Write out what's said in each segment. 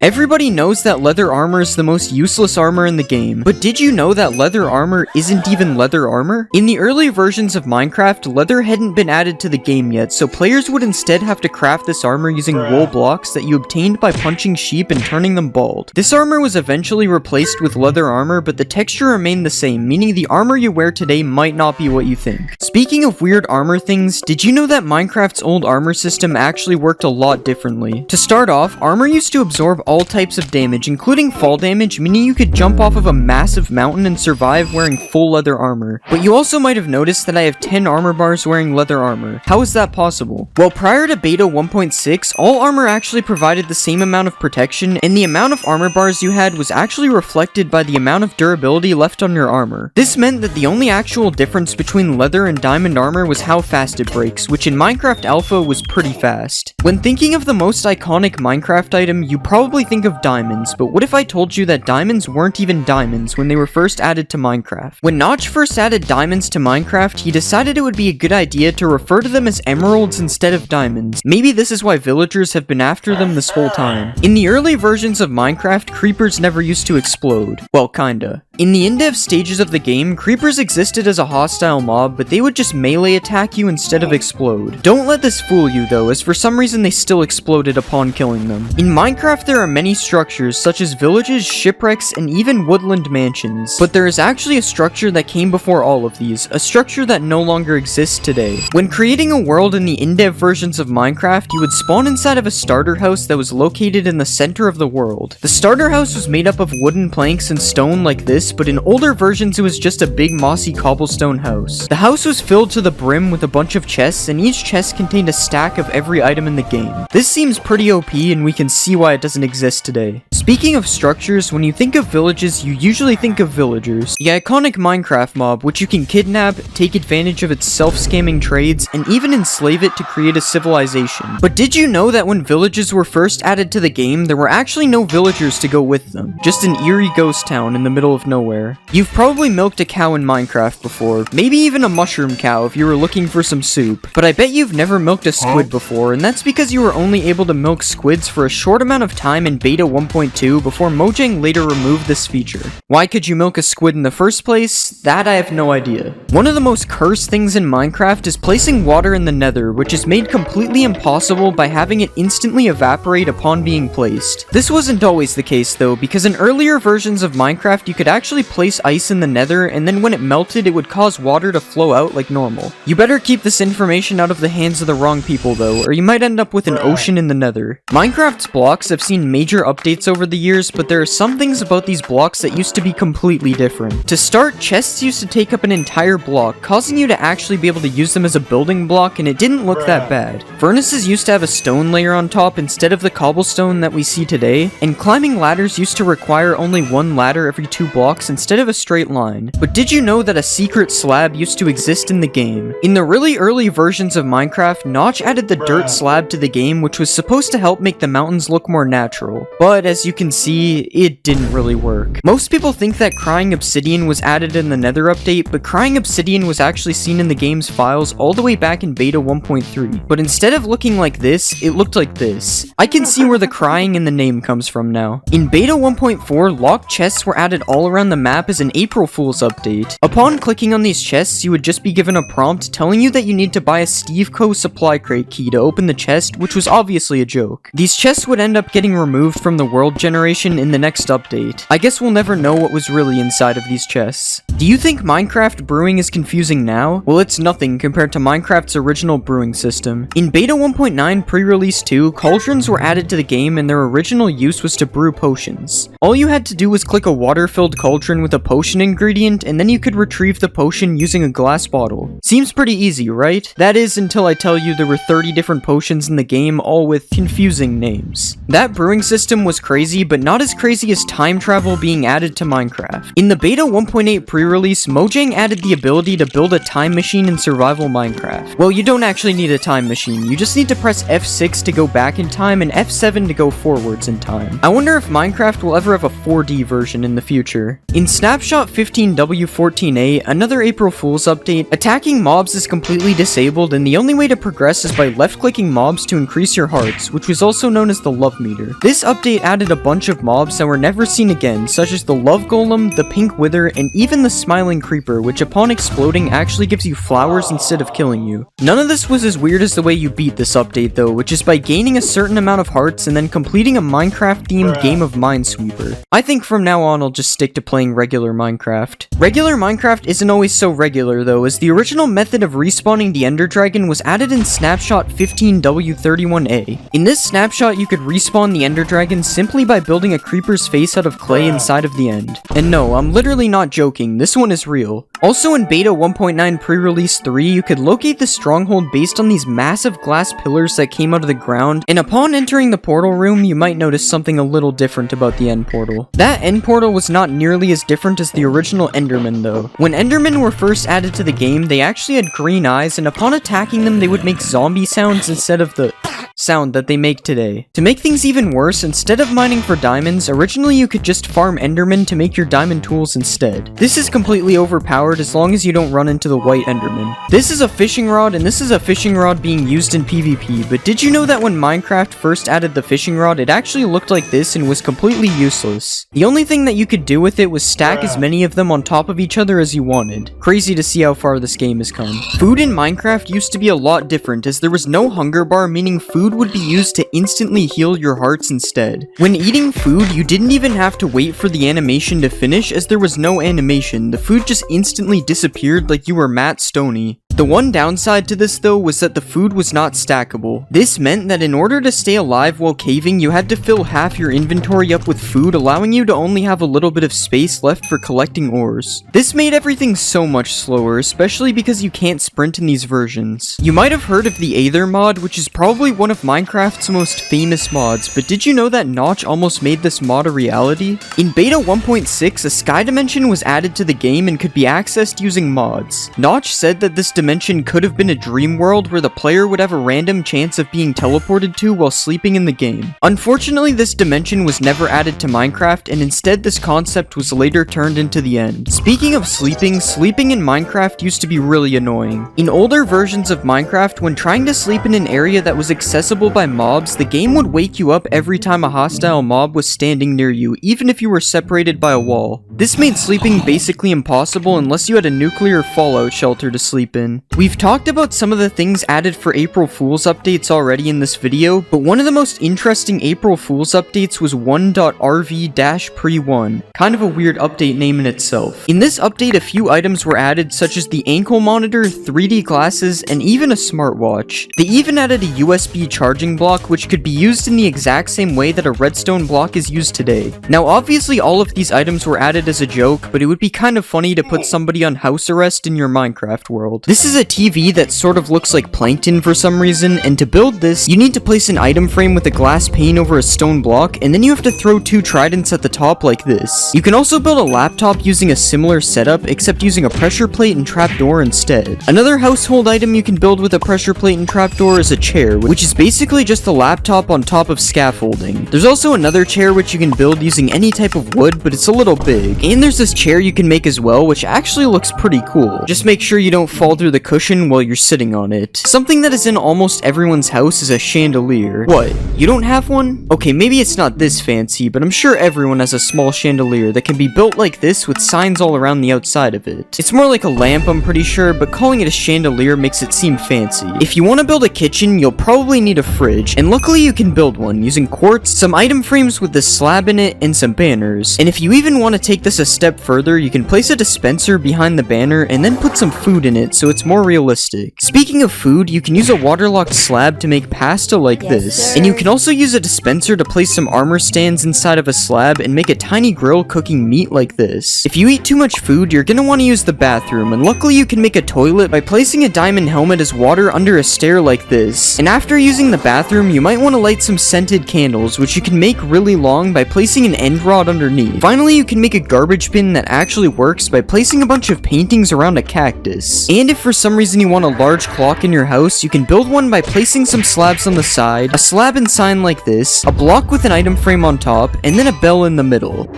Everybody knows that leather armor is the most useless armor in the game, but did you know that leather armor isn't even leather armor? In the early versions of Minecraft, leather hadn't been added to the game yet, so players would instead have to craft this armor using wool blocks that you obtained by punching sheep and turning them bald. This armor was eventually replaced with leather armor, but the texture remained the same, meaning the armor you wear today might not be what you think. Speaking of weird armor things, did you know that Minecraft's old armor system actually worked a lot differently? To start off, armor used to absorb all types of damage, including fall damage, meaning you could jump off of a massive mountain and survive wearing full leather armor. But you also might have noticed that I have 10 armor bars wearing leather armor. How is that possible? Well, prior to beta 1.6, all armor actually provided the same amount of protection, and the amount of armor bars you had was actually reflected by the amount of durability left on your armor. This meant that the only actual difference between leather and diamond armor was how fast it breaks, which in Minecraft Alpha was pretty fast. When thinking of the most iconic Minecraft item, you probably think of diamonds, but what if I told you that diamonds weren't even diamonds when they were first added to Minecraft? When Notch first added diamonds to Minecraft, he decided it would be a good idea to refer to them as emeralds instead of diamonds. Maybe this is why villagers have been after them this whole time. In the early versions of Minecraft, creepers never used to explode. Well, kinda. In the in-dev stages of the game, creepers existed as a hostile mob, but they would just melee attack you instead of explode. Don't let this fool you though, as for some reason they still exploded upon killing them. In Minecraft there are many structures, such as villages, shipwrecks, and even woodland mansions. But there is actually a structure that came before all of these, a structure that no longer exists today. When creating a world in the in-dev versions of Minecraft, you would spawn inside of a starter house that was located in the center of the world. The starter house was made up of wooden planks and stone like this, but in older versions it was just a big mossy cobblestone house. The house was filled to the brim with a bunch of chests, and each chest contained a stack of every item in the game. This seems pretty OP, and we can see why it doesn't exist today. Speaking of structures, when you think of villages, you usually think of villagers. The iconic Minecraft mob, which you can kidnap, take advantage of its self-scamming trades, and even enslave it to create a civilization. But did you know that when villages were first added to the game, there were actually no villagers to go with them? Just an eerie ghost town in the middle of nowhere. You've probably milked a cow in Minecraft before, maybe even a mushroom cow if you were looking for some soup. But I bet you've never milked a squid before, and that's because you were only able to milk squids for a short amount of time in beta 1.2 before Mojang later removed this feature. Why could you milk a squid in the first place? That I have no idea. One of the most cursed things in Minecraft is placing water in the nether, which is made completely impossible by having it instantly evaporate upon being placed. This wasn't always the case though, because in earlier versions of Minecraft you could actually place ice in the nether, and then when it melted it would cause water to flow out like normal. You better keep this information out of the hands of the wrong people though, or you might end up with an ocean in the nether. Minecraft's blocks have seen major updates over the years, but there are some things about these blocks that used to be completely different. To start, chests used to take up an entire block, causing you to actually be able to use them as a building block, and it didn't look that bad. Furnaces used to have a stone layer on top instead of the cobblestone that we see today, and climbing ladders used to require only one ladder every 2 blocks instead of a straight line. But did you know that a secret slab used to exist in the game? In the really early versions of Minecraft, Notch added the dirt slab to the game, which was supposed to help make the mountains look more natural. But as you can see, it didn't really work. Most people think that crying obsidian was added in the nether update, but crying obsidian was actually seen in the game's files all the way back in beta 1.3. But instead of looking like this, it looked like this. I can see where the crying in the name comes from now. In beta 1.4, locked chests were added all around the map as an April Fool's update. Upon clicking on these chests, you would just be given a prompt telling you that you need to buy a Steve Co. supply crate key to open the chest, which was obviously a joke. These chests would end up getting removed from the world generation in the next update. I guess we'll never know what was really inside of these chests. Do you think Minecraft brewing is confusing now? Well, it's nothing compared to Minecraft's original brewing system. In beta 1.9 pre-release 2, cauldrons were added to the game, and their original use was to brew potions. All you had to do was click a water-filled cauldron with a potion ingredient, and then you could retrieve the potion using a glass bottle. Seems pretty easy, right? That is, until I tell you there were 30 different potions in the game, all with confusing names. That brewing system was crazy, but not as crazy as time travel being added to Minecraft. In the beta 1.8 pre-release, Mojang added the ability to build a time machine in survival Minecraft. Well, you don't actually need a time machine, you just need to press F6 to go back in time and F7 to go forwards in time. I wonder if Minecraft will ever have a 4D version in the future. In Snapshot 15W14A, another April Fool's update, attacking mobs is completely disabled, and the only way to progress is by left-clicking mobs to increase your hearts, which was also known as the love meter. This update added a bunch of mobs that were never seen again, such as the Love Golem, the Pink Wither, and even the Smiling Creeper, which upon exploding actually gives you flowers instead of killing you. None of this was as weird as the way you beat this update though, which is by gaining a certain amount of hearts and then completing a Minecraft-themed game of Minesweeper. I think from now on I'll just stick to playing regular Minecraft. Regular Minecraft isn't always so regular though, as the original method of respawning the Ender Dragon was added in Snapshot 15W31A. In this snapshot, you could respawn the Ender Dragon simply by building a creeper's face out of clay inside of the end. And no, I'm literally not joking, this one is real. Also in Beta 1.9 Pre-Release 3, you could locate the stronghold based on these massive glass pillars that came out of the ground, and upon entering the portal room, you might notice something a little different about the end portal. That end portal was not nearly as different as the original Endermen though. When Endermen were first added to the game, they actually had green eyes, and upon attacking them, they would make zombie sounds instead of the sound that they make today. To make things even worse, instead of mining for diamonds, originally you could just farm Endermen to make your diamond tools instead. This is completely overpowered as long as you don't run into the white Enderman. This is a fishing rod, and this is a fishing rod being used in PvP, but did you know that when Minecraft first added the fishing rod, it actually looked like this and was completely useless? The only thing that you could do with it was stack as many of them on top of each other as you wanted. Crazy to see how far this game has come. Food in Minecraft used to be a lot different, as there was no hunger bar, meaning food would be used to instantly heal your hearts instead. When eating food, you didn't even have to wait for the animation to finish, as there was no animation. The food just instantly disappeared like you were Matt Stoney. The one downside to this though was that the food was not stackable. This meant that in order to stay alive while caving, you had to fill half your inventory up with food, allowing you to only have a little bit of space left for collecting ores. This made everything so much slower, especially because you can't sprint in these versions. You might have heard of the Aether mod, which is probably one of Minecraft's most famous mods, but did you know that Notch almost made this mod a reality? In Beta 1.6, a sky dimension was added to the game and could be accessed using mods. Notch said that this dimension could have been a dream world where the player would have a random chance of being teleported to while sleeping in the game. Unfortunately, this dimension was never added to Minecraft, and instead this concept was later turned into the end. Speaking of sleeping in Minecraft used to be really annoying. In older versions of Minecraft, when trying to sleep in an area that was accessible by mobs, the game would wake you up every time a hostile mob was standing near you, even if you were separated by a wall. This made sleeping basically impossible unless you had a nuclear fallout shelter to sleep in. We've talked about some of the things added for April Fool's updates already in this video, but one of the most interesting April Fool's updates was 1.rv-pre1. Kind of a weird update name in itself. In this update, a few items were added, such as the ankle monitor, 3D glasses, and even a smartwatch. They even added a USB charging block, which could be used in the exact same way that a redstone block is used today. Now obviously all of these items were added as a joke, but it would be kind of funny to put somebody on house arrest in your Minecraft world. This is a TV that sort of looks like plankton for some reason, and to build this, you need to place an item frame with a glass pane over a stone block, and then you have to throw 2 tridents at the top like this. You can also build a laptop using a similar setup, except using a pressure plate and trapdoor instead. Another household item you can build with a pressure plate and trapdoor is a chair, which is basically just a laptop on top of scaffolding. There's also another chair which you can build using any type of wood, but it's a little big. And there's this chair you can make as well, which actually looks pretty cool. Just make sure you don't fall through the cushion while you're sitting on it. Something that is in almost everyone's house is a chandelier. What? You don't have one? Okay, maybe it's not this fancy, but I'm sure everyone has a small chandelier that can be built like this with signs all around the outside of it. It's more like a lamp, I'm pretty sure, but calling it a chandelier makes it seem fancy. If you want to build a kitchen, you'll probably need a fridge, and luckily you can build one using quartz, some item frames with this slab in it, and some banners. And if you even want to take this a step further, you can place a dispenser behind the banner and then put some food in it so it's more realistic. Speaking of food, you can use a waterlogged slab to make pasta like this, and you can also use a dispenser to place some armor stands inside of a slab and make a tiny grill cooking meat like this. If you eat too much food, you're gonna want to use the bathroom, and luckily you can make a toilet by placing a diamond helmet as water under a stair like this. And after using the bathroom, you might want to light some scented candles, which you can make really long by placing an end rod underneath. Finally, you can make a garbage bin that actually works by placing a bunch of paintings around a cactus. And if for some reason you want a large clock in your house, you can build one by placing some slabs on the side, a slab and sign like this, a block with an item frame on top, and then a bell in the middle.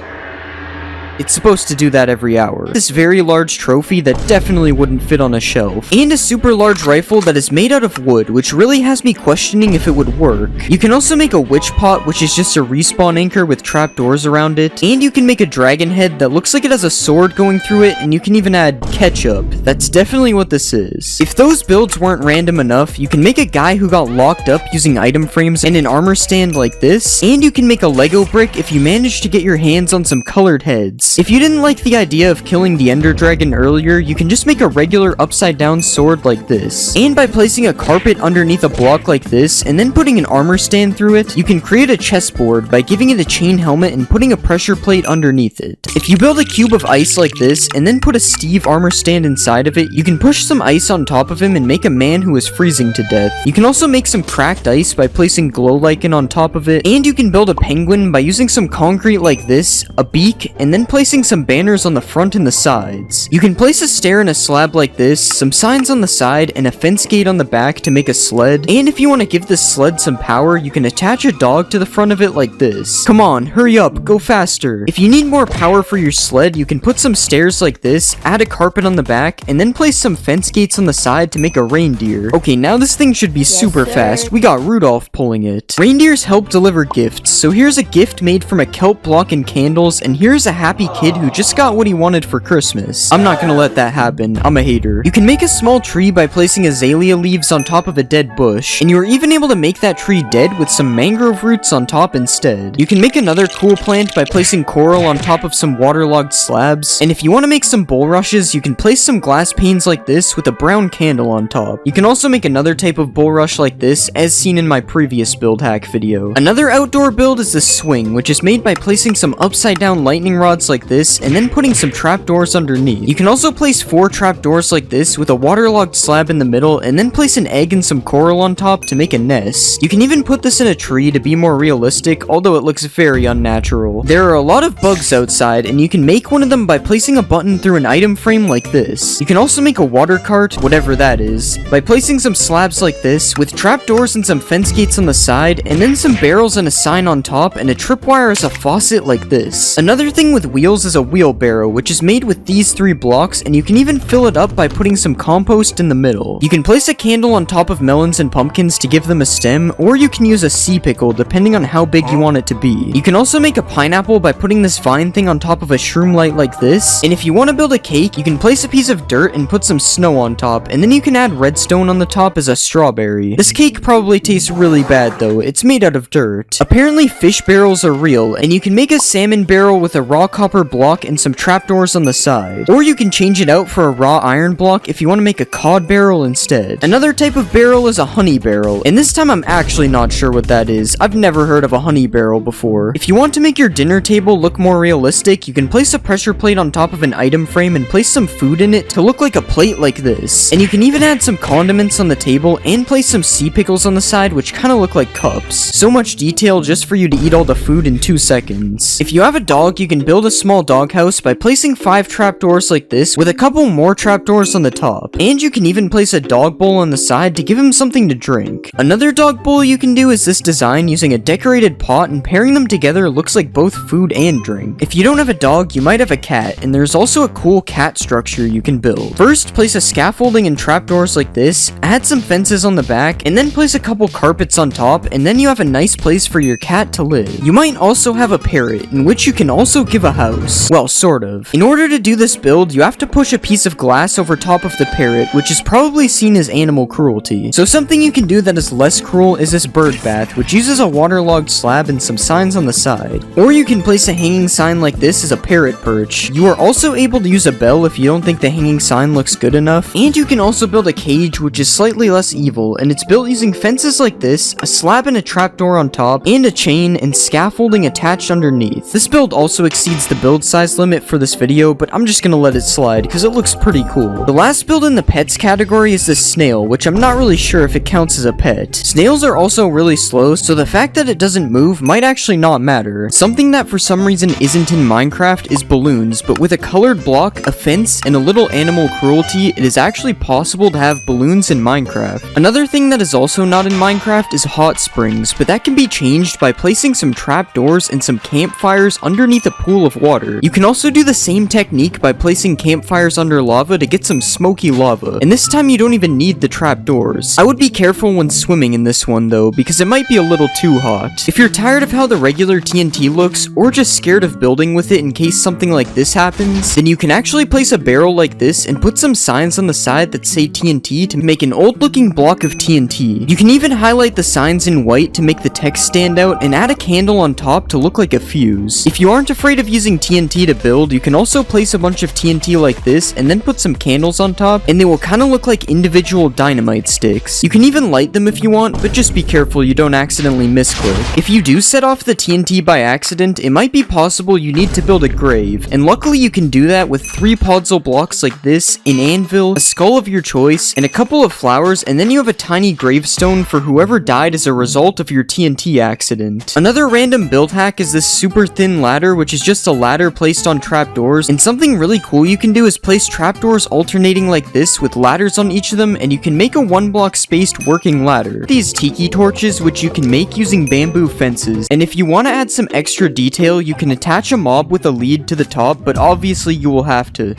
It's supposed to do that every hour. This very large trophy that definitely wouldn't fit on a shelf. And a super large rifle that is made out of wood, which really has me questioning if it would work. You can also make a witch pot, which is just a respawn anchor with trapdoors around it. And you can make a dragon head that looks like it has a sword going through it, and you can even add ketchup. That's definitely what this is. If those builds weren't random enough, you can make a guy who got locked up using item frames and an armor stand like this, and you can make a Lego brick if you manage to get your hands on some colored heads. If you didn't like the idea of killing the Ender Dragon earlier, you can just make a regular upside down sword like this. And by placing a carpet underneath a block like this, and then putting an armor stand through it, you can create a chessboard by giving it a chain helmet and putting a pressure plate underneath it. If you build a cube of ice like this, and then put a Steve armor stand inside of it, you can push some ice on top of him and make a man who is freezing to death. You can also make some cracked ice by placing glow lichen on top of it, and you can build a penguin by using some concrete like this, a beak, and then placing some banners on the front and the sides. You can place a stair in a slab like this, some signs on the side, and a fence gate on the back to make a sled. And if you want to give this sled some power, you can attach a dog to the front of it like this. Come on, hurry up, go faster. If you need more power for your sled, you can put some stairs like this, add a carpet on the back, and then place some fence gates on the side to make a reindeer. Okay, now this thing should be super fast. We got Rudolph pulling it. Reindeers help deliver gifts, so here's a gift made from a kelp block and candles, and here's a happy kid who just got what he wanted for Christmas. I'm not gonna let that happen. I'm a hater. You can make a small tree by placing azalea leaves on top of a dead bush, and you are even able to make that tree dead with some mangrove roots on top instead. You can make another cool plant by placing coral on top of some waterlogged slabs, and if you want to make some bulrushes, you can place some glass panes like this with a brown candle on top. You can also make another type of bulrush like this, as seen in my previous build hack video. Another outdoor build is the swing, which is made by placing some upside down lightning rods like this, and then putting some trapdoors underneath. You can also place 4 trapdoors like this with a waterlogged slab in the middle, and then place an egg and some coral on top to make a nest. You can even put this in a tree to be more realistic, although it looks very unnatural. There are a lot of bugs outside, and you can make one of them by placing a button through an item frame like this. You can also make a water cart, whatever that is, by placing some slabs like this, with trapdoors and some fence gates on the side, and then some barrels and a sign on top, and a tripwire as a faucet like this. Another thing with wheels is a wheelbarrow, which is made with these 3 blocks, and you can even fill it up by putting some compost in the middle. You can place a candle on top of melons and pumpkins to give them a stem, or you can use a sea pickle depending on how big you want it to be. You can also make a pineapple by putting this vine thing on top of a shroom light like this, and if you want to build a cake, you can place a piece of dirt and put some snow on top, and then you can add redstone on the top as a strawberry. This cake probably tastes really bad though, it's made out of dirt. Apparently fish barrels are real, and you can make a salmon barrel with a raw copper block and some trapdoors on the side. Or you can change it out for a raw iron block if you want to make a cod barrel instead. Another type of barrel is a honey barrel, and this time I'm actually not sure what that is. I've never heard of a honey barrel before. If you want to make your dinner table look more realistic, you can place a pressure plate on top of an item frame and place some food in it to look like a plate like this. And you can even add some condiments on the table and place some sea pickles on the side, which kind of look like cups. So much detail just for you to eat all the food in 2 seconds. If you have a dog, you can build a small doghouse by placing 5 trapdoors like this with a couple more trapdoors on the top. And you can even place a dog bowl on the side to give him something to drink. Another dog bowl you can do is this design using a decorated pot, and pairing them together looks like both food and drink. If you don't have a dog, you might have a cat, and there's also a cool cat structure you can build. First, place a scaffolding and trapdoors like this, add some fences on the back, and then place a couple carpets on top, and then you have a nice place for your cat to live. You might also have a parrot, in which you can also give a house. Well, sort of. In order to do this build, you have to push a piece of glass over top of the parrot, which is probably seen as animal cruelty. So something you can do that is less cruel is this bird bath, which uses a waterlogged slab and some signs on the side. Or you can place a hanging sign like this as a parrot perch. You are also able to use a bell if you don't think the hanging sign looks good enough. And you can also build a cage, which is slightly less evil, and it's built using fences like this, a slab and a trapdoor on top, and a chain and scaffolding attached underneath. This build also exceeds the build size limit for this video, but I'm just gonna let it slide because it looks pretty cool. The last build in the pets category is this snail, which I'm not really sure if it counts as a pet. Snails are also really slow, so the fact that it doesn't move might actually not matter. Something that for some reason isn't in Minecraft is balloons, but with a colored block, a fence, and a little animal cruelty, it is actually possible to have balloons in Minecraft. Another thing that is also not in Minecraft is hot springs, but that can be changed by placing some trapdoors and some campfires underneath a pool of water. water. You can also do the same technique by placing campfires under lava to get some smoky lava, and this time you don't even need the trapdoors. I would be careful when swimming in this one though, because it might be a little too hot. If you're tired of how the regular TNT looks, or just scared of building with it in case something like this happens, then you can actually place a barrel like this and put some signs on the side that say TNT to make an old looking block of TNT. You can even highlight the signs in white to make the text stand out and add a candle on top to look like a fuse. If you aren't afraid of using TNT to build, you can also place a bunch of TNT like this and then put some candles on top, and they will kind of look like individual dynamite sticks. You can even light them if you want, but just be careful you don't accidentally misclick. If you do set off the TNT by accident, it might be possible you need to build a grave, and luckily you can do that with 3 podzol blocks like this, an anvil, a skull of your choice, and a couple of flowers, and then you have a tiny gravestone for whoever died as a result of your TNT accident. Another random build hack is this super thin ladder, which is just a ladder placed on trapdoors, and something really cool you can do is place trapdoors alternating like this with ladders on each of them, and you can make a 1 block spaced working ladder. These tiki torches, which you can make using bamboo fences, and if you want to add some extra detail, you can attach a mob with a lead to the top, but obviously you will have to.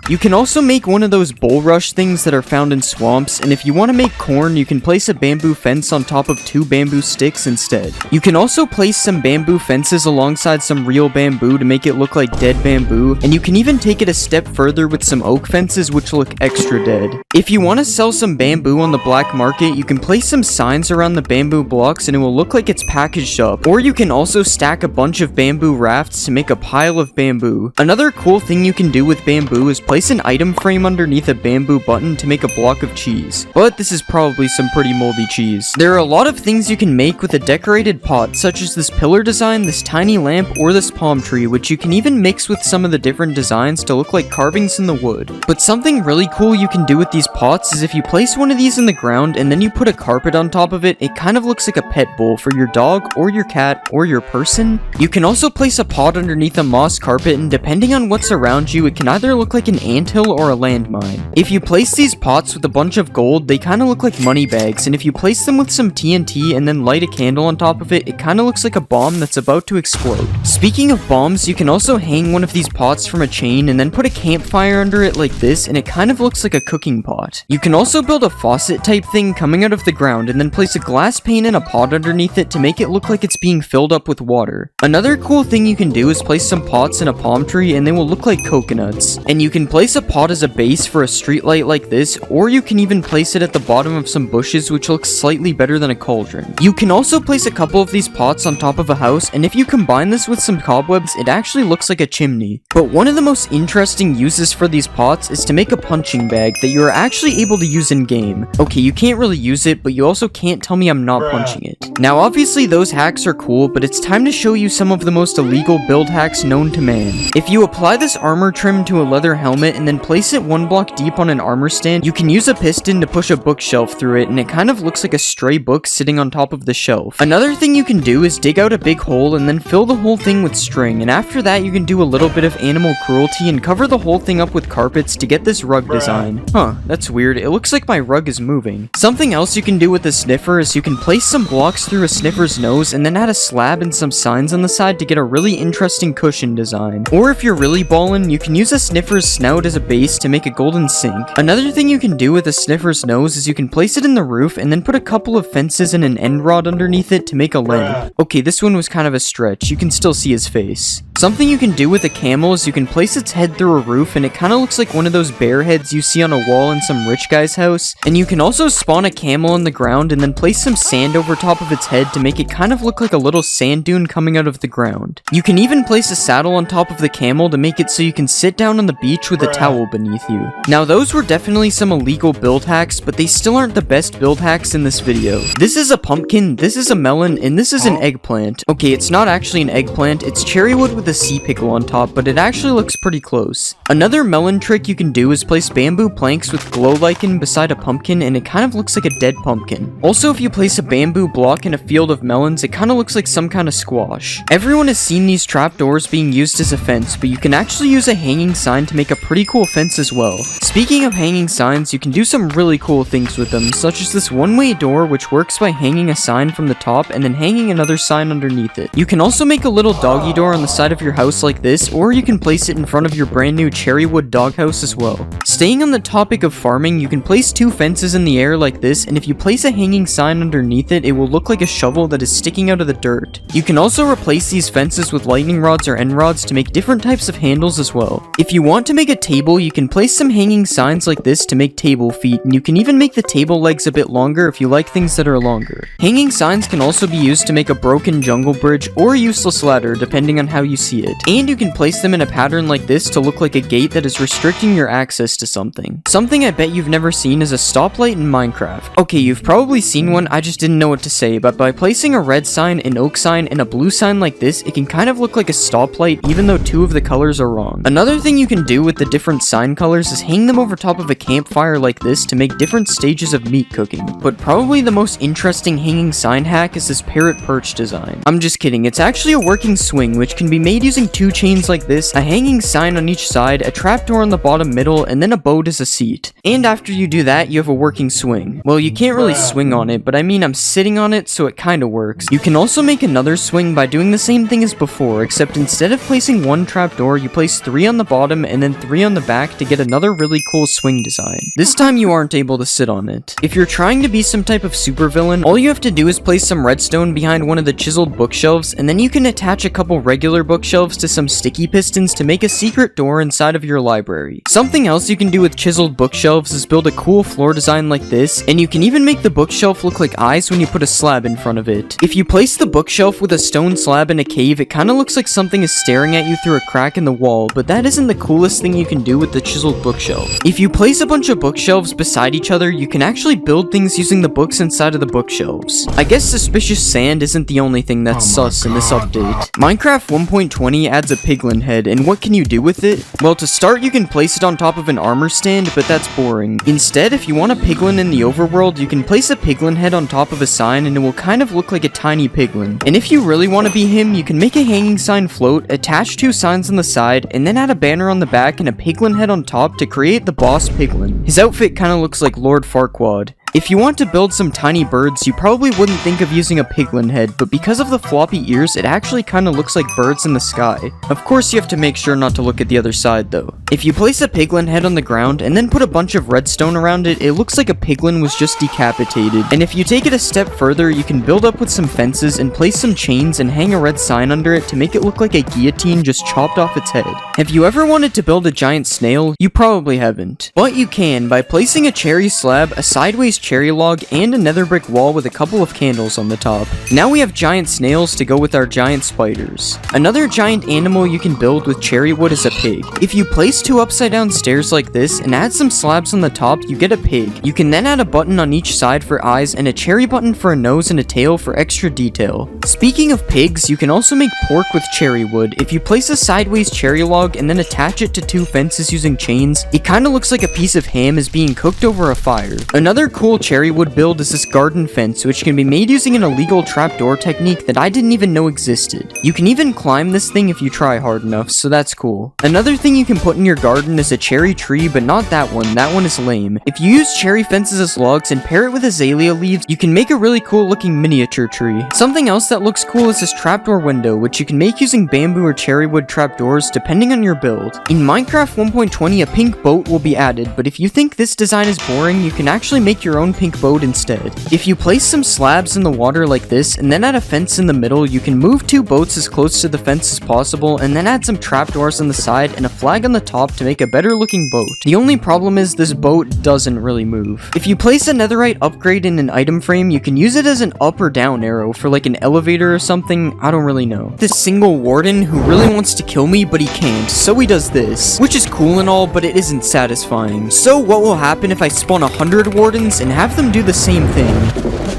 You can also make one of those bulrush things that are found in swamps, and if you want to make corn, you can place a bamboo fence on top of 2 bamboo sticks instead. You can also place some bamboo fences alongside some real bamboo to make it look like dead bamboo, and you can even take it a step further with some oak fences which look extra dead. If you want to sell some bamboo on the black market, you can place some signs around the bamboo blocks and it will look like it's packaged up, or you can also stack a bunch of bamboo rafts to make a pile of bamboo. Another cool thing you can do with bamboo is place an item frame underneath a bamboo button to make a block of cheese, but this is probably some pretty moldy cheese. There are a lot of things you can make with a decorated pot, such as this pillar design, this tiny lamp, or this palm tree, which you can even mix with some of the different designs to look like carvings in the wood. But something really cool you can do with these pots is if you place one of these in the ground and then you put a carpet on top of it, it kind of looks like a pet bowl for your dog or your cat or your person. You can also place a pot underneath a moss carpet, and depending on what's around you, it can either look like an anthill or a landmine. If you place these pots with a bunch of gold, they kind of look like money bags, and if you place them with some TNT and then light a candle on top of it, it kind of looks like a bomb that's about to explode. Speaking of bombs, you can also hang one of these pots from a chain and then put a campfire under it like this, and it kind of looks like a cooking pot. You can also build a faucet type thing coming out of the ground and then place a glass pane in a pot underneath it to make it look like it's being filled up with water. Another cool thing you can do is place some pots in a palm tree and they will look like coconuts. And you can place a pot as a base for a street light like this, or you can even place it at the bottom of some bushes, which looks slightly better than a cauldron. You can also place a couple of these pots on top of a house, and if you combine this with some cobwebs, it actually looks like a chimney. But one of the most interesting uses for these pots is to make a punching bag that you are actually able to use in game. Okay, you can't really use it, but you also can't tell me I'm not punching it. Now obviously those hacks are cool, but it's time to show you some of the most illegal build hacks known to man. If you apply this armor trim to a leather helmet and then place it 1 block deep on an armor stand, you can use a piston to push a bookshelf through it, and it kind of looks like a stray book sitting on top of the shelf. Another thing you can do is dig out a big hole and then fill the whole thing with string, and after that you can do a little bit of animal cruelty and cover the whole thing up with carpets to get this rug design. Huh, that's weird. It looks like my rug is moving. Something else you can do with the sniffer is you can place some blocks through a sniffer's nose and then add a slab and some signs on the side to get a really interesting cushion design. Or if you're really ballin', you can use a sniffer's snout as a base to make a golden sink. Another thing you can do with a sniffer's nose is you can place it in the roof and then put a couple of fences and an end rod underneath it to make a lamp. Okay, this one was kind of a stretch. You can still see his face. Something you can do with a camel is you can place its head through a roof and it kind of looks like one of those bear heads you see on a wall in some rich guy's house. And you can also spawn a camel in the ground and then place some sand over top of its head to make it kind of look like a little sand dune coming out of the ground. You can even place a saddle on top of the camel to make it so you can sit down on the beach with a towel beneath you. Now those were definitely some illegal build hacks, but they still aren't the best build hacks in this video. This is a pumpkin, this is a melon, and this is an eggplant. Okay, it's not actually an eggplant, it's cherry wood with a sea pickle on top, but it actually looks pretty close. Another melon trick you can do is place bamboo planks with glow lichen beside a pumpkin, and it kind of looks like a dead pumpkin. Also, if you place a bamboo block in a field of melons, it kind of looks like some kind of squash. Everyone has seen these trapdoors being used as a fence, but you can actually use a hanging sign to make a pretty cool fence as well. Speaking of hanging signs, you can do some really cool things with them, such as this one-way door, which works by hanging a sign from the top and then hanging another sign underneath it. You can also make a little doggy door on the side of of your house like this, or you can place it in front of your brand new cherry wood doghouse as well. Staying on the topic of farming, you can place 2 fences in the air like this, and if you place a hanging sign underneath it, it will look like a shovel that is sticking out of the dirt. You can also replace these fences with lightning rods or end rods to make different types of handles as well. If you want to make a table, you can place some hanging signs like this to make table feet, and you can even make the table legs a bit longer if you like things that are longer. Hanging signs can also be used to make a broken jungle bridge or a useless ladder depending on how you see it. And you can place them in a pattern like this to look like a gate that is restricting your access to something. Something I bet you've never seen is a stoplight in Minecraft. Okay, you've probably seen one, I just didn't know what to say, but by placing a red sign, an oak sign, and a blue sign like this, it can kind of look like a stoplight even though 2 of the colors are wrong. Another thing you can do with the different sign colors is hang them over top of a campfire like this to make different stages of meat cooking. But probably the most interesting hanging sign hack is this parrot perch design. I'm just kidding, it's actually a working swing which can be made using 2 chains like this, a hanging sign on each side, a trapdoor on the bottom middle, and then a boat as a seat. And after you do that, you have a working swing. Well, you can't really swing on it, but I mean I'm sitting on it, so it kinda works. You can also make another swing by doing the same thing as before, except instead of placing 1 trapdoor, you place 3 on the bottom and then 3 on the back to get another really cool swing design. This time you aren't able to sit on it. If you're trying to be some type of supervillain, all you have to do is place some redstone behind one of the chiseled bookshelves, and then you can attach a couple regular bookshelves to some sticky pistons to make a secret door inside of your library. Something else you can do with chiseled bookshelves is build a cool floor design like this, and you can even make the bookshelf look like eyes when you put a slab in front of it. If you place the bookshelf with a stone slab in a cave, it kinda looks like something is staring at you through a crack in the wall, but that isn't the coolest thing you can do with the chiseled bookshelf. If you place a bunch of bookshelves beside each other, you can actually build things using the books inside of the bookshelves. I guess suspicious sand isn't the only thing that's sus in this update. Minecraft 1.20 adds a piglin head, and what can you do with it? Well, to start, you can place it on top of an armor stand, but that's boring. Instead, if you want a piglin in the overworld, you can place a piglin head on top of a sign, and it will kind of look like a tiny piglin. And if you really want to be him, you can make a hanging sign float, attach 2 signs on the side, and then add a banner on the back and a piglin head on top to create the boss piglin. His outfit kind of looks like Lord Farquaad. If you want to build some tiny birds, you probably wouldn't think of using a piglin head, but because of the floppy ears, it actually kinda looks like birds in the sky. Of course, you have to make sure not to look at the other side though. If you place a piglin head on the ground and then put a bunch of redstone around it, it looks like a piglin was just decapitated. And if you take it a step further, you can build up with some fences and place some chains and hang a red sign under it to make it look like a guillotine just chopped off its head. Have you ever wanted to build a giant snail? You probably haven't. But you can by placing a cherry slab, a sideways cherry log, and a nether brick wall with a couple of candles on the top. Now we have giant snails to go with our giant spiders. Another giant animal you can build with cherry wood is a pig. If you place 2 upside down stairs like this and add some slabs on the top, you get a pig. You can then add a button on each side for eyes and a cherry button for a nose and a tail for extra detail. Speaking of pigs, you can also make pork with cherry wood. If you place a sideways cherry log and then attach it to 2 fences using chains, it kinda looks like a piece of ham is being cooked over a fire. Another cool cherry wood build is this garden fence, which can be made using an illegal trapdoor technique that I didn't even know existed. You can even climb this thing if you try hard enough, so that's cool. Another thing you can put in your garden is a cherry tree, but not that one is lame. If you use cherry fences as logs and pair it with azalea leaves, you can make a really cool looking miniature tree. Something else that looks cool is this trapdoor window, which you can make using bamboo or cherry wood trapdoors depending on your build. In Minecraft 1.20, a pink boat will be added, but if you think this design is boring, you can actually make your own pink boat instead. If you place some slabs in the water like this and then add a fence in the middle, you can move 2 boats as close to the fence as possible and then add some trapdoors on the side and a flag on the top to make a better looking boat. The only problem is this boat doesn't really move. If you place a netherite upgrade in an item frame, you can use it as an up or down arrow for like an elevator or something, I don't really know. This single warden who really wants to kill me but he can't, so he does this, which is cool and all, but it isn't satisfying. So what will happen if I spawn 100 wardens and have them do the same thing?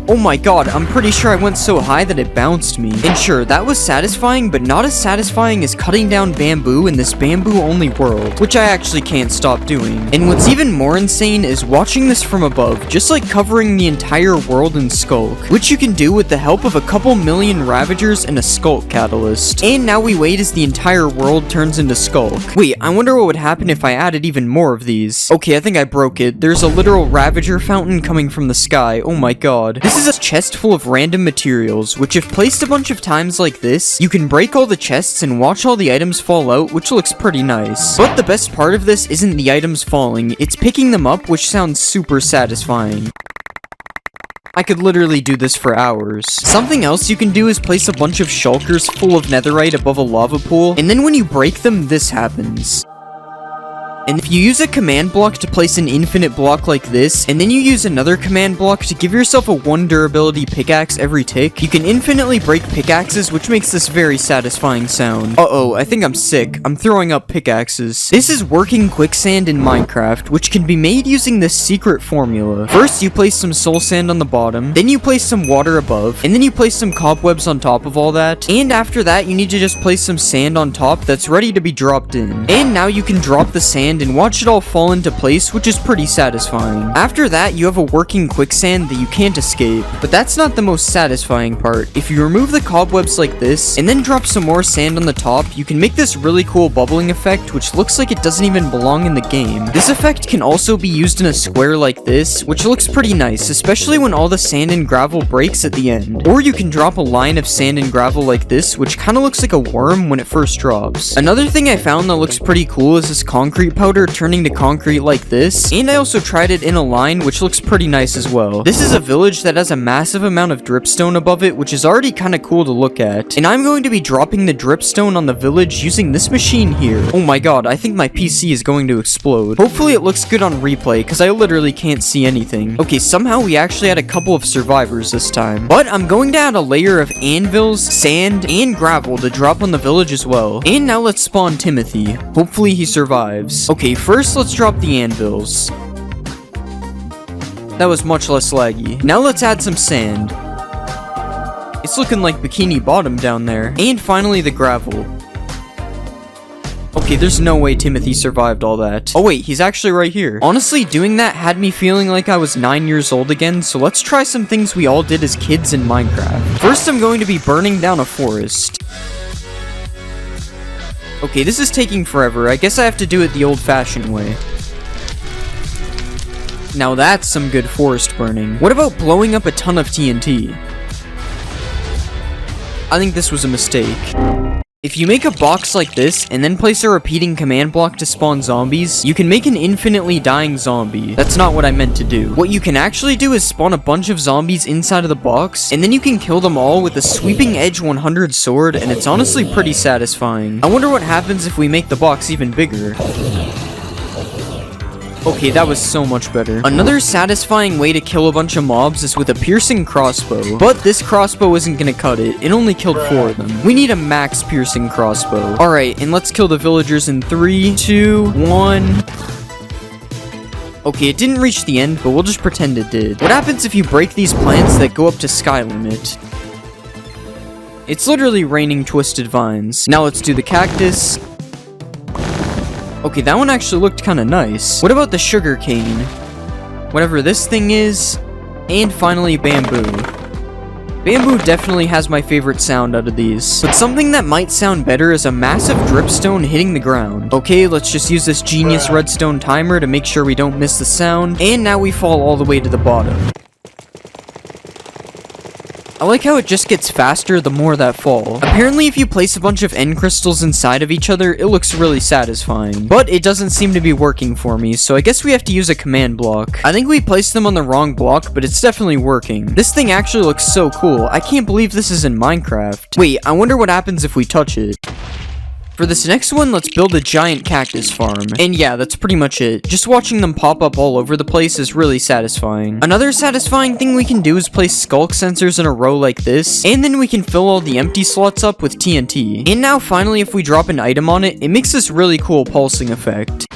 Oh my god, I'm pretty sure I went so high that it bounced me. And sure, that was satisfying, but not as satisfying as cutting down bamboo in this bamboo-only world, which I actually can't stop doing. And what's even more insane is watching this from above, just like covering the entire world in Skulk, which you can do with the help of a couple million Ravagers and a Skulk Catalyst. And now we wait as the entire world turns into Skulk. Wait, I wonder what would happen if I added even more of these. Okay, I think I broke it. There's a literal Ravager fountain coming from the sky. Oh my god. This This is a chest full of random materials, which if placed a bunch of times like this, you can break all the chests and watch all the items fall out, which looks pretty nice. But the best part of this isn't the items falling, it's picking them up, which sounds super satisfying. I could literally do this for hours. Something else you can do is place a bunch of shulkers full of netherite above a lava pool, and then when you break them, this happens. And if you use a command block to place an infinite block like this, and then you use another command block to give yourself a 1 durability pickaxe every tick, you can infinitely break pickaxes, which makes this very satisfying sound. Uh-oh, I think I'm sick. I'm throwing up pickaxes. This is working quicksand in Minecraft, which can be made using this secret formula. First, you place some soul sand on the bottom, then you place some water above, and then you place some cobwebs on top of all that, and after that, you need to just place some sand on top that's ready to be dropped in. And now you can drop the sand and watch it all fall into place, which is pretty satisfying. After that, you have a working quicksand that you can't escape. But that's not the most satisfying part. If you remove the cobwebs like this, and then drop some more sand on the top, you can make this really cool bubbling effect, which looks like it doesn't even belong in the game. This effect can also be used in a square like this, which looks pretty nice, especially when all the sand and gravel breaks at the end. Or you can drop a line of sand and gravel like this, which kind of looks like a worm when it first drops. Another thing I found that looks pretty cool is this concrete powder turning to concrete like this, and I also tried it in a line, which looks pretty nice as well. This is a village that has a massive amount of dripstone above it, which is already kind of cool to look at, and I'm going to be dropping the dripstone on the village using this machine here. Oh my god, I think my PC is going to explode. Hopefully it looks good on replay, because I literally can't see anything. Okay, somehow we actually had a couple of survivors this time, but I'm going to add a layer of anvils, sand, and gravel to drop on the village as well. And now let's spawn Timothy. Hopefully he survives. Okay, first let's drop the anvils. That was much less laggy. Now let's add some sand. It's looking like Bikini Bottom down there. And finally the gravel. Okay, there's no way Timothy survived all that. Oh wait, he's actually right here. Honestly, doing that had me feeling like I was 9 years old again, so let's try some things we all did as kids in Minecraft. First, I'm going to be burning down a forest. Okay, this is taking forever. I guess I have to do it the old-fashioned way. Now that's some good forest burning. What about blowing up a ton of TNT? I think this was a mistake. If you make a box like this, and then place a repeating command block to spawn zombies, you can make an infinitely dying zombie. That's not what I meant to do. What you can actually do is spawn a bunch of zombies inside of the box, and then you can kill them all with a sweeping edge 100 sword, and it's honestly pretty satisfying. I wonder what happens if we make the box even bigger. Okay, that was so much better. Another satisfying way to kill a bunch of mobs is with a piercing crossbow. But this crossbow isn't gonna cut it. It only killed 4 of them. We need a max piercing crossbow. Alright, and let's kill the villagers in 3, 2, 1... Okay, it didn't reach the end, but we'll just pretend it did. What happens if you break these plants that go up to sky limit? It's literally raining twisted vines. Now let's do the cactus. Okay, that one actually looked kind of nice. What about the sugar cane? Whatever this thing is. And finally, bamboo. Bamboo definitely has my favorite sound out of these. But something that might sound better is a massive dripstone hitting the ground. Okay, let's just use this genius redstone timer to make sure we don't miss the sound. And now we fall all the way to the bottom. I like how it just gets faster the more that fall. Apparently, if you place a bunch of end crystals inside of each other, it looks really satisfying. But it doesn't seem to be working for me, so I guess we have to use a command block. I think we placed them on the wrong block, but it's definitely working. This thing actually looks so cool. I can't believe this is in Minecraft. Wait, I wonder what happens if we touch it. For this next one, let's build a giant cactus farm. And yeah, that's pretty much it. Just watching them pop up all over the place is really satisfying. Another satisfying thing we can do is place skulk sensors in a row like this, and then we can fill all the empty slots up with TNT. And now finally, if we drop an item on it, it makes this really cool pulsing effect.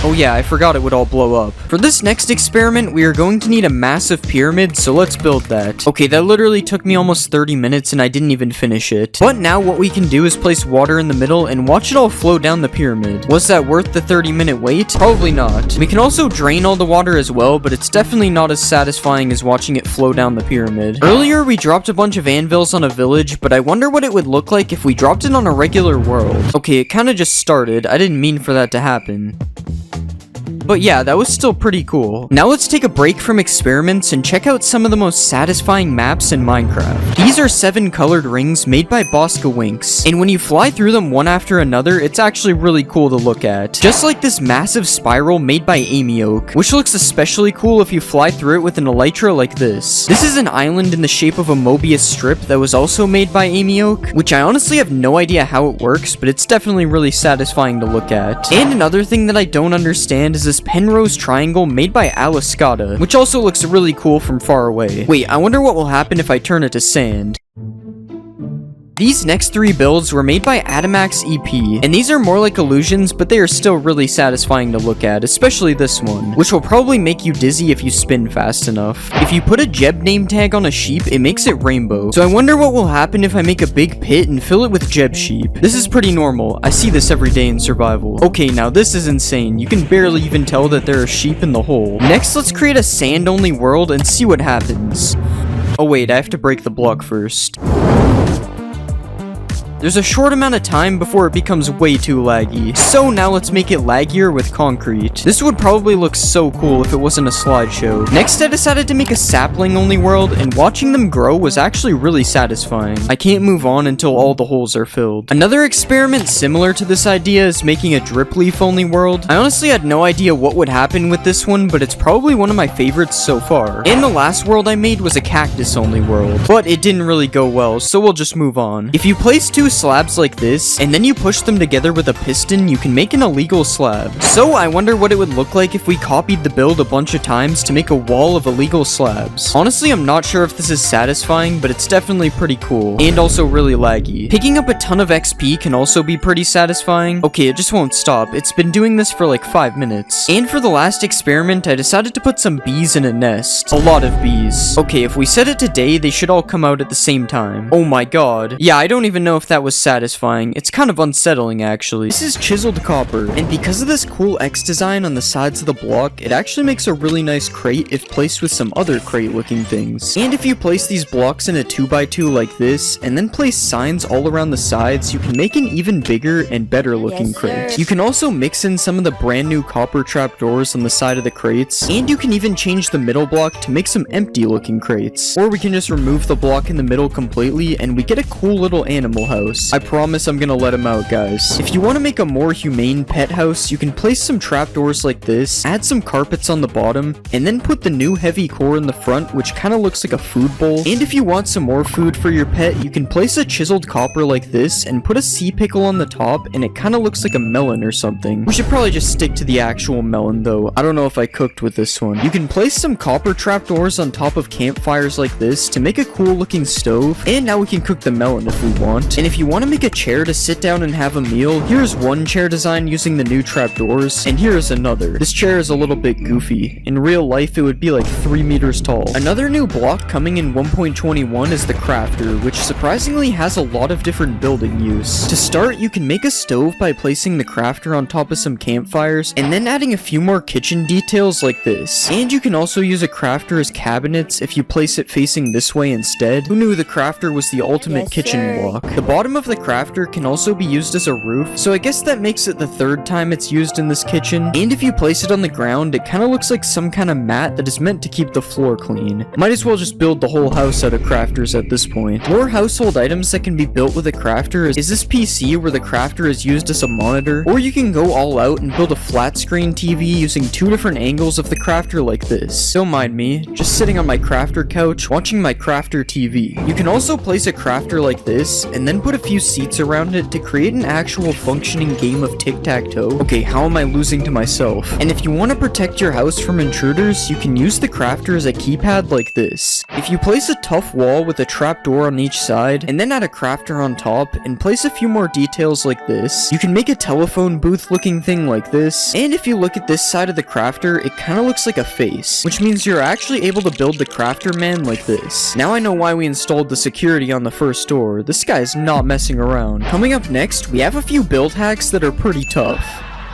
Oh yeah, I forgot it would all blow up. For this next experiment, we are going to need a massive pyramid, so let's build that. Okay, that literally took me almost 30 minutes and I didn't even finish it. But now what we can do is place water in the middle and watch it all flow down the pyramid. Was that worth the 30-minute wait? Probably not. We can also drain all the water as well, but it's definitely not as satisfying as watching it flow down the pyramid. Earlier, we dropped a bunch of anvils on a village, but I wonder what it would look like if we dropped it on a regular world. Okay, it kind of just started. I didn't mean for that to happen. but yeah, that was still pretty cool. Now let's take a break from experiments and check out some of the most satisfying maps in Minecraft. These are 7 colored rings made by Bosca Winks, and when you fly through them one after another, it's actually really cool to look at. Just like this massive spiral made by Amy Oak, which looks especially cool if you fly through it with an elytra like this. This is an island in the shape of a Mobius strip that was also made by Amy Oak, which I honestly have no idea how it works, but it's definitely really satisfying to look at. And another thing that I don't understand is this Penrose triangle made by Aliscata, which also looks really cool from far away. Wait, I wonder what will happen if I turn it to sand. These next 3 builds were made by Adamax EP, and these are more like illusions, but they are still really satisfying to look at, especially this one, which will probably make you dizzy if you spin fast enough. If you put a Jeb name tag on a sheep, it makes it rainbow, so I wonder what will happen if I make a big pit and fill it with Jeb sheep. This is pretty normal, I see this every day in survival. Okay, now this is insane, you can barely even tell that there are sheep in the hole. Next, let's create a sand-only world and see what happens. Oh wait, I have to break the block first. There's a short amount of time before it becomes way too laggy. So now let's make it laggier with concrete. This would probably look so cool if it wasn't a slideshow. Next, I decided to make a sapling only world, and watching them grow was actually really satisfying. I can't move on until all the holes are filled. Another experiment similar to this idea is making a drip leaf only world. I honestly had no idea what would happen with this one, but it's probably one of my favorites so far. And the last world I made was a cactus only world, but it didn't really go well, so we'll just move on. If you place 2 slabs like this, and then you push them together with a piston, you can make an illegal slab. So I wonder what it would look like if we copied the build a bunch of times to make a wall of illegal slabs. Honestly, I'm not sure if this is satisfying, but it's definitely pretty cool, and also really laggy. Picking up a ton of XP can also be pretty satisfying. Okay, it just won't stop. It's been doing this for like 5 minutes. And for the last experiment, I decided to put some bees in a nest. A lot of bees. Okay, if we set it to day, they should all come out at the same time. Oh my god. Yeah, I don't even know if that was satisfying. It's kind of unsettling actually. This is chiseled copper, and because of this cool X design on the sides of the block, it actually makes a really nice crate if placed with some other crate looking things. And if you place these blocks in a 2x2 like this, and then place signs all around the sides, you can make an even bigger and better looking crate. You can also mix in some of the brand new copper trapdoors on the side of the crates, and you can even change the middle block to make some empty looking crates. Or we can just remove the block in the middle completely, and we get a cool little animal house. I promise I'm gonna let him out, guys. If you want to make a more humane pet house, you can place some trapdoors like this, add some carpets on the bottom, and then put the new heavy core in the front, which kind of looks like a food bowl. And if you want some more food for your pet, you can place a chiseled copper like this and put a sea pickle on the top, and it kind of looks like a melon or something. We should probably just stick to the actual melon though. I don't know if I cooked with this one. You can place some copper trapdoors on top of campfires like this to make a cool looking stove, and now we can cook the melon if we want. And if you want to make a chair to sit down and have a meal, here's one chair design using the new trapdoors, and here is another. This chair is a little bit goofy. In real life, it would be like 3 meters tall. Another new block coming in 1.21 is the crafter, which surprisingly has a lot of different building use. To start, you can make a stove by placing the crafter on top of some campfires, and then adding a few more kitchen details like this. And you can also use a crafter as cabinets if you place it facing this way instead. Who knew the crafter was the ultimate kitchen block? The bottom of the crafter can also be used as a roof, so I guess that makes it the 3rd time it's used in this kitchen. And if you place it on the ground, it kind of looks like some kind of mat that is meant to keep the floor clean. Might as well just build the whole house out of crafters at this point. More household items that can be built with a crafter is this PC where the crafter is used as a monitor, or you can go all out and build a flat screen TV using 2 different angles of the crafter like this. Don't mind me, just sitting on my crafter couch watching my crafter TV. You can also place a crafter like this and then put a few seats around it to create an actual functioning game of tic-tac-toe. Okay, how am I losing to myself? And if you want to protect your house from intruders, you can use the crafter as a keypad like this. If you place a tough wall with a trapdoor on each side, and then add a crafter on top, and place a few more details like this, you can make a telephone booth looking thing like this. And if you look at this side of the crafter, it kind of looks like a face, which means you're actually able to build the crafter man like this. Now I know why we installed the security on the first door. This guy is not messing around. Coming up next, we have a few build hacks that are pretty tough.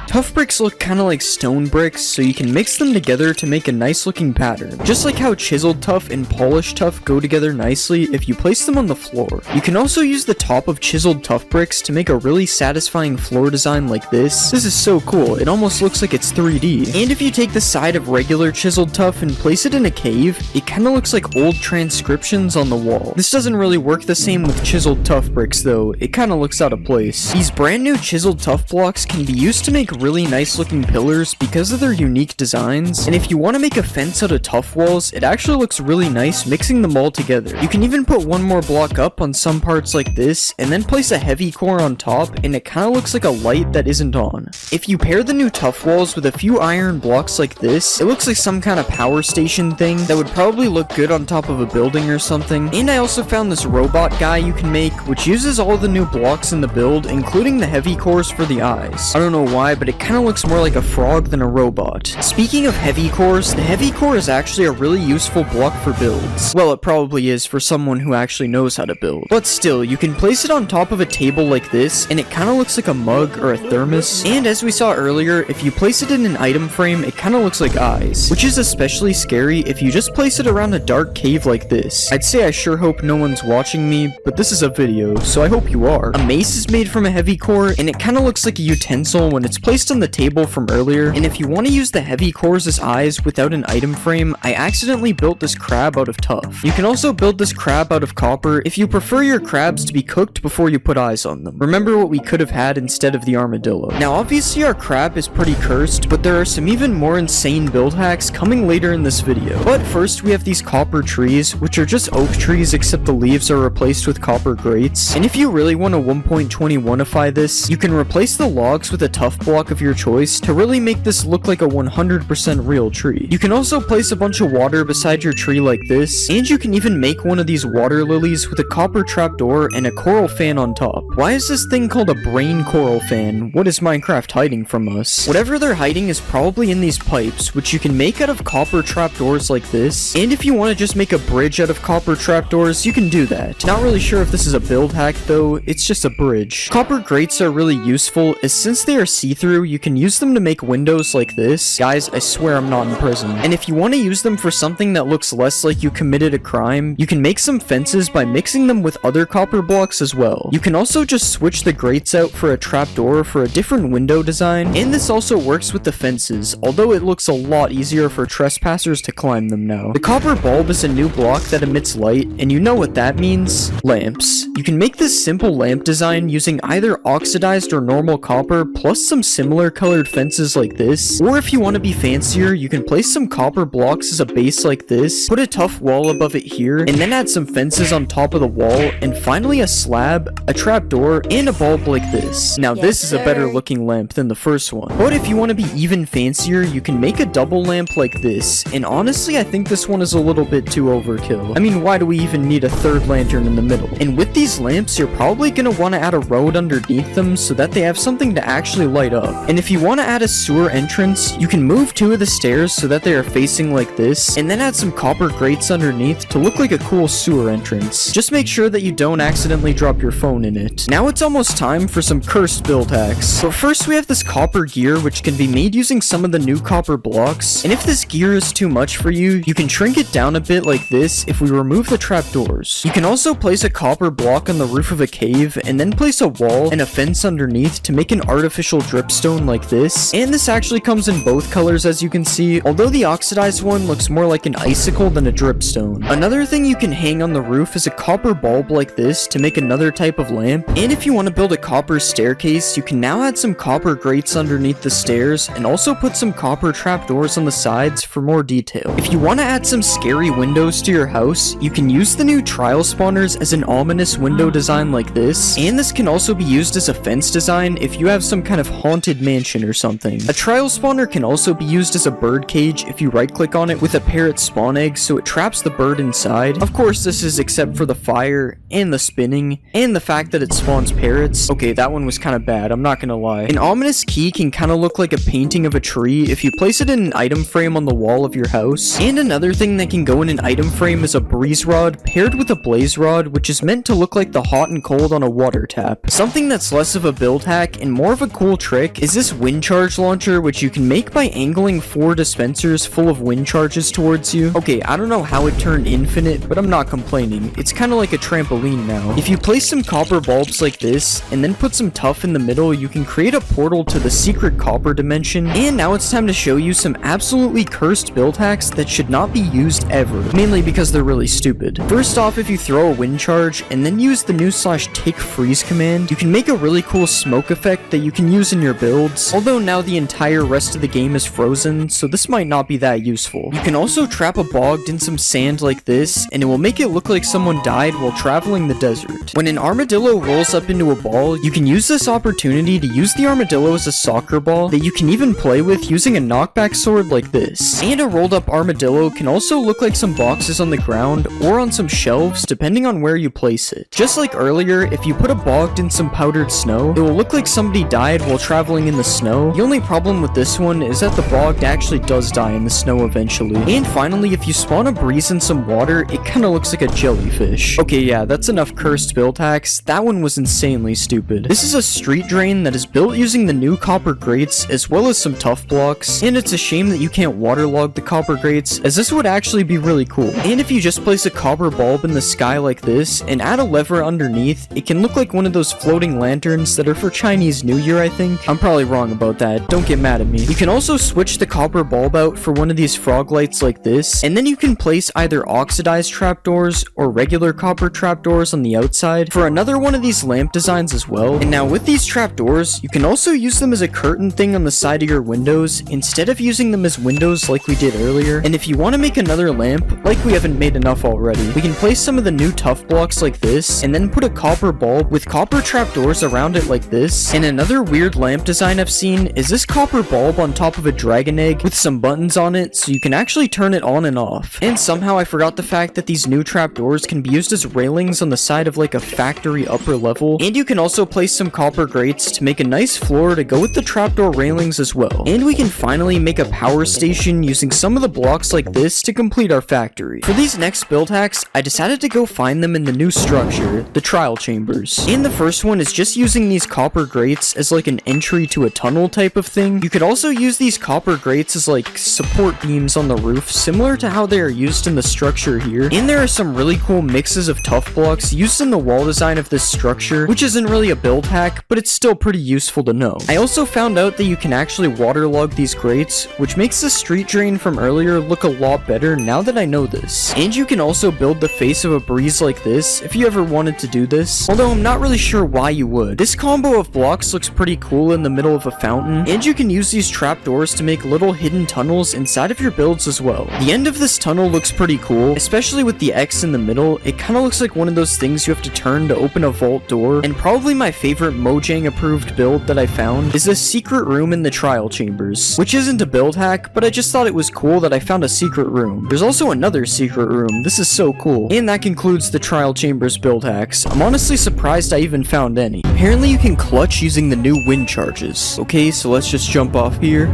Tough bricks look kinda like stone bricks, so you can mix them together to make a nice looking pattern. Just like how chiseled tough and polished tough go together nicely if you place them on the floor. You can also use the top of chiseled tough bricks to make a really satisfying floor design like this. This is so cool, it almost looks like it's 3D. And if you take the side of regular chiseled tough and place it in a cave, it kinda looks like old transcriptions on the wall. This doesn't really work the same with chiseled tough bricks though, it kinda looks out of place. These brand new chiseled tough blocks can be used to make really nice looking pillars because of their unique designs, and if you want to make a fence out of tough walls, it actually looks really nice mixing them all together. You can even put one more block up on some parts like this, and then place a heavy core on top, and it kinda looks like a light that isn't on. If you pair the new tough walls with a few iron blocks like this, it looks like some kind of power station thing that would probably look good on top of a building or something. And I also found this robot guy you can make, which uses all the new blocks in the build, including the heavy cores for the eyes. I don't know why, but it kinda looks more like a frog than a robot. Speaking of heavy cores, the heavy core is actually a really useful block for builds. Well, it probably is for someone who actually knows how to build. But still, you can place it on top of a table like this, and it kinda looks like a mug or a thermos. And as we saw earlier, if you place it in an item frame, it kinda looks like eyes, which is especially scary if you just place it around a dark cave like this. I'd say I sure hope no one's watching me, but this is a video, so I hope you are. A mace is made from a heavy core, and it kinda looks like a utensil when it's placed on the table from earlier. And if you want to use the heavy cores as eyes without an item frame, I accidentally built this crab out of tough. You can also build this crab out of copper if you prefer your crabs to be cooked before you put eyes on them. Remember what we could have had instead of the armadillo. Now obviously our crab is pretty cursed, but there are some even more insane build hacks coming later in this video. But first we have these copper trees, which are just oak trees except the leaves are replaced with copper grates. And if you really want to 1.21ify this, you can replace the logs with a tough block of your choice to really make this look like a 100% real tree. You can also place a bunch of water beside your tree like this, and you can even make one of these water lilies with a copper trapdoor and a coral fan on top. Why is this thing called a brain coral fan? What is Minecraft hiding from us? Whatever they're hiding is probably in these pipes, which you can make out of copper trapdoors like this, and if you want to just make a bridge out of copper trapdoors, you can do that. Not really sure if this is a build hack though, it's just a bridge. Copper grates are really useful, as since they are see-through, you can use them to make windows like this. Guys, I swear I'm not in prison. And if you want to use them for something that looks less like you committed a crime, you can make some fences by mixing them with other copper blocks as well. You can also just switch the grates out for a trapdoor for a different window design, and this also works with the fences, although it looks a lot easier for trespassers to climb them now. The copper bulb is a new block that emits light, and you know what that means? Lamps. You can make this simple lamp design using either oxidized or normal copper plus some similar colored fences like this, or if you want to be fancier, you can place some copper blocks as a base like this, put a tough wall above it here, and then add some fences on top of the wall, and finally a slab, a trapdoor, and a bulb like this. Now this is a better looking lamp than the first one. But if you want to be even fancier, you can make a double lamp like this, and honestly I think this one is a little bit too overkill. I mean, why do we even need a third lantern in the middle? And with these lamps, you're probably going to want to add a road underneath them so that they have something to actually light up. And if you want to add a sewer entrance, you can move two of the stairs so that they are facing like this, and then add some copper grates underneath to look like a cool sewer entrance. Just make sure that you don't accidentally drop your phone in it. Now it's almost time for some cursed build hacks. But first we have this copper gear, which can be made using some of the new copper blocks, and if this gear is too much for you, you can shrink it down a bit like this if we remove the trapdoors. You can also place a copper block on the roof of a cave, and then place a wall and a fence underneath to make an artificial dripstone like this, and this actually comes in both colors as you can see, although the oxidized one looks more like an icicle than a dripstone. Another thing you can hang on the roof is a copper bulb like this to make another type of lamp, and if you want to build a copper staircase, you can now add some copper grates underneath the stairs, and also put some copper trapdoors on the sides for more detail. If you want to add some scary windows to your house, you can use the new trial spawners as an ominous window design like this, and this can also be used as a fence design if you have some kind of haunted mansion or something. A trial spawner can also be used as a bird cage if you right click on it with a parrot spawn egg so it traps the bird inside. Of course this is except for the fire, and the spinning, and the fact that it spawns parrots. Okay, that one was kind of bad, I'm not gonna lie. An ominous key can kind of look like a painting of a tree if you place it in an item frame on the wall of your house. And another thing that can go in an item frame is a breeze rod paired with a blaze rod, which is meant to look like the hot and cold on a water tap. Something that's less of a build hack and more of a cool trick like is this wind charge launcher, which you can make by angling 4 dispensers full of wind charges towards you. Okay, I don't know how it turned infinite, but I'm not complaining. It's kind of like a trampoline now. If you place some copper bulbs like this, and then put some tuff in the middle, you can create a portal to the secret copper dimension. And now it's time to show you some absolutely cursed build hacks that should not be used ever, mainly because they're really stupid. First off, if you throw a wind charge, and then use the new /tick freeze command, you can make a really cool smoke effect that you can use in your builds, although now the entire rest of the game is frozen, so this might not be that useful. You can also trap a bogged in some sand like this, and it will make it look like someone died while traveling the desert. When an armadillo rolls up into a ball, you can use this opportunity to use the armadillo as a soccer ball that you can even play with using a knockback sword like this. And a rolled up armadillo can also look like some boxes on the ground or on some shelves depending on where you place it. Just like earlier, if you put a bogged in some powdered snow, it will look like somebody died while traveling in the snow. The only problem with this one is that the bogged actually does die in the snow eventually. And finally, if you spawn a breeze in some water, it kinda looks like a jellyfish. Okay, yeah, that's enough cursed build hacks. That one was insanely stupid. This is a street drain that is built using the new copper grates as well as some tuff blocks, and it's a shame that you can't waterlog the copper grates, as this would actually be really cool. And if you just place a copper bulb in the sky like this and add a lever underneath, it can look like one of those floating lanterns that are for Chinese New Year, I think. I'm probably wrong about that, don't get mad at me. You can also switch the copper bulb out for one of these frog lights like this, and then you can place either oxidized trapdoors or regular copper trapdoors on the outside for another one of these lamp designs as well. And now with these trapdoors, you can also use them as a curtain thing on the side of your windows instead of using them as windows like we did earlier. And if you want to make another lamp, like we haven't made enough already, we can place some of the new tuff blocks like this and then put a copper bulb with copper trapdoors around it like this. And another weird lamp design I've seen is this copper bulb on top of a dragon egg with some buttons on it so you can actually turn it on and off. And somehow I forgot the fact that these new trapdoors can be used as railings on the side of like a factory upper level. And you can also place some copper grates to make a nice floor to go with the trapdoor railings as well. And we can finally make a power station using some of the blocks like this to complete our factory. For these next build hacks, I decided to go find them in the new structure, the trial chambers. And the first one is just using these copper grates as like an entry to a tunnel type of thing. You could also use these copper grates as like support beams on the roof, similar to how they are used in the structure here. And there are some really cool mixes of tuff blocks used in the wall design of this structure, which isn't really a build hack, but it's still pretty useful to know. I also found out that you can actually waterlog these grates, which makes the street drain from earlier look a lot better now that I know this. And you can also build the face of a breeze like this if you ever wanted to do this, although I'm not really sure why you would. This combo of blocks looks pretty cool in the middle of a fountain, and you can use these trapdoors to make little hidden tunnels inside of your builds as well. The end of this tunnel looks pretty cool, especially with the X in the middle. It kind of looks like one of those things you have to turn to open a vault door. And probably my favorite Mojang approved build that I found is this secret room in the trial chambers, which isn't a build hack, but I just thought it was cool that I found a secret room. There's also another secret room. This is so cool. And that concludes the trial chambers build hacks. I'm honestly surprised I even found any. Apparently you can clutch using the new wind charges. Okay, so let's just jump off here.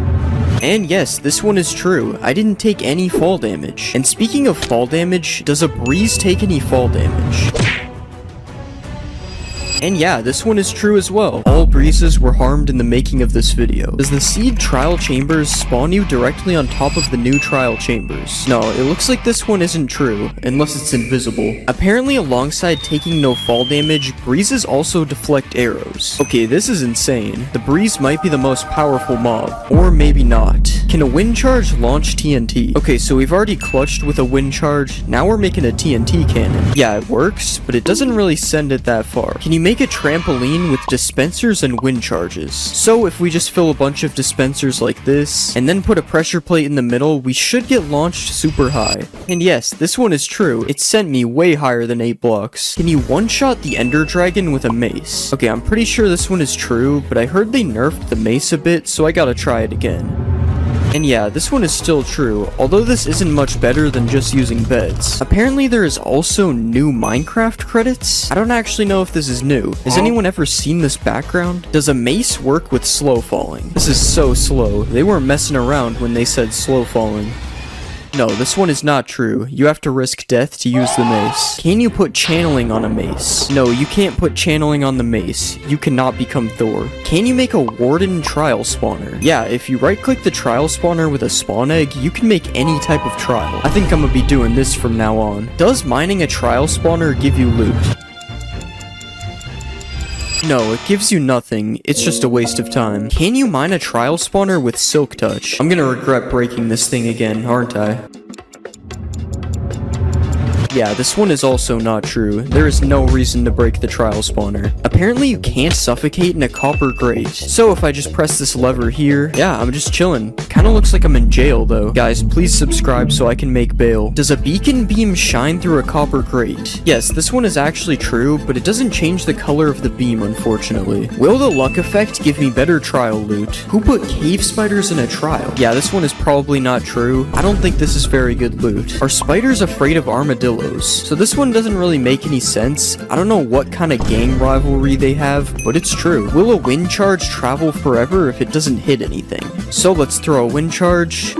And yes, this one is true. I didn't take any fall damage. And speaking of fall damage, does a breeze take any fall damage? And yeah, this one is true as well. All breezes were harmed in the making of this video. Does the seed trial chambers spawn you directly on top of the new trial chambers? No, it looks like this one isn't true, unless it's invisible. Apparently alongside taking no fall damage, breezes also deflect arrows. Okay, this is insane. The breeze might be the most powerful mob, or maybe not. Can a wind charge launch TNT? Okay, so we've already clutched with a wind charge, now we're making a TNT cannon. Yeah, it works, but it doesn't really send it that far. Can you make a trampoline with dispensers and wind charges? So if we just fill a bunch of dispensers like this, and then put a pressure plate in the middle, we should get launched super high. And yes, this one is true. It sent me way higher than 8 blocks. Can you one-shot the ender dragon with a mace? Okay, I'm pretty sure this one is true, but I heard they nerfed the mace a bit, so I gotta try it again. And yeah, this one is still true, although this isn't much better than just using beds. Apparently there is also new Minecraft credits. I don't actually know if this is new. Has anyone ever seen this background? Does a mace work with slow falling? This is so slow. They weren't messing around when they said slow falling. No, this one is not true. You have to risk death to use the mace. Can you put channeling on a mace? No, you can't put channeling on the mace. You cannot become Thor. Can you make a warden trial spawner? Yeah, if you right-click the trial spawner with a spawn egg, you can make any type of trial. I think I'm gonna be doing this from now on. Does mining a trial spawner give you loot? No, it gives you nothing. It's just a waste of time. Can you mine a trial spawner with Silk Touch? I'm gonna regret breaking this thing again, aren't I? Yeah, this one is also not true. There is no reason to break the trial spawner. Apparently you can't suffocate in a copper grate. So if I just press this lever here, yeah, I'm just chilling. Kinda looks like I'm in jail though. Guys, please subscribe so I can make bail. Does a beacon beam shine through a copper grate? Yes, this one is actually true, but it doesn't change the color of the beam, unfortunately. Will the luck effect give me better trial loot? Who put cave spiders in a trial? Yeah, this one is probably not true. I don't think this is very good loot. Are spiders afraid of armadillos? So this one doesn't really make any sense. I don't know what kind of gang rivalry they have, but it's true. Will a wind charge travel forever if it doesn't hit anything? So let's throw a wind charge.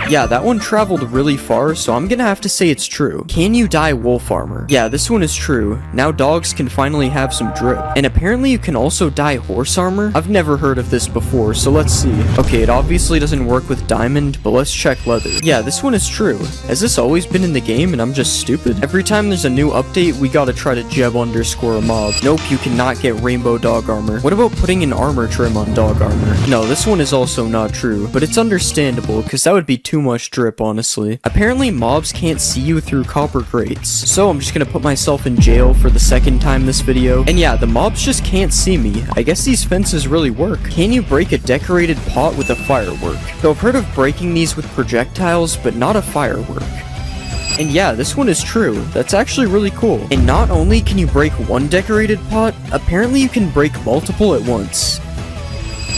Yeah, that one traveled really far, so I'm gonna have to say it's true. Can you dye wolf armor? Yeah, this one is true. Now dogs can finally have some drip. And apparently you can also dye horse armor? I've never heard of this before, so let's see. Okay, it obviously doesn't work with diamond, but let's check leather. Yeah, this one is true. Has this always been in the game and I'm just stupid? Every time there's a new update, we gotta try to jeb underscore a mob. Nope, you cannot get rainbow dog armor. What about putting an armor trim on dog armor? No, this one is also not true, but it's understandable, because that would be too much drip, honestly. Apparently mobs can't see you through copper grates, so I'm just gonna put myself in jail for the second time this video. And yeah, the mobs just can't see me. I guess these fences really work. Can you break a decorated pot with a firework? So I've heard of breaking these with projectiles, but not a firework. And yeah, this one is true. That's actually really cool. And not only can you break one decorated pot, apparently you can break multiple at once.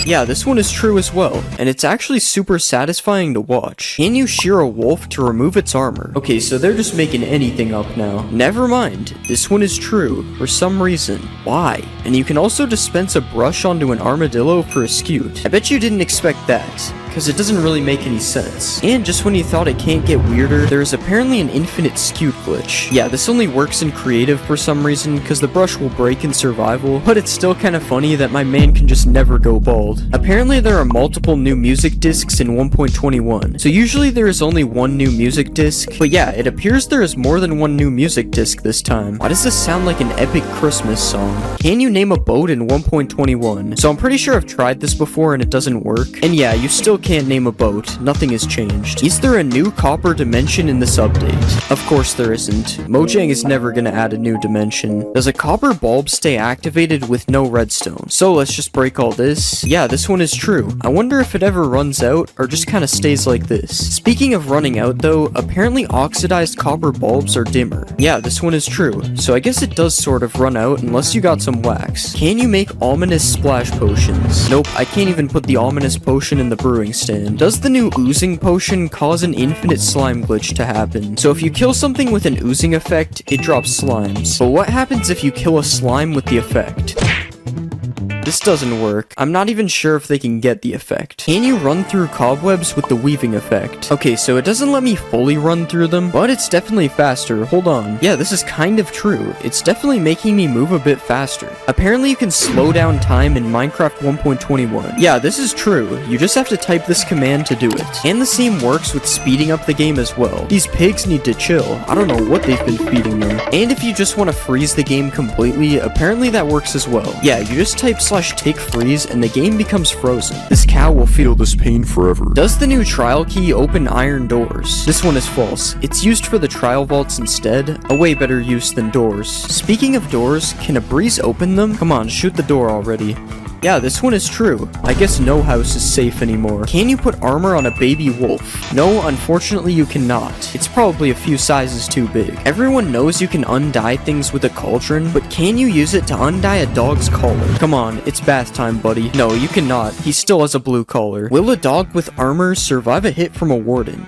Yeah, this one is true as well, and it's actually super satisfying to watch. Can you shear a wolf to remove its armor? Okay, so they're just making anything up now. Never mind, this one is true, for some reason. Why? And you can also dispense a brush onto an armadillo for a scute. I bet you didn't expect that, because it doesn't really make any sense. And just when you thought it can't get weirder, there is apparently an infinite scute glitch. Yeah, this only works in creative for some reason, because the brush will break in survival, but it's still kind of funny that my man can just never go bald. Apparently there are multiple new music discs in 1.21, so usually there is only one new music disc, but yeah, it appears there is more than one new music disc this time. Why does this sound like an epic Christmas song? Can you name a boat in 1.21? So I'm pretty sure I've tried this before and it doesn't work, and yeah, you still can't name a boat. Nothing has changed. Is there a new copper dimension in this update? Of course there isn't. Mojang is never gonna add a new dimension. Does a copper bulb stay activated with no redstone? So let's just break all this. Yeah, this one is true. I wonder if it ever runs out or just kind of stays like this. Speaking of running out though, apparently oxidized copper bulbs are dimmer. Yeah, this one is true. So I guess it does sort of run out unless you got some wax. Can you make ominous splash potions? Nope, I can't even put the ominous potion in the brewing stand. Does the new oozing potion cause an infinite slime glitch to happen? So if you kill something with an oozing effect, it drops slimes. But what happens if you kill a slime with the effect? This doesn't work. I'm not even sure if they can get the effect. Can you run through cobwebs with the weaving effect? Okay, so it doesn't let me fully run through them, but it's definitely faster. Hold on. Yeah, this is kind of true. It's definitely making me move a bit faster. Apparently you can slow down time in Minecraft 1.21. Yeah, this is true. You just have to type this command to do it. And the same works with speeding up the game as well. These pigs need to chill. I don't know what they've been feeding them. And if you just want to freeze the game completely, apparently that works as well. Yeah, you just type /tick freeze and the game becomes frozen. This cow will feel this pain forever. Does the new trial key open iron doors? This one is false. It's used for the trial vaults instead. A way better use than doors. Speaking of doors, can a breeze open them? Come on, shoot the door already. Yeah, this one is true. I guess no house is safe anymore. Can you put armor on a baby wolf? No, unfortunately you cannot. It's probably a few sizes too big. Everyone knows you can undye things with a cauldron, but can you use it to undye a dog's collar? Come on, it's bath time, buddy. No, you cannot. He still has a blue collar. Will a dog with armor survive a hit from a warden?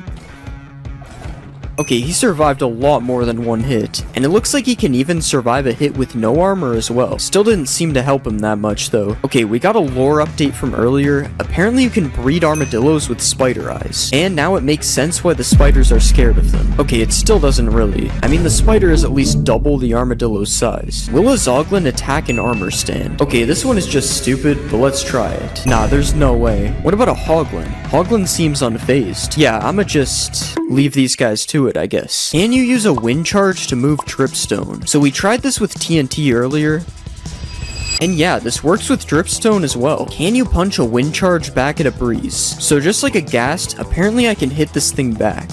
Okay, he survived a lot more than one hit, and it looks like he can even survive a hit with no armor as well. Still didn't seem to help him that much though. Okay, we got a lore update from earlier. Apparently you can breed armadillos with spider eyes, and now it makes sense why the spiders are scared of them. Okay, it still doesn't really. I mean, the spider is at least double the armadillo's size. Will a Zoglin attack an armor stand? Okay, this one is just stupid, but let's try it. Nah, there's no way. What about a Hoglin? Hoglin seems unfazed. Yeah, I'ma just leave these guys to it, I guess. Can you use a wind charge to move dripstone? So we tried this with TNT earlier, and yeah, this works with dripstone as well. Can you punch a wind charge back at a breeze? So just like a ghast, apparently I can hit this thing back.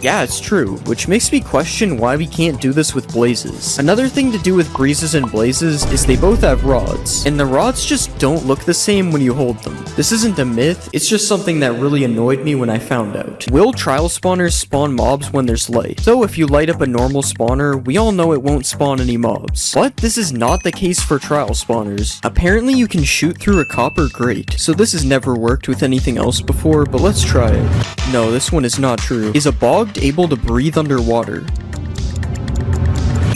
Yeah, it's true, which makes me question why we can't do this with blazes. Another thing to do with breezes and blazes is they both have rods, and the rods just don't look the same when you hold them. This isn't a myth, it's just something that really annoyed me when I found out. Will trial spawners spawn mobs when there's light? So if you light up a normal spawner, we all know it won't spawn any mobs. But this is not the case for trial spawners. Apparently you can shoot through a copper grate, so this has never worked with anything else before, but let's try it. No, this one is not true. Is a bogged able to breathe underwater?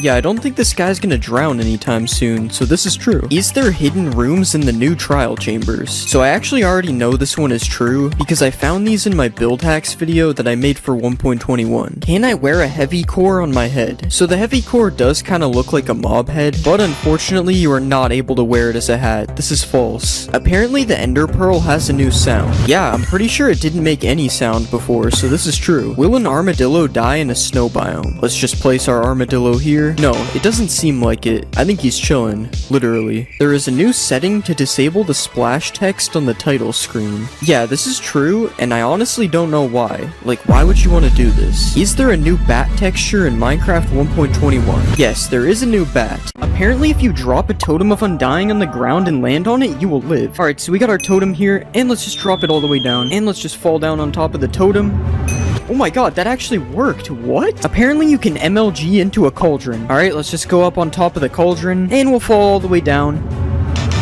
Yeah, I don't think this guy's gonna drown anytime soon, so this is true. Is there hidden rooms in the new trial chambers? So I actually already know this one is true, because I found these in my build hacks video that I made for 1.21. Can I wear a heavy core on my head? So the heavy core does kind of look like a mob head, but unfortunately you are not able to wear it as a hat. This is false. Apparently the ender pearl has a new sound. Yeah, I'm pretty sure it didn't make any sound before, so this is true. Will an armadillo die in a snow biome? Let's just place our armadillo here. No, it doesn't seem like it. I think he's chilling, literally. There is a new setting to disable the splash text on the title screen. Yeah, this is true, and I honestly don't know why. Like, why would you want to do this? Is there a new bat texture in Minecraft 1.21? Yes, there is a new bat. Apparently, if you drop a totem of undying on the ground and land on it, you will live. Alright, so we got our totem here, and let's just drop it all the way down. And let's just fall down on top of the totem. Oh my god, that actually worked. What? Apparently you can MLG into a cauldron. Alright, let's just go up on top of the cauldron, and we'll fall all the way down.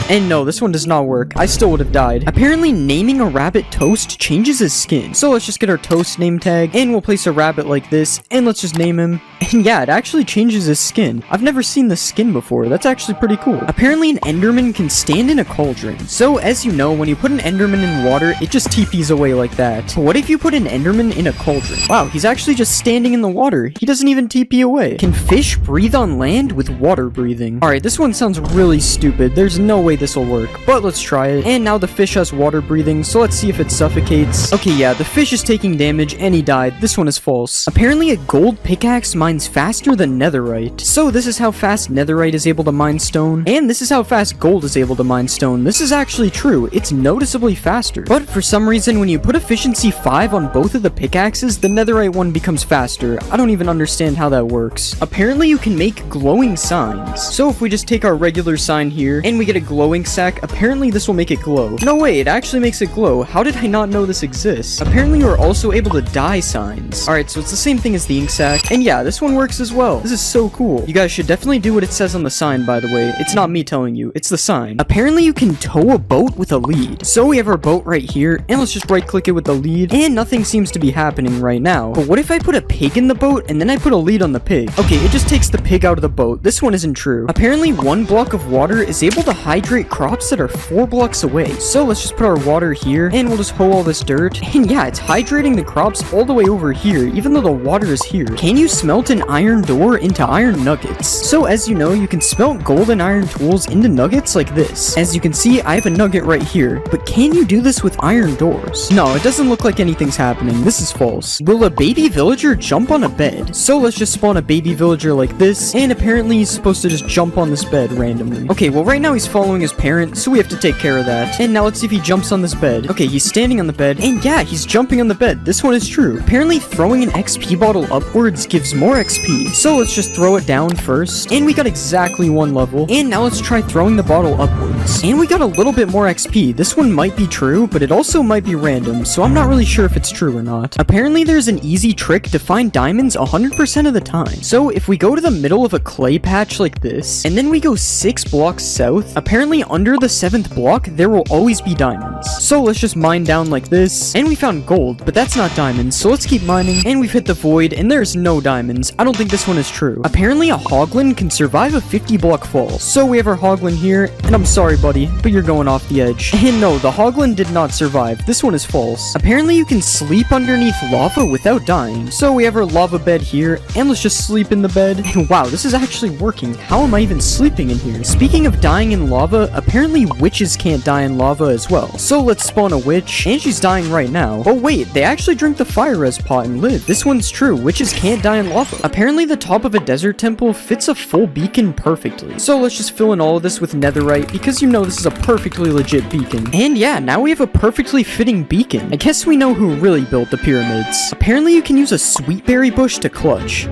And no, this one does not work. I still would have died. Apparently, naming a rabbit Toast changes his skin. So let's just get our Toast name tag, and we'll place a rabbit like this, and let's just name him. And yeah, it actually changes his skin. I've never seen this skin before. That's actually pretty cool. Apparently, an Enderman can stand in a cauldron. So, as you know, when you put an Enderman in water, it just TPs away like that. But what if you put an Enderman in a cauldron? Wow, he's actually just standing in the water. He doesn't even TP away. Can fish breathe on land with water breathing? Alright, this one sounds really stupid. There's no way this will work, but let's try it. And now the fish has water breathing, so let's see if it suffocates. Okay, yeah, the fish is taking damage and he died. This one is false. Apparently a gold pickaxe mines faster than netherite. So this is how fast netherite is able to mine stone, and this is how fast gold is able to mine stone. This is actually true. It's noticeably faster. But for some reason, when you put efficiency 5 on both of the pickaxes, the netherite one becomes faster. I don't even understand how that works. Apparently you can make glowing signs. So if we just take our regular sign here, and we get a glowing sack, apparently this will make it glow. No way, it actually makes it glow. How did I not know this exists? Apparently you are also able to dye signs. Alright, so it's the same thing as the ink sac. And yeah, this one works as well. This is so cool. You guys should definitely do what it says on the sign, by the way. It's not me telling you, it's the sign. Apparently you can tow a boat with a lead. So we have our boat right here, and let's just right click it with the lead, and nothing seems to be happening right now. But what if I put a pig in the boat, and then I put a lead on the pig? Okay, it just takes the pig out of the boat. This one isn't true. Apparently 1 block of water is able to hydrate crops that are 4 blocks away. So let's just put our water here, and we'll just hoe all this dirt. And yeah, it's hydrating the crops all the way over here, even though the water is here. Can you smelt an iron door into iron nuggets? So as you know, you can smelt gold and iron tools into nuggets like this. As you can see, I have a nugget right here. But can you do this with iron doors? No, it doesn't look like anything's happening. This is false. Will a baby villager jump on a bed? So let's just spawn a baby villager like this, and apparently he's supposed to just jump on this bed randomly. Okay, well right now he's following his parent, so we have to take care of that. And now let's see if he jumps on this bed. Okay, he's standing on the bed, and yeah, he's jumping on the bed. This one is true. Apparently throwing an XP bottle upwards gives more XP. So let's just throw it down first, and we got exactly 1 level. And now let's try throwing the bottle upwards, and we got a little bit more XP. This one might be true, but it also might be random, so I'm not really sure if it's true or not. Apparently there's an easy trick to find diamonds 100% of the time. So if we go to the middle of a clay patch like this, and then we go 6 blocks south, apparently apparently under the 7th block, there will always be diamonds. So let's just mine down like this, and we found gold, but that's not diamonds, so let's keep mining, and we've hit the void, and there's no diamonds. I don't think this one is true. Apparently a hoglin can survive a 50 block fall. So we have our hoglin here, and I'm sorry buddy, but you're going off the edge. And no, the hoglin did not survive. This one is false. Apparently you can sleep underneath lava without dying. So we have our lava bed here, and let's just sleep in the bed. And wow, this is actually working. How am I even sleeping in here? Speaking of dying in lava, apparently witches can't die in lava as well. So let's spawn a witch, and she's dying right now. Oh wait, they actually drink the fire res pot and live. This one's true. Witches can't die in lava. Apparently the top of a desert temple fits a full beacon perfectly. So let's just fill in all of this with netherite, because you know this is a perfectly legit beacon. And yeah, now we have a perfectly fitting beacon. I guess we know who really built the pyramids. Apparently you can use a sweetberry bush to clutch.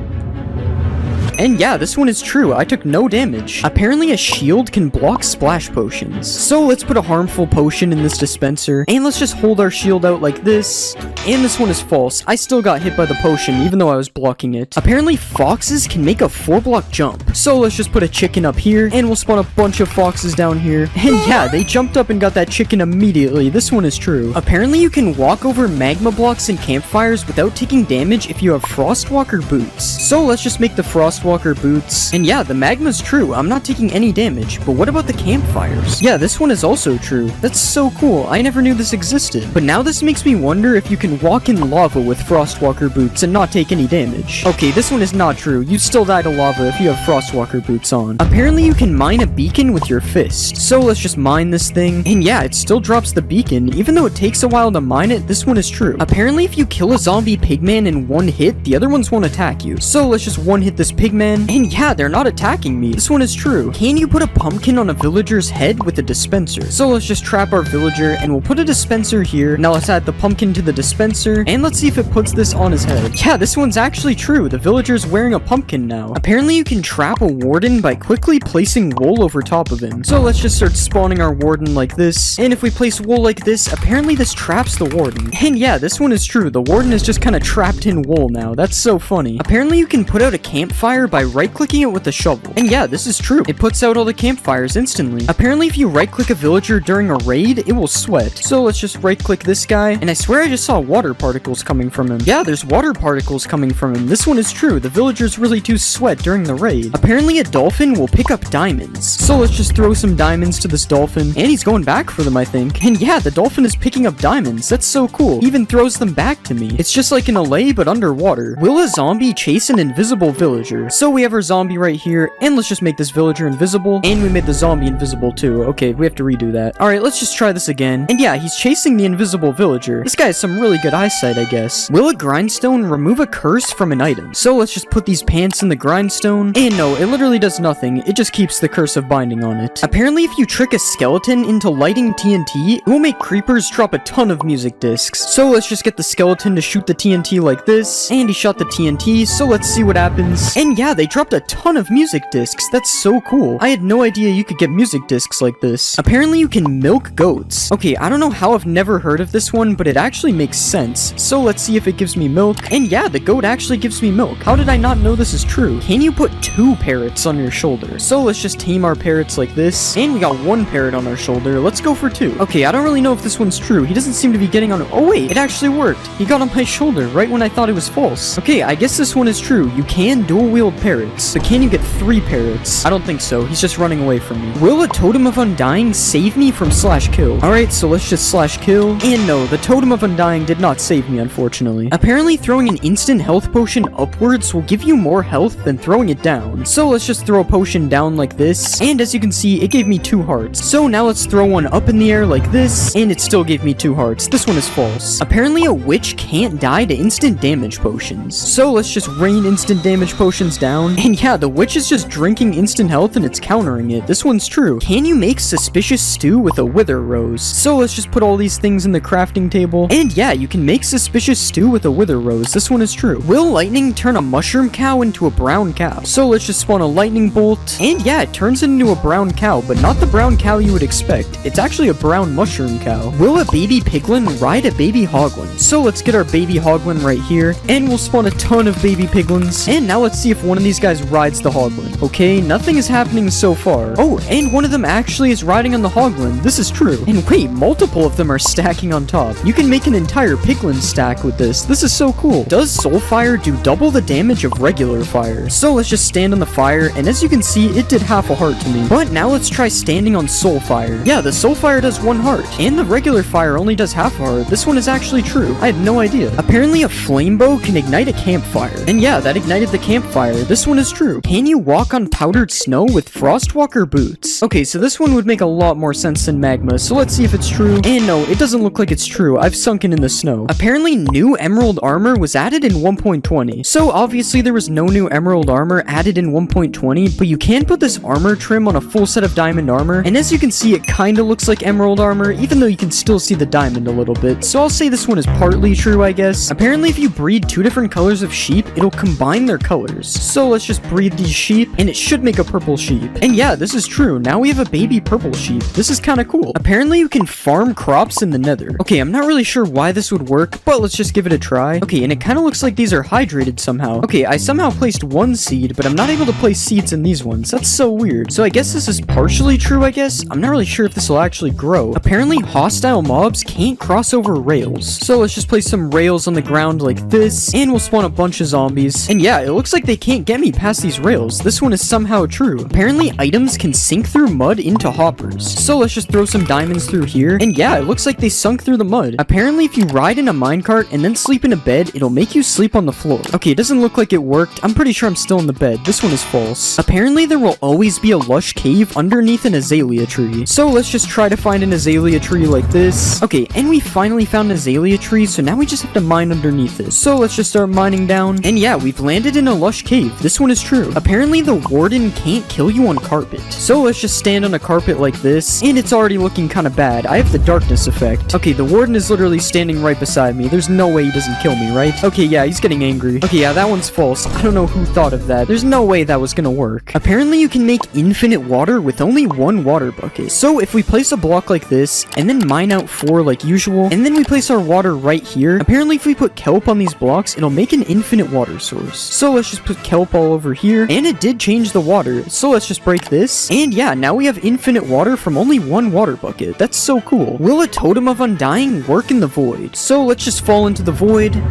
And yeah, this one is true. I took no damage. Apparently a shield can block splash potions. So let's put a harmful potion in this dispenser, and let's just hold our shield out like this. And this one is false. I still got hit by the potion, even though I was blocking it. Apparently foxes can make a 4-block jump. So let's just put a chicken up here, and we'll spawn a bunch of foxes down here. And yeah, they jumped up and got that chicken immediately. This one is true. Apparently you can walk over magma blocks and campfires without taking damage if you have frostwalker boots. So let's just make the frostwalker boots. And yeah, the magma's true. I'm not taking any damage. But what about the campfires? Yeah, this one is also true. That's so cool. I never knew this existed. But now this makes me wonder if you can walk in lava with frostwalker boots and not take any damage. Okay, this one is not true. You still die to lava if you have frostwalker boots on. Apparently you can mine a beacon with your fist. So let's just mine this thing. And yeah, it still drops the beacon. Even though it takes a while to mine it, this one is true. Apparently if you kill a zombie pigman in one hit, the other ones won't attack you. So let's just one hit this pigman. And yeah, they're not attacking me. This one is true. Can you put a pumpkin on a villager's head with a dispenser? So let's just trap our villager, and we'll put a dispenser here. Now let's add the pumpkin to the dispenser, and let's see if it puts this on his head. Yeah, this one's actually true. The villager's wearing a pumpkin now. Apparently you can trap a warden by quickly placing wool over top of him. So let's just start spawning our warden like this, and if we place wool like this, apparently this traps the warden. And yeah, this one is true. The warden is just kind of trapped in wool now. That's so funny. Apparently you can put out a campfire by right-clicking it with a shovel. And yeah, this is true. It puts out all the campfires instantly. Apparently if you right-click a villager during a raid, it will sweat. So let's just right-click this guy, and I swear I just saw water particles coming from him. Yeah, there's water particles coming from him. This one is true. The villagers really do sweat during the raid. Apparently a dolphin will pick up diamonds. So let's just throw some diamonds to this dolphin, and he's going back for them, I think. And yeah, the dolphin is picking up diamonds. That's so cool. He even throws them back to me. It's just like an allay, but underwater. Will a zombie chase an invisible villager? So we have our zombie right here, and let's just make this villager invisible, and we made the zombie invisible too. Okay, we have to redo that. Alright, let's just try this again. And yeah, he's chasing the invisible villager. This guy has some really good eyesight, I guess. Will a grindstone remove a curse from an item? So let's just put these pants in the grindstone, and no, it literally does nothing. It just keeps the curse of binding on it. Apparently if you trick a skeleton into lighting TNT, it will make creepers drop a ton of music discs. So let's just get the skeleton to shoot the TNT like this, and he shot the TNT, so let's see what happens. And yeah, they dropped a ton of music discs. That's so cool. I had no idea you could get music discs like this. Apparently you can milk goats. Okay, I don't know how I've never heard of this one, but it actually makes sense. So let's see if it gives me milk. And yeah, the goat actually gives me milk. How did I not know this is true? Can you put 2 parrots on your shoulder? So let's just tame our parrots like this. And we got 1 parrot on our shoulder. Let's go for 2. Okay, I don't really know if this one's true. He doesn't seem to be getting on. Oh wait, it actually worked. He got on my shoulder right when I thought it was false. Okay, I guess this one is true. You can dual wield parrots, but can you get 3 parrots? I don't think so. He's just running away from me. Will a totem of undying save me from /kill? Alright, so let's just /kill. And no, the totem of undying did not save me, unfortunately. Apparently throwing an instant health potion upwards will give you more health than throwing it down. So let's just throw a potion down like this, and as you can see, it gave me 2 hearts. So now let's throw one up in the air like this, and it still gave me 2 hearts. This one is false. Apparently a witch can't die to instant damage potions. So let's just rain instant damage potions down, and yeah, the witch is just drinking instant health and it's countering it. This one's true. Can you make suspicious stew with a wither rose? So let's just put all these things in the crafting table, and yeah, you can make suspicious stew with a wither rose. This one is true. Will lightning turn a mushroom cow into a brown cow? So let's just spawn a lightning bolt, and yeah, it turns it into a brown cow, but not the brown cow you would expect. It's actually a brown mushroom cow. Will a baby piglin ride a baby hoglin? So let's get our baby hoglin right here, and we'll spawn a ton of baby piglins, and now let's see if one of these guys rides the Hoglin. Okay, nothing is happening so far. Oh, and one of them actually is riding on the Hoglin. This is true. And wait, multiple of them are stacking on top. You can make an entire piglin stack with this. This is so cool. Does soul fire do double the damage of regular fire? So let's just stand on the fire, and as you can see, it did half a heart to me. But now let's try standing on soul fire. Yeah, the soul fire does 1 heart, and the regular fire only does half a heart. This one is actually true. I had no idea. Apparently a flame bow can ignite a campfire. And yeah, that ignited the campfire. This one is true. Can you walk on powdered snow with frostwalker boots? Okay, so this one would make a lot more sense than magma, so let's see if it's true. And no, it doesn't look like it's true. I've sunken in the snow. Apparently new emerald armor was added in 1.20. So obviously there was no new emerald armor added in 1.20, but you can put this armor trim on a full set of diamond armor, and as you can see, it kinda looks like emerald armor, even though you can still see the diamond a little bit. So I'll say this one is partly true, I guess. Apparently if you breed 2 different colors of sheep, it'll combine their colors. So let's just breed these sheep, and it should make a purple sheep. And yeah, this is true. Now we have a baby purple sheep. This is kinda cool. Apparently you can farm crops in the nether. Okay, I'm not really sure why this would work, but let's just give it a try. Okay, and it kinda looks like these are hydrated somehow. Okay, I somehow placed 1 seed, but I'm not able to place seeds in these ones. That's so weird. So I guess this is partially true, I guess. I'm not really sure if this will actually grow. Apparently hostile mobs can't cross over rails. So let's just place some rails on the ground like this, and we'll spawn a bunch of zombies. And yeah, it looks like they can't get me past these rails. This one is somehow true. Apparently items can sink through mud into hoppers. So let's just throw some diamonds through here. And yeah, it looks like they sunk through the mud. Apparently if you ride in a minecart and then sleep in a bed, it'll make you sleep on the floor. Okay, it doesn't look like it worked. I'm pretty sure I'm still in the bed. This one is false. Apparently there will always be a lush cave underneath an azalea tree. So let's just try to find an azalea tree like this. Okay, and we finally found an azalea tree, so now we just have to mine underneath it. So let's just start mining down. And yeah, we've landed in a lush cave. This one is true. Apparently the warden can't kill you on carpet. So let's just stand on a carpet like this, and it's already looking kind of bad. I have the darkness effect. Okay, the warden is literally standing right beside me. There's no way he doesn't kill me, right? Okay, yeah, he's getting angry. Okay, yeah, that one's false. I don't know who thought of that. There's no way that was gonna work. Apparently you can make infinite water with only 1 water bucket. So if we place a block like this, and then mine out 4 like usual, and then we place our water right here, apparently if we put kelp on these blocks, it'll make an infinite water source. So let's just put kelp all over here, and it did change the water. So let's just break this, and yeah, now we have infinite water from only 1 water bucket. That's so cool. Will a totem of undying work in the void? So let's just fall into the void.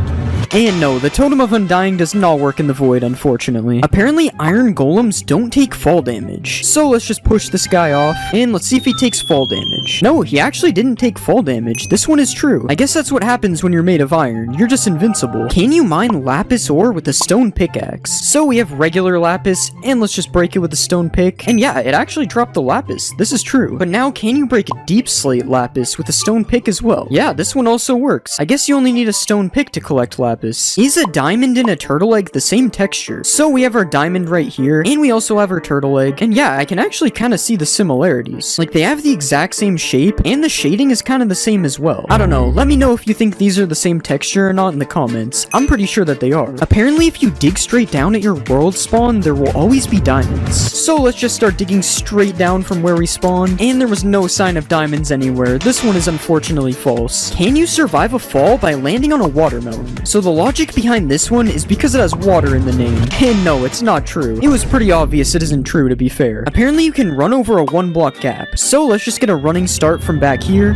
And no, the Totem of Undying does not work in the void, unfortunately. Apparently, iron golems don't take fall damage. So let's just push this guy off, and let's see if he takes fall damage. No, he actually didn't take fall damage. This one is true. I guess that's what happens when you're made of iron. You're just invincible. Can you mine lapis ore with a stone pickaxe? So we have regular lapis, and let's just break it with a stone pick. And yeah, it actually dropped the lapis. This is true. But now, can you break deep slate lapis with a stone pick as well? Yeah, this one also works. I guess you only need a stone pick to collect lapis. Is a diamond and a turtle egg the same texture? So we have our diamond right here, and we also have our turtle egg. And yeah, I can actually kind of see the similarities. Like, they have the exact same shape, and the shading is kind of the same as well. I don't know. Let me know if you think these are the same texture or not in the comments. I'm pretty sure that they are. Apparently, if you dig straight down at your world spawn, there will always be diamonds. So let's just start digging straight down from where we spawn, and there was no sign of diamonds anywhere. This one is unfortunately false. Can you survive a fall by landing on a watermelon? So the logic behind this one is because it has water in the name. And no, it's not true. It was pretty obvious it isn't true, to be fair. Apparently you can run over a 1-block gap. So let's just get a running start from back here.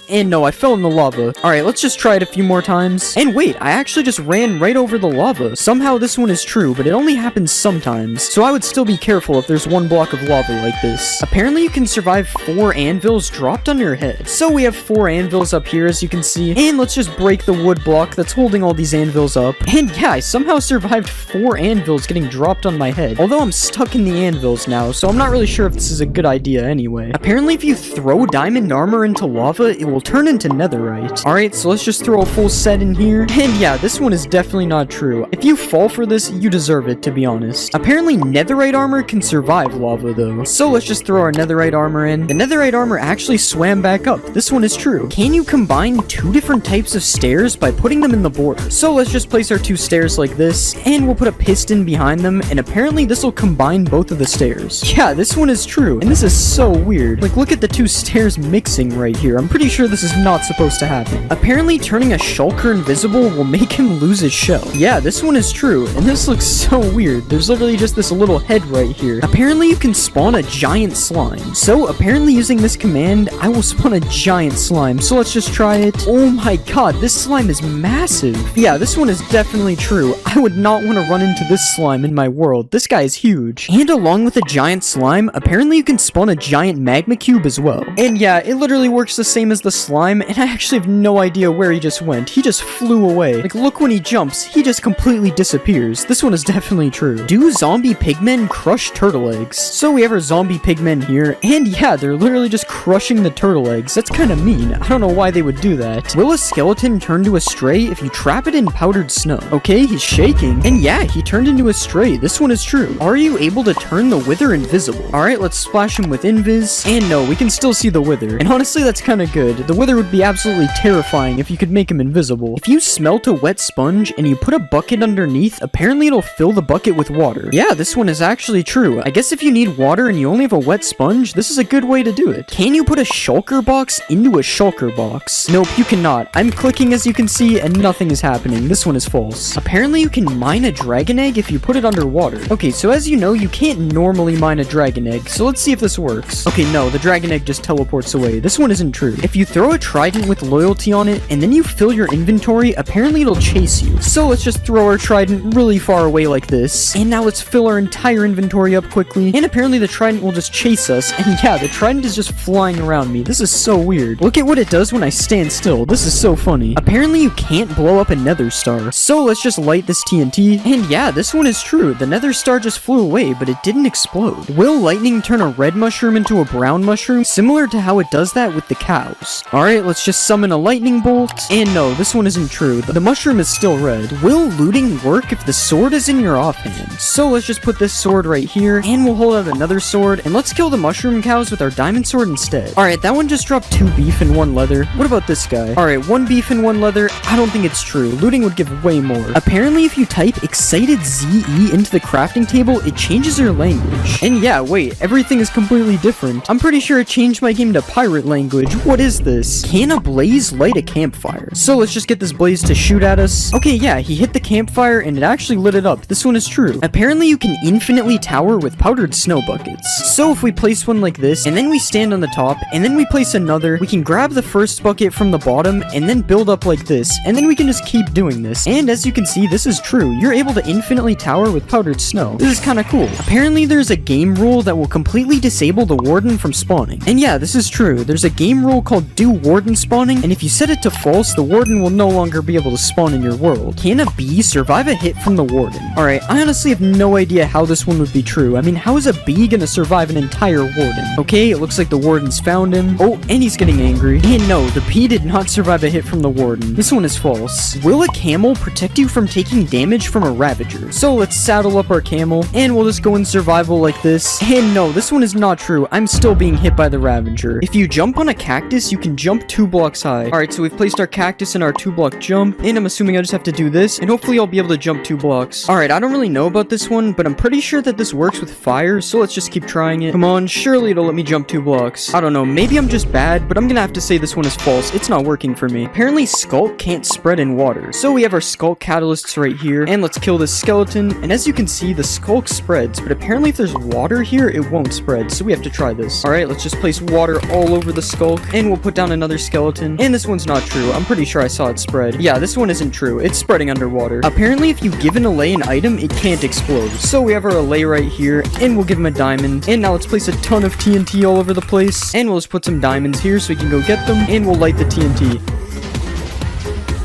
And no, I fell in the lava. Alright, let's just try it a few more times. And wait, I actually just ran right over the lava. Somehow this one is true, but it only happens sometimes. So I would still be careful if there's 1 block of lava like this. Apparently you can survive 4 anvils dropped on your head. So we have 4 anvils up here, as you can see. And let's just break the wood block that's holding all these anvils up. And yeah, I somehow survived 4 anvils getting dropped on my head. Although I'm stuck in the anvils now, so I'm not really sure if this is a good idea anyway. Apparently if you throw diamond armor into lava, it will turn into netherite. Alright, so let's just throw a full set in here. And yeah, this one is definitely not true. If you fall for this, you deserve it, to be honest. Apparently netherite armor can survive lava though. So let's just throw our netherite armor in. The netherite armor actually swam back up. This one is true. Can you combine 2 different types of stairs by putting them in the border? So let's just place our 2 stairs like this, and we'll put a piston behind them, and apparently this will combine both of the stairs. Yeah, this one is true, and this is so weird. Like, look at the 2 stairs mixing right here. I'm pretty sure this is not supposed to happen. Apparently, turning a shulker invisible will make him lose his shell. Yeah, this one is true, and this looks so weird. There's literally just this little head right here. Apparently, you can spawn a giant slime. So, apparently using this command, I will spawn a giant slime. So let's just try it. Oh my god, this slime is massive. Yeah, this one is definitely true. I would not want to run into this slime in my world. This guy is huge. And along with a giant slime, apparently you can spawn a giant magma cube as well. And yeah, it literally works the same as the slime, and I actually have no idea where he just went. He just flew away. Like, look when he jumps, he just completely disappears. This one is definitely true. Do zombie pigmen crush turtle eggs? So we have our zombie pigmen here, and yeah, they're literally just crushing the turtle eggs. That's kind of mean. I don't know why they would do that. Will a skeleton turn to a stray if you trap it in powdered snow? Okay, he's shaking, and yeah, he turned into a stray. This one is true. Are you able to turn the wither invisible? Alright, let's splash him with invis, and no, we can still see the wither. And honestly, that's kind of good. The wither would be absolutely terrifying if you could make him invisible. If you smelt a wet sponge and you put a bucket underneath, apparently it'll fill the bucket with water. Yeah, this one is actually true. I guess if you need water and you only have a wet sponge, this is a good way to do it. Can you put a shulker box into a shulker box? Nope, you cannot. I'm clicking as you can see and nothing is happening. This one is false. Apparently you can mine a dragon egg if you put it underwater. Okay, so as you know, you can't normally mine a dragon egg, so let's see if this works. Okay, no, the dragon egg just teleports away. This one isn't true. If you throw a trident with loyalty on it and then you fill your inventory, apparently it'll chase you. So let's just throw our trident really far away like this, and now let's fill our entire inventory up quickly, and apparently the trident will just chase us, and yeah, the trident is just flying around me. This is so weird. Look at what it does when I stand still. This is so funny. Apparently you can't blow up a nether star, so let's just light this TNT, and yeah, this one is true. The nether star just flew away, but it didn't explode. Will lightning turn a red mushroom into a brown mushroom, similar to how it does that with the cows? Alright, let's just summon a lightning bolt, and no, this one isn't true. The mushroom is still red. Will looting work if the sword is in your offhand? So let's just put this sword right here, and we'll hold out another sword, and let's kill the mushroom cows with our diamond sword instead. Alright, that one just dropped 2 beef and 1 leather. What about this guy? Alright, 1 beef and 1 leather. I don't think it's true. Looting would give way more. Apparently, if you type excited ZE into the crafting table, it changes your language. And yeah, wait, everything is completely different. I'm pretty sure it changed my game to pirate language. What is this? Can a blaze light a campfire? So let's just get this blaze to shoot at us. Okay, yeah, he hit the campfire and it actually lit it up. This one is true. Apparently, you can infinitely tower with powdered snow buckets. So if we place one like this, and then we stand on the top, and then we place another, we can grab the first bucket from the bottom, and then build up like this, and then we can just keep doing this. And as you can see, this is true. You're able to infinitely tower with powdered snow. This is kind of cool. Apparently, there's a game rule that will completely disable the warden from spawning. And yeah, this is true. There's a game rule called do warden spawning, and if you set it to false, the warden will no longer be able to spawn in your world. Can a bee survive a hit from the warden? Alright, I honestly have no idea how this one would be true. I mean, how is a bee gonna survive an entire warden? Okay, it looks like the warden's found him. Oh, and he's getting angry. And no, the bee did not survive a hit from the warden. This one is false. Will a camel protect you from taking damage from a ravager? So let's saddle up our camel, and we'll just go in survival like this. And no, this one is not true. I'm still being hit by the ravager. If you jump on a cactus, you can jump 2 blocks high. Alright, so we've placed our cactus in our 2-block jump, and I'm assuming I just have to do this, and hopefully I'll be able to jump 2 blocks. Alright, I don't really know about this one, but I'm pretty sure that this works with fire, so let's just keep trying it. Come on, surely it'll let me jump 2 blocks. I don't know, maybe I'm just bad, but I'm gonna have to say this one is false. It's not working for me. Apparently, Skulk can't spread in water. So we have our Skulk catalysts right here, and let's kill this skeleton, and as you can see, the Skulk spreads, but apparently if there's water here, it won't spread, so we have to try this. Alright, let's just place water all over the Skulk, and we'll put down another skeleton, and this one's not true. I'm pretty sure I saw it spread. Yeah, this one isn't true. It's spreading underwater. Apparently, if you give an allay an item, it can't explode. So we have our allay right here, and we'll give him a diamond, and now let's place a ton of TNT all over the place, and we'll just put some diamonds here so we can go get them, and we'll light the TNT.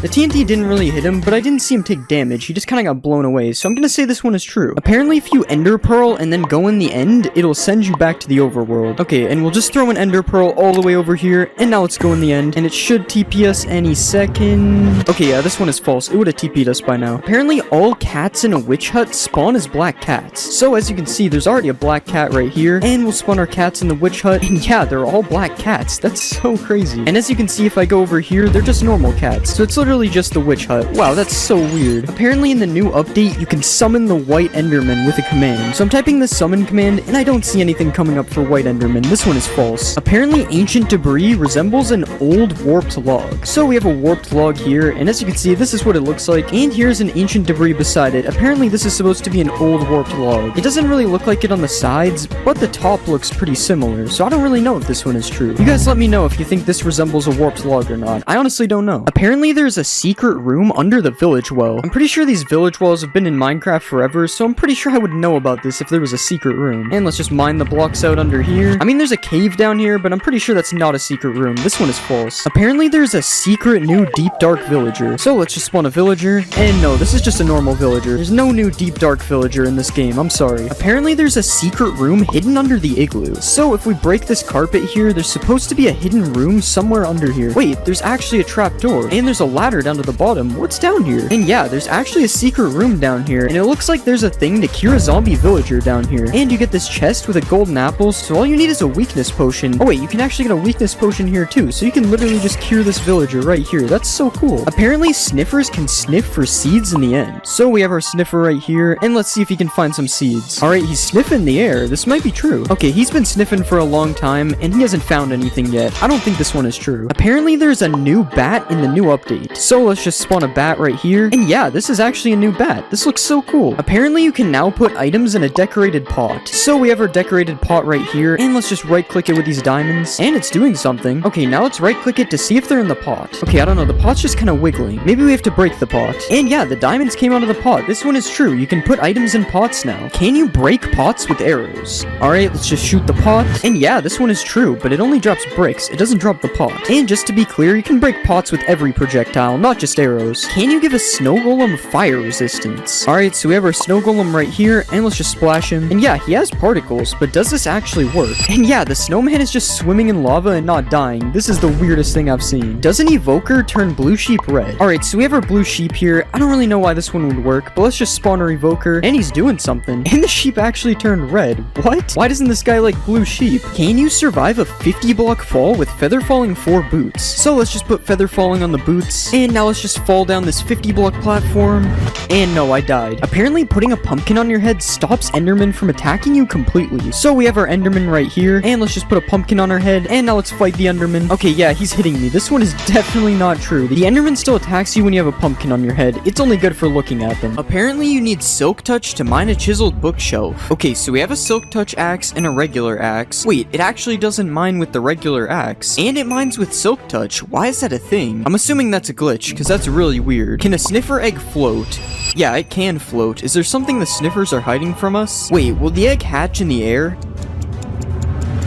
The TNT didn't really hit him, but I didn't see him take damage. He just kind of got blown away, so I'm gonna say this one is true. Apparently, if you ender pearl and then go in the end, it'll send you back to the overworld. Okay, and we'll just throw an ender pearl all the way over here, and now let's go in the end, and it should TP us any second. Okay, yeah, this one is false. It would have TP'd us by now. Apparently, all cats in a witch hut spawn as black cats. So as you can see, there's already a black cat right here, and we'll spawn our cats in the witch hut, and yeah, they're all black cats. That's so crazy. And as you can see, if I go over here, they're just normal cats. So it's literally literally just the witch hut. Wow, that's so weird. Apparently in the new update, you can summon the white enderman with a command. So I'm typing the summon command, and I don't see anything coming up for white enderman. This one is false. Apparently ancient debris resembles an old warped log. So we have a warped log here, and as you can see, this is what it looks like, and here's an ancient debris beside it. Apparently this is supposed to be an old warped log. It doesn't really look like it on the sides, but the top looks pretty similar, so I don't really know if this one is true. You guys let me know if you think this resembles a warped log or not. I honestly don't know. Apparently there's a secret room under the village well. I'm pretty sure these village wells have been in Minecraft forever, so I'm pretty sure I would know about this if there was a secret room. And let's just mine the blocks out under here. I mean, there's a cave down here, but I'm pretty sure that's not a secret room. This one is false. Apparently there's a secret new deep dark villager. So let's just spawn a villager. And no, this is just a normal villager. There's no new deep dark villager in this game. I'm sorry. Apparently there's a secret room hidden under the igloo. So if we break this carpet here, there's supposed to be a hidden room somewhere under here. Wait, there's actually a trap door. And there's a ladder down to the bottom. What's down here? And yeah, there's actually a secret room down here. And it looks like there's a thing to cure a zombie villager down here. And you get this chest with a golden apple. So all you need is a weakness potion. Oh wait, you can actually get a weakness potion here too. So you can literally just cure this villager right here. That's so cool. Apparently sniffers can sniff for seeds in the end. So we have our sniffer right here. And let's see if he can find some seeds. Alright, he's sniffing the air. This might be true. Okay, he's been sniffing for a long time and he hasn't found anything yet. I don't think this one is true. Apparently there's a new bat in the new update. So let's just spawn a bat right here. And yeah, this is actually a new bat. This looks so cool. Apparently you can now put items in a decorated pot. So we have our decorated pot right here. And let's just right click it with these diamonds. And it's doing something. Okay, now let's right click it to see if they're in the pot. Okay, I don't know. The pot's just kind of wiggling. Maybe we have to break the pot. And yeah, the diamonds came out of the pot. This one is true. You can put items in pots now. Can you break pots with arrows? Alright, let's just shoot the pot. And yeah, this one is true, but it only drops bricks. It doesn't drop the pot. And just to be clear, you can break pots with every projectile, not just arrows. Can you give a snow golem fire resistance? Alright, so we have our snow golem right here, and let's just splash him. And yeah, he has particles, but does this actually work? And yeah, the snowman is just swimming in lava and not dying. This is the weirdest thing I've seen. Does an evoker turn blue sheep red? Alright, so we have our blue sheep here. I don't really know why this one would work, but let's just spawn our evoker, and he's doing something. And the sheep actually turned red. What? Why doesn't this guy like blue sheep? Can you survive a 50 block fall with feather falling 4 boots? So let's just put feather falling on the boots, and now let's just fall down this 50 block platform. And no, I died. Apparently putting a pumpkin on your head stops endermen from attacking you completely. So we have our enderman right here, and let's just put a pumpkin on our head, and now let's fight the enderman. Okay, yeah, he's hitting me. This one is definitely not true. The enderman still attacks you when you have a pumpkin on your head. It's only good for looking at them. Apparently you need silk touch to mine a chiseled bookshelf. Okay, so we have a silk touch axe and a regular axe. Wait, it actually doesn't mine with the regular axe, and it mines with silk touch. Why is that a thing? I'm assuming that's a glitch, because that's really weird. Can a sniffer egg float? Yeah, it can float. Is there something the sniffers are hiding from us? Wait, will the egg hatch in the air?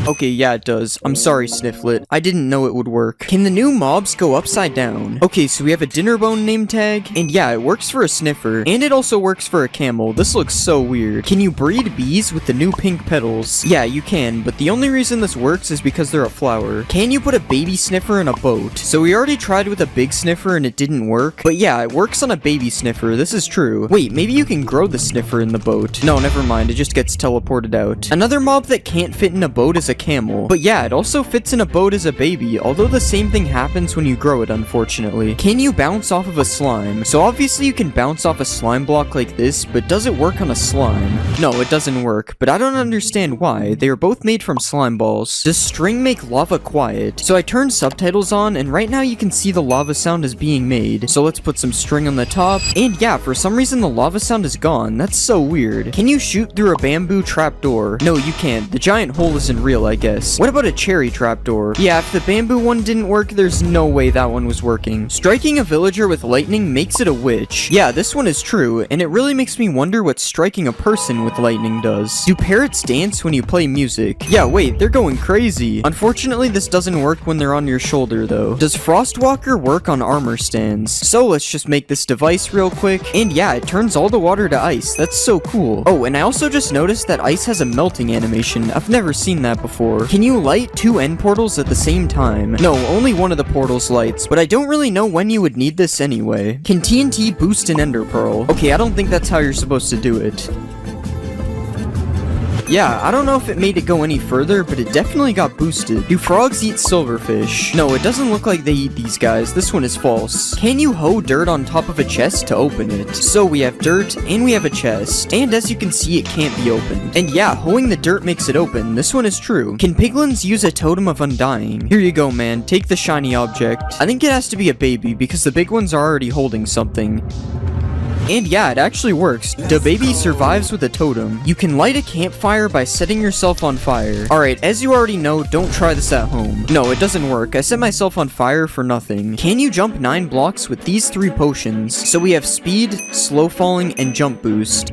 Okay, yeah, it does. I'm sorry, Snifflet. I didn't know it would work. Can the new mobs go upside down? Okay, so we have a dinner bone name tag, and yeah, it works for a sniffer, and it also works for a camel. This looks so weird. Can you breed bees with the new pink petals? Yeah, you can, but the only reason this works is because they're a flower. Can you put a baby sniffer in a boat? So we already tried with a big sniffer and it didn't work, but yeah, it works on a baby sniffer. This is true. Wait, maybe you can grow the sniffer in the boat. No, never mind. It just gets teleported out. Another mob that can't fit in a boat is a camel. But yeah, it also fits in a boat as a baby, although the same thing happens when you grow it, unfortunately. Can you bounce off of a slime? So obviously you can bounce off a slime block like this, but does it work on a slime? No, it doesn't work, but I don't understand why. They are both made from slime balls. Does string make lava quiet? So I turned subtitles on, and right now you can see the lava sound is being made. So let's put some string on the top, and yeah, for some reason the lava sound is gone. That's so weird. Can you shoot through a bamboo trapdoor? No, you can't. The giant hole isn't real, I guess. What about a cherry trapdoor? Yeah, if the bamboo one didn't work, there's no way that one was working. Striking a villager with lightning makes it a witch. Yeah, this one is true, and it really makes me wonder what striking a person with lightning does. Do parrots dance when you play music? Yeah, wait, they're going crazy. Unfortunately, this doesn't work when they're on your shoulder, though. Does Frostwalker work on armor stands? So let's just make this device real quick, and yeah, it turns all the water to ice. That's so cool. Oh, and I also just noticed that ice has a melting animation. I've never seen that before. Can you light 2 end portals at the same time? No, only one of the portals lights, but I don't really know when you would need this anyway. Can TNT boost an ender pearl? Okay, I don't think that's how you're supposed to do it. Yeah, I don't know if it made it go any further, but it definitely got boosted. Do frogs eat silverfish? No, it doesn't look like they eat these guys. This one is false. Can you hoe dirt on top of a chest to open it? So we have dirt, and we have a chest. And as you can see, it can't be opened. And yeah, hoeing the dirt makes it open. This one is true. Can piglins use a totem of undying? Here you go, man. Take the shiny object. I think it has to be a baby, because the big ones are already holding something. And yeah, it actually works. The baby survives with a totem. You can light a campfire by setting yourself on fire. Alright, as you already know, don't try this at home. No, it doesn't work. I set myself on fire for nothing. Can you jump 9 blocks with these 3 potions? So we have speed, slow falling, and jump boost.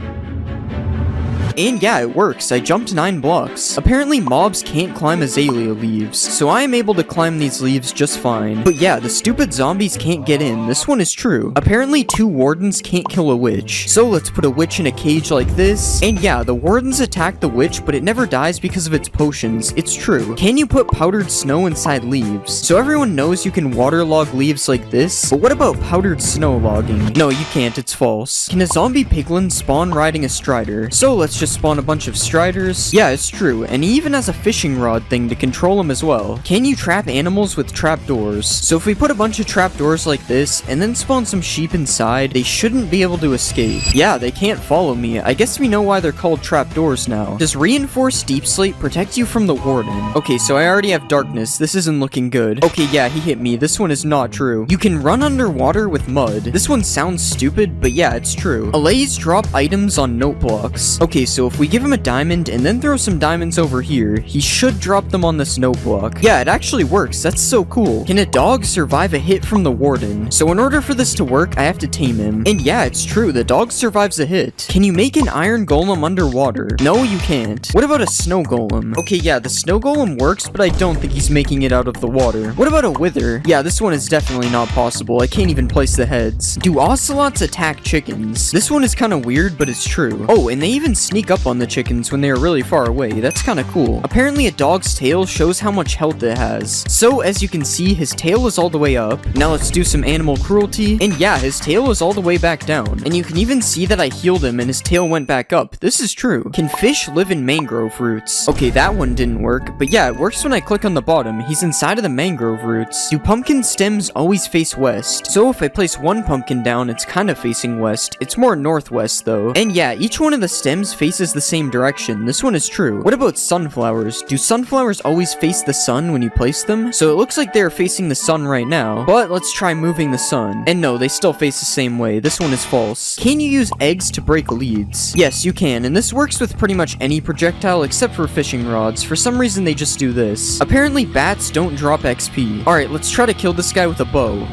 And yeah, it works. I jumped 9 blocks. Apparently mobs can't climb azalea leaves, so I am able to climb these leaves just fine. But yeah, the stupid zombies can't get in. This one is true. Apparently 2 wardens can't kill a witch. So let's put a witch in a cage like this. And yeah, the wardens attack the witch, but it never dies because of its potions. It's true. Can you put powdered snow inside leaves? So everyone knows you can waterlog leaves like this, but what about powdered snow logging? No, you can't. It's false. Can a zombie piglin spawn riding a strider? So let's just spawn a bunch of striders. Yeah, it's true, and he even has a fishing rod thing to control them as well. Can you trap animals with trapdoors? So if we put a bunch of trapdoors like this, and then spawn some sheep inside, they shouldn't be able to escape. Yeah, they can't follow me. I guess we know why they're called trapdoors now. Does reinforced deep slate protect you from the warden? Okay, so I already have darkness. This isn't looking good. Okay, yeah, he hit me. This one is not true. You can run underwater with mud. This one sounds stupid, but yeah, it's true. Allays drop items on note blocks. Okay, so if we give him a diamond and then throw some diamonds over here, he should drop them on this note block. Yeah, it actually works. That's so cool. Can a dog survive a hit from the warden? So in order for this to work, I have to tame him. And yeah, it's true. The dog survives a hit. Can you make an iron golem underwater? No, you can't. What about a snow golem? Okay, yeah, the snow golem works, but I don't think he's making it out of the water. What about a wither? Yeah, this one is definitely not possible. I can't even place the heads. Do ocelots attack chickens? This one is kind of weird, but it's true. Oh, and they even sneak up on the chickens when they are really far away. That's kind of cool. Apparently a dog's tail shows how much health it has. So as you can see, his tail is all the way up. Now let's do some animal cruelty. And yeah, his tail is all the way back down. And you can even see that I healed him and his tail went back up. This is true. Can fish live in mangrove roots? Okay, that one didn't work. But yeah, it works when I click on the bottom. He's inside of the mangrove roots. Do pumpkin stems always face west? So if I place one pumpkin down, it's kind of facing west. It's more northwest though. And yeah, each one of the stems faces the same direction. This one is true. What about sunflowers? Do sunflowers always face the sun when you place them? So it looks like they're facing the sun right now, but let's try moving the sun. And no, they still face the same way. This one is false. Can you use eggs to break leads? Yes, you can, and this works with pretty much any projectile except for fishing rods. For some reason, they just do this. Apparently, bats don't drop XP. Alright, let's try to kill this guy with a bow.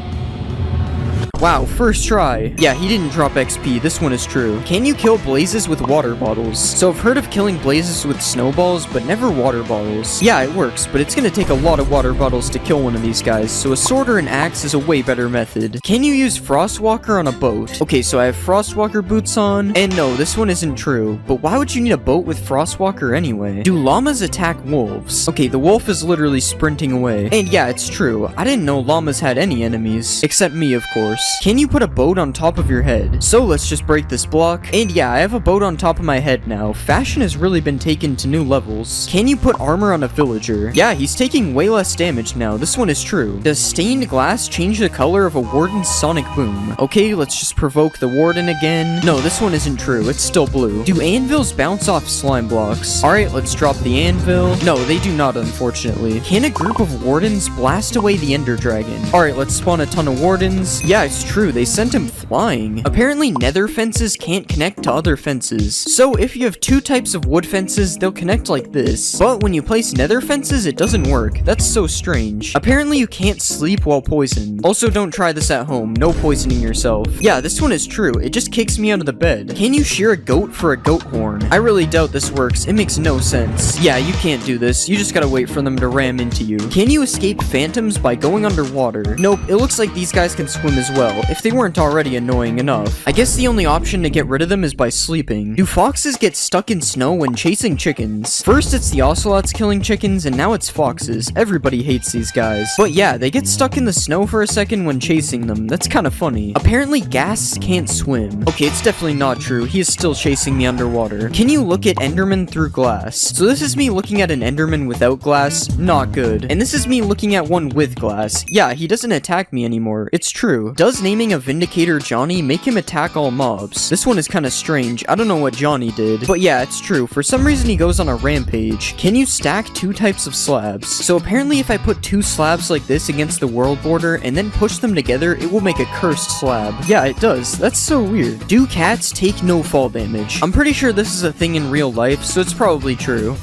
Wow, first try. Yeah, he didn't drop XP. This one is true. Can you kill blazes with water bottles? So I've heard of killing blazes with snowballs, but never water bottles. Yeah, it works, but it's gonna take a lot of water bottles to kill one of these guys, so a sword or an axe is a way better method. Can you use Frostwalker on a boat? Okay, so I have Frostwalker boots on, and no, this one isn't true. But why would you need a boat with Frostwalker anyway? Do llamas attack wolves? Okay, the wolf is literally sprinting away. And yeah, it's true. I didn't know llamas had any enemies. Except me, of course. Can you put a boat on top of your head? So let's just break this block. And yeah, I have a boat on top of my head now. Fashion has really been taken to new levels. Can you put armor on a villager? Yeah, he's taking way less damage now. This one is true. Does stained glass change the color of a warden's sonic boom? Okay, let's just provoke the warden again. No, this one isn't true. It's still blue. Do anvils bounce off slime blocks? Alright, let's drop the anvil. No, they do not, unfortunately. Can a group of wardens blast away the ender dragon? Alright, let's spawn a ton of wardens. Yeah, it's true. They sent him flying. Apparently nether fences can't connect to other fences. So if you have 2 types of wood fences, they'll connect like this. But when you place nether fences, it doesn't work. That's so strange. Apparently you can't sleep while poisoned. Also, don't try this at home. No poisoning yourself. Yeah, this one is true. It just kicks me out of the bed. Can you shear a goat for a goat horn? I really doubt this works. It makes no sense. Yeah, you can't do this. You just gotta wait for them to ram into you. Can you escape phantoms by going underwater? Nope, it looks like these guys can swim as well. well, if they weren't already annoying enough. I guess the only option to get rid of them is by sleeping. Do foxes get stuck in snow when chasing chickens? First it's the ocelots killing chickens, and now it's foxes. Everybody hates these guys. But yeah, they get stuck in the snow for a second when chasing them. That's kind of funny. Apparently ghasts can't swim. Okay, it's definitely not true. He is still chasing me underwater. Can you look at Enderman through glass? So this is me looking at an Enderman without glass. Not good. And this is me looking at one with glass. Yeah, he doesn't attack me anymore. It's true. Does naming a Vindicator Johnny make him attack all mobs? This one is kind of strange. I don't know what Johnny did. But yeah, it's true. For some reason he goes on a rampage. Can you stack two types of slabs? So apparently if I put two slabs like this against the world border and then push them together, it will make a cursed slab. Yeah, it does. That's so weird. Do cats take no fall damage? I'm pretty sure this is a thing in real life, so it's probably true.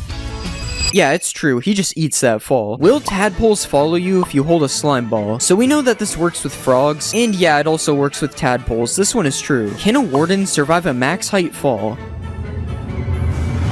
Yeah, it's true, he just eats that fall. Will tadpoles follow you if you hold a slime ball? So we know that this works with frogs, and yeah, it also works with tadpoles. This one is true. Can a warden survive a max height fall?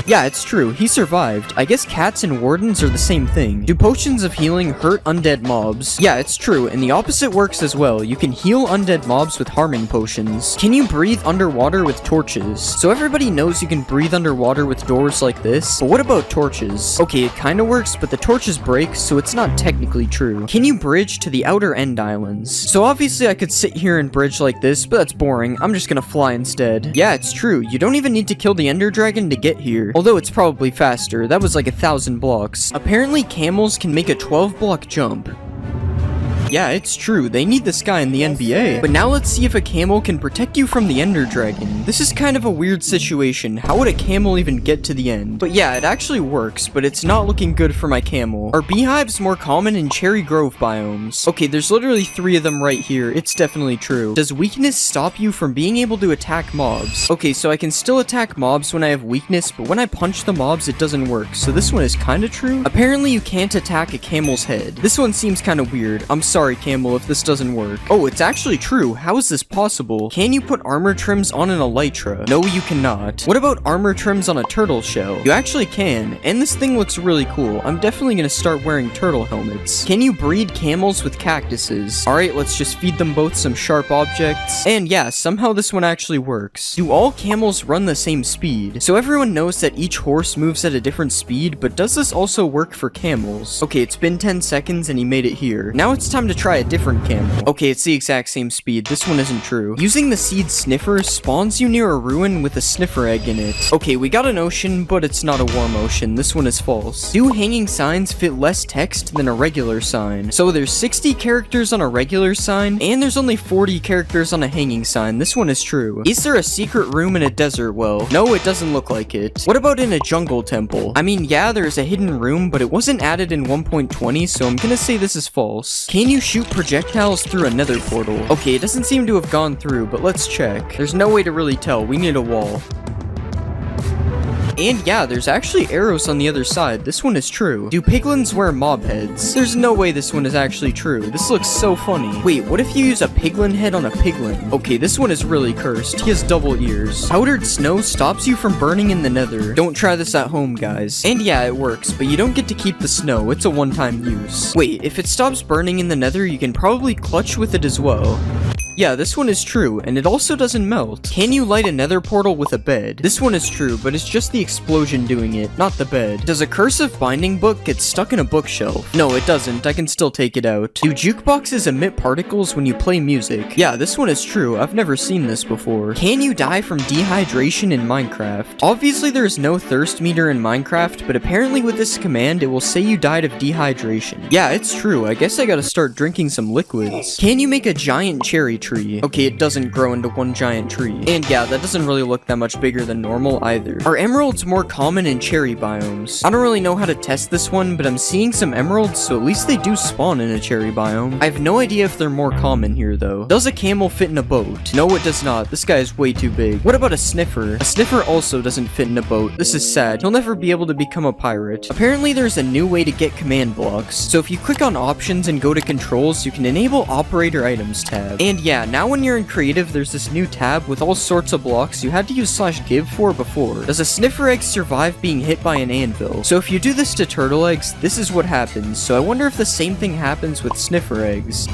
Yeah, it's true, he survived. I guess cats and wardens are the same thing. Do potions of healing hurt undead mobs? Yeah, it's true, and the opposite works as well. You can heal undead mobs with harming potions. Can you breathe underwater with torches? So everybody knows you can breathe underwater with doors like this, but what about torches? Okay, it kinda works, but the torches break, so it's not technically true. Can you bridge to the outer end islands? So obviously I could sit here and bridge like this, but that's boring. I'm just gonna fly instead. Yeah, it's true, you don't even need to kill the ender dragon to get here. Although it's probably faster. That was like 1,000 blocks. Apparently camels can make a 12-block jump. Yeah, it's true, they need this guy in the NBA. But now let's see if a camel can protect you from the Ender Dragon. This is kind of a weird situation. How would a camel even get to the end? But yeah, it actually works, but it's not looking good for my camel. Are beehives more common in Cherry Grove biomes? Okay, there's literally 3 of them right here. It's definitely true. Does weakness stop you from being able to attack mobs? Okay, so I can still attack mobs when I have weakness, but when I punch the mobs, it doesn't work. So this one is kinda true. Apparently you can't attack a camel's head. This one seems kinda weird. I'm sorry, camel, if this doesn't work. Oh, it's actually true. How is this possible? Can you put armor trims on an elytra? No, you cannot. What about armor trims on a turtle shell? You actually can, and this thing looks really cool. I'm definitely gonna start wearing turtle helmets. Can you breed camels with cactuses? Alright, let's just feed them both some sharp objects. And yeah, somehow this one actually works. Do all camels run the same speed? So everyone knows that each horse moves at a different speed, but does this also work for camels? Okay, it's been 10 seconds and he made it here. Now it's time to try a different camel. Okay, it's the exact same speed. This one isn't true. Using the seed sniffer spawns you near a ruin with a sniffer egg in it. Okay, we got an ocean, but it's not a warm ocean. This one is false. Do hanging signs fit less text than a regular sign? So there's 60 characters on a regular sign, and there's only 40 characters on a hanging sign. This one is true. Is there a secret room in a desert well? No, it doesn't look like it. What about in a jungle temple? I mean, yeah, there's a hidden room, but it wasn't added in 1.20, so I'm gonna say this is false. Can you shoot projectiles through a nether portal? Okay, it doesn't seem to have gone through, but let's check. There's no way to really tell. We need a wall. And yeah, there's actually arrows on the other side. This one is true. Do piglins wear mob heads? There's no way this one is actually true. This looks so funny. Wait, what if you use a piglin head on a piglin? Okay, this one is really cursed. He has double ears. Powdered snow stops you from burning in the nether. Don't try this at home, guys. And yeah, it works, but you don't get to keep the snow. It's a one-time use. Wait, if it stops burning in the nether, you can probably clutch with it as well. Yeah, this one is true, and it also doesn't melt. Can you light a nether portal with a bed? This one is true, but it's just the explosion doing it, not the bed. Does a cursive binding book get stuck in a bookshelf? No, it doesn't. I can still take it out. Do jukeboxes emit particles when you play music? Yeah, this one is true. I've never seen this before. Can you die from dehydration in Minecraft? Obviously, there is no thirst meter in Minecraft, but apparently with this command, it will say you died of dehydration. Yeah, it's true. I guess I gotta start drinking some liquids. Can you make a giant cherry tree? Okay, it doesn't grow into one giant tree. And yeah, that doesn't really look that much bigger than normal either. Are emeralds more common in cherry biomes? I don't really know how to test this one, but I'm seeing some emeralds, so at least they do spawn in a cherry biome. I have no idea if they're more common here though. Does a camel fit in a boat? No, it does not. This guy is way too big. What about a sniffer? A sniffer also doesn't fit in a boat. This is sad. He'll never be able to become a pirate. Apparently there's a new way to get command blocks. So if you click on options and go to controls, you can enable operator items tab. And yeah, now when you're in creative, there's this new tab with all sorts of blocks you had to use /give for before. Does a sniffer egg survive being hit by an anvil? So if you do this to turtle eggs, this is what happens. So I wonder if the same thing happens with sniffer eggs.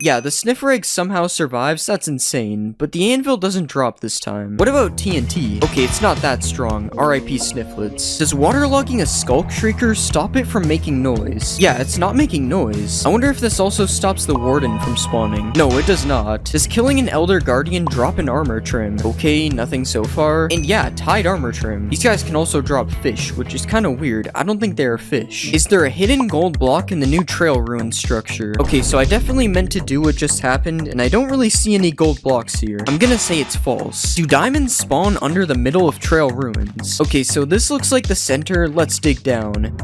Yeah, the sniffer egg somehow survives, that's insane, but the anvil doesn't drop this time. What about TNT? Okay, it's not that strong. RIP Snifflets. Does waterlogging a Skulk Shrieker stop it from making noise? Yeah, it's not making noise. I wonder if this also stops the warden from spawning. No, it does not. Does killing an Elder Guardian drop an armor trim? Okay, nothing so far. And yeah, tied armor trim. These guys can also drop fish, which is kind of weird. I don't think they're fish. Is there a hidden gold block in the new trail ruin structure? Okay, so I definitely meant to do what just happened, and I don't really see any gold blocks here. I'm gonna say it's false. Do diamonds spawn under the middle of trail ruins? Okay, so this looks like the center. Let's dig down.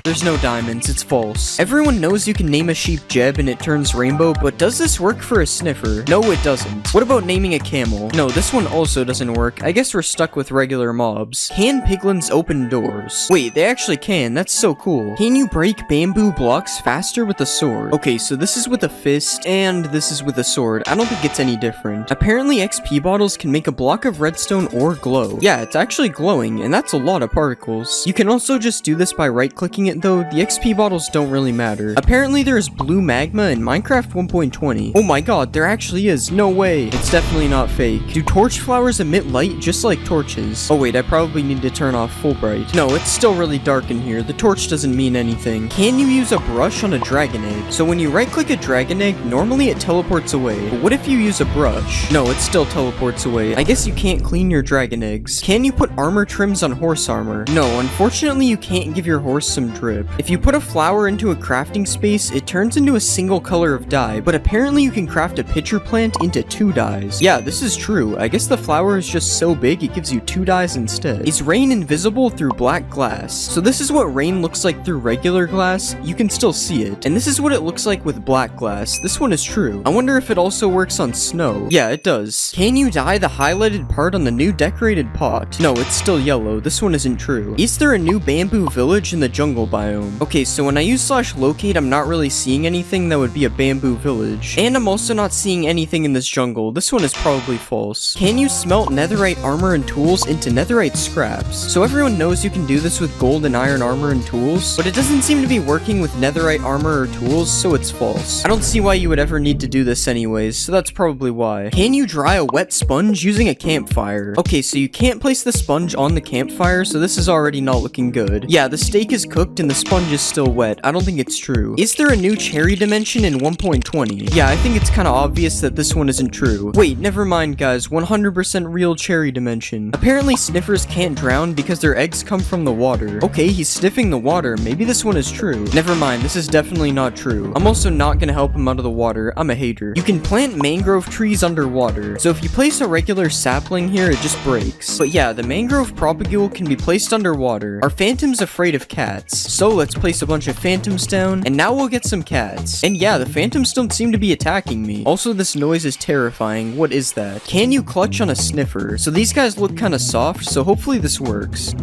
There's no diamonds, it's false. Everyone knows you can name a sheep Jeb and it turns rainbow, but does this work for a sniffer? No, it doesn't. What about naming a camel? No, this one also doesn't work. I guess we're stuck with regular mobs. Can piglins open doors? Wait, they actually can. That's so cool. Can you break bamboo blocks faster with a sword? Okay, so this is with a fist, and this is with a sword. I don't think it's any different. Apparently, XP bottles can make a block of redstone or glow. Yeah, it's actually glowing, and that's a lot of particles. You can also just do this by right-clicking it though. The XP bottles don't really matter. Apparently there is blue magma in Minecraft 1.20. Oh my god, there actually is. No way. It's definitely not fake. Do torch flowers emit light just like torches? Oh wait, I probably need to turn off full bright. No, it's still really dark in here. The torch doesn't mean anything. Can you use a brush on a dragon egg? So when you right click a dragon egg, normally it teleports away. But what if you use a brush? No, it still teleports away. I guess you can't clean your dragon eggs. Can you put armor trims on horse armor? No, unfortunately you can't give your horse some drip. If you put a flower into a crafting space, it turns into a single color of dye, but apparently you can craft a pitcher plant into 2 dyes. Yeah, this is true. I guess the flower is just so big it gives you 2 dyes instead. Is rain invisible through black glass? So this is what rain looks like through regular glass. You can still see it. And this is what it looks like with black glass. This one is true. I wonder if it also works on snow. Yeah, it does. Can you dye the highlighted part on the new decorated pot? No, it's still yellow. This one isn't true. Is there a new bamboo village in the jungle biome? Okay, so when I use /locate, I'm not really seeing anything that would be a bamboo village. And I'm also not seeing anything in this jungle. This one is probably false. Can you smelt netherite armor and tools into netherite scraps? So everyone knows you can do this with gold and iron armor and tools, but it doesn't seem to be working with netherite armor or tools, so it's false. I don't see why you would ever need to do this anyways, so that's probably why. Can you dry a wet sponge using a campfire? Okay, so you can't place the sponge on the campfire, so this is already not looking good. Yeah, the steak is cooked and the sponge is still wet. I don't think it's true. Is there a new cherry dimension in 1.20? Yeah, I think it's kind of obvious that this one isn't true. Wait, never mind guys, 100% real cherry dimension. Apparently sniffers can't drown because their eggs come from the water. Okay, he's sniffing the water. Maybe this one is true. Never mind, this is definitely not true. I'm also not gonna help him out of the water. I'm a hater. You can plant mangrove trees underwater. So if you place a regular sapling here, it just breaks. But yeah, the mangrove propagule can be placed underwater. Are phantoms afraid of cats? So let's place a bunch of phantoms down, and now we'll get some cats. And yeah, the phantoms don't seem to be attacking me. Also, this noise is terrifying. What is that? Can you clutch on a sniffer? So these guys look kind of soft, so hopefully this works.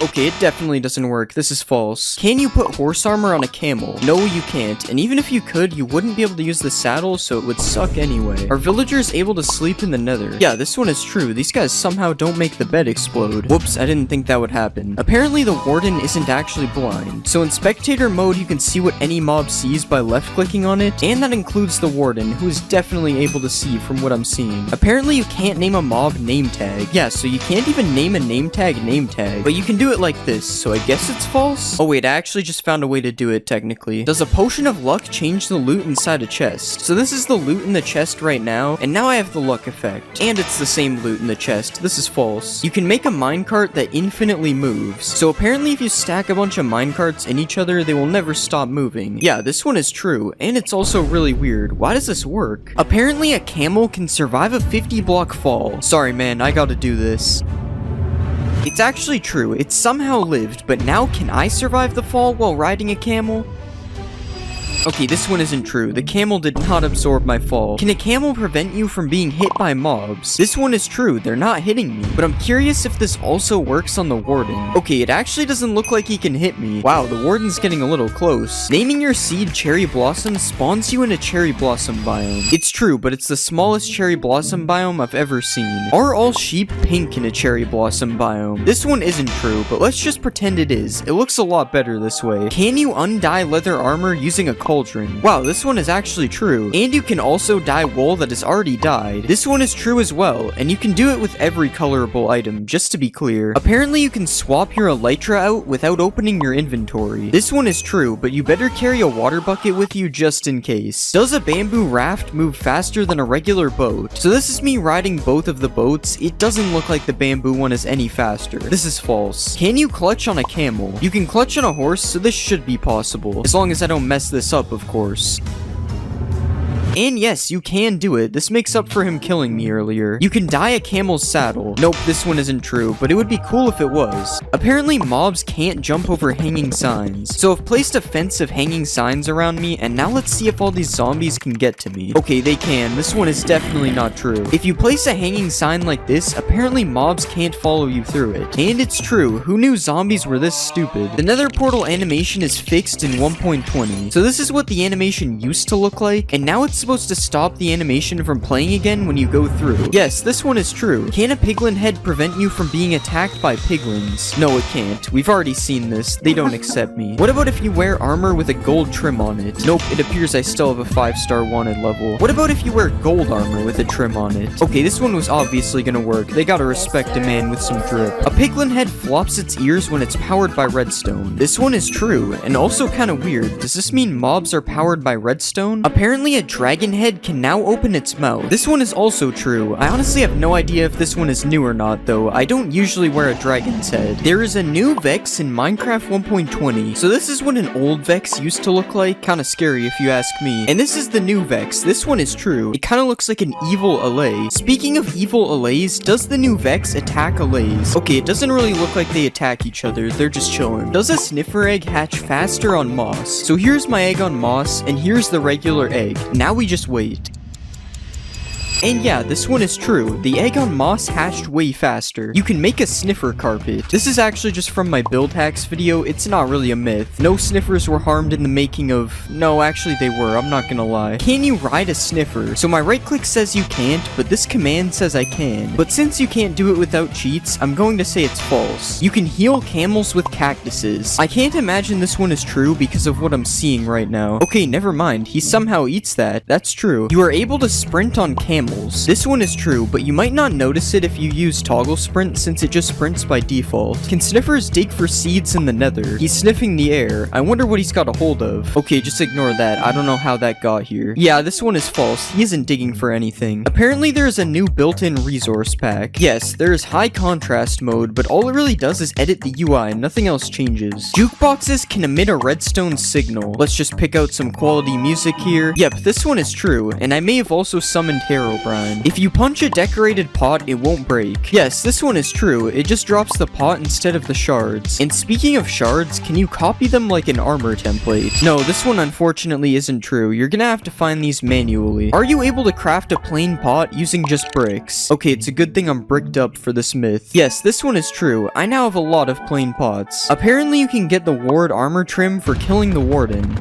Okay, it definitely doesn't work. This is false. Can you put horse armor on a camel? No, you can't. And even if you could, you wouldn't be able to use the saddle, so it would suck anyway. Are villagers able to sleep in the nether? Yeah, this one is true. These guys somehow don't make the bed explode. Whoops, I didn't think that would happen. Apparently, the warden isn't actually blind. So in spectator mode, you can see what any mob sees by left-clicking on it, and that includes the warden, who is definitely able to see from what I'm seeing. Apparently, you can't name a mob name tag. Yeah, so you can't even name a name tag, but you can do it like this, so I guess it's false? Oh wait, I actually just found a way to do it technically. Does a potion of luck change the loot inside a chest? So this is the loot in the chest right now, and now I have the luck effect. And it's the same loot in the chest. This is false. You can make a minecart that infinitely moves. So apparently if you stack a bunch of minecarts in each other, they will never stop moving. Yeah, this one is true, and it's also really weird. Why does this work? Apparently a camel can survive a 50-block fall. Sorry man, I gotta do this. It's actually true, it somehow lived, but now can I survive the fall while riding a camel? Okay, this one isn't true. The camel did not absorb my fall. Can a camel prevent you from being hit by mobs? This one is true. They're not hitting me. But I'm curious if this also works on the warden. Okay, it actually doesn't look like he can hit me. Wow, the warden's getting a little close. Naming your seed Cherry Blossom spawns you in a Cherry Blossom biome. It's true, but it's the smallest Cherry Blossom biome I've ever seen. Are all sheep pink in a Cherry Blossom biome? This one isn't true, but let's just pretend it is. It looks a lot better this way. Can you undye leather armor using a coal cauldron. Wow, this one is actually true. And you can also dye wool that has already dyed. This one is true as well, and you can do it with every colorable item, just to be clear. Apparently you can swap your elytra out without opening your inventory. This one is true, but you better carry a water bucket with you just in case. Does a bamboo raft move faster than a regular boat? So this is me riding both of the boats. It doesn't look like the bamboo one is any faster. This is false. Can you clutch on a camel? You can clutch on a horse, so this should be possible. As long as I don't mess this up, of course. And yes, you can do it. This makes up for him killing me earlier. You can dye a camel's saddle. Nope, this one isn't true, but it would be cool if it was. Apparently, mobs can't jump over hanging signs. So I've placed a fence of hanging signs around me, and now let's see if all these zombies can get to me. Okay, they can. This one is definitely not true. If you place a hanging sign like this, apparently mobs can't follow you through it. And it's true. Who knew zombies were this stupid? The nether portal animation is fixed in 1.20. So this is what the animation used to look like, and now it's supposed to stop the animation from playing again when you go through. Yes, this one is true. Can a piglin head prevent you from being attacked by piglins? No, it can't. We've already seen this. They don't accept me. What about if you wear armor with a gold trim on it? Nope, it appears I still have a 5-star wanted level. What about if you wear gold armor with a trim on it? Okay, this one was obviously gonna work. They gotta respect a man with some drip. A piglin head flops its ears when it's powered by redstone. This one is true, and also kinda weird. Does this mean mobs are powered by redstone? Apparently a dragon head can now open its mouth. This one is also true. I honestly have no idea if this one is new or not, though. I don't usually wear a dragon's head. There is a new Vex in Minecraft 1.20, so this is what an old Vex used to look like. Kinda scary if you ask me. And this is the new Vex. This one is true. It kinda looks like an evil Allay. Speaking of evil Allays, does the new Vex attack Allays? Okay, it doesn't really look like they attack each other. They're just chilling. Does a sniffer egg hatch faster on moss? So here's my egg on moss, and here's the regular egg. Now we just wait. And yeah, this one is true. The egg on moss hatched way faster. You can make a sniffer carpet. This is actually just from my build hacks video. It's not really a myth. No sniffers were harmed in the making of... No, actually they were. I'm not gonna lie. Can you ride a sniffer? So my right click says you can't, but this command says I can. But since you can't do it without cheats, I'm going to say it's false. You can heal camels with cactuses. I can't imagine this one is true because of what I'm seeing right now. Okay, never mind. He somehow eats that. That's true. You are able to sprint on camels. This one is true, but you might not notice it if you use toggle sprint since it just sprints by default. Can sniffers dig for seeds in the nether? He's sniffing the air. I wonder what he's got a hold of. Okay, just ignore that. I don't know how that got here. Yeah, this one is false. He isn't digging for anything. Apparently there is a new built-in resource pack. Yes, there is high contrast mode, but all it really does is edit the UI and nothing else changes. Jukeboxes can emit a redstone signal. Let's just pick out some quality music here. Yep, this one is true, and I may have also summoned Herobrine. If you punch a decorated pot, it won't break. Yes, this one is true. It just drops the pot instead of the shards. And speaking of shards, can you copy them like an armor template? No, this one unfortunately isn't true. You're gonna have to find these manually. Are you able to craft a plain pot using just bricks? Okay, it's a good thing I'm bricked up for this myth. Yes, this one is true. I now have a lot of plain pots. Apparently you can get the ward armor trim for killing the warden.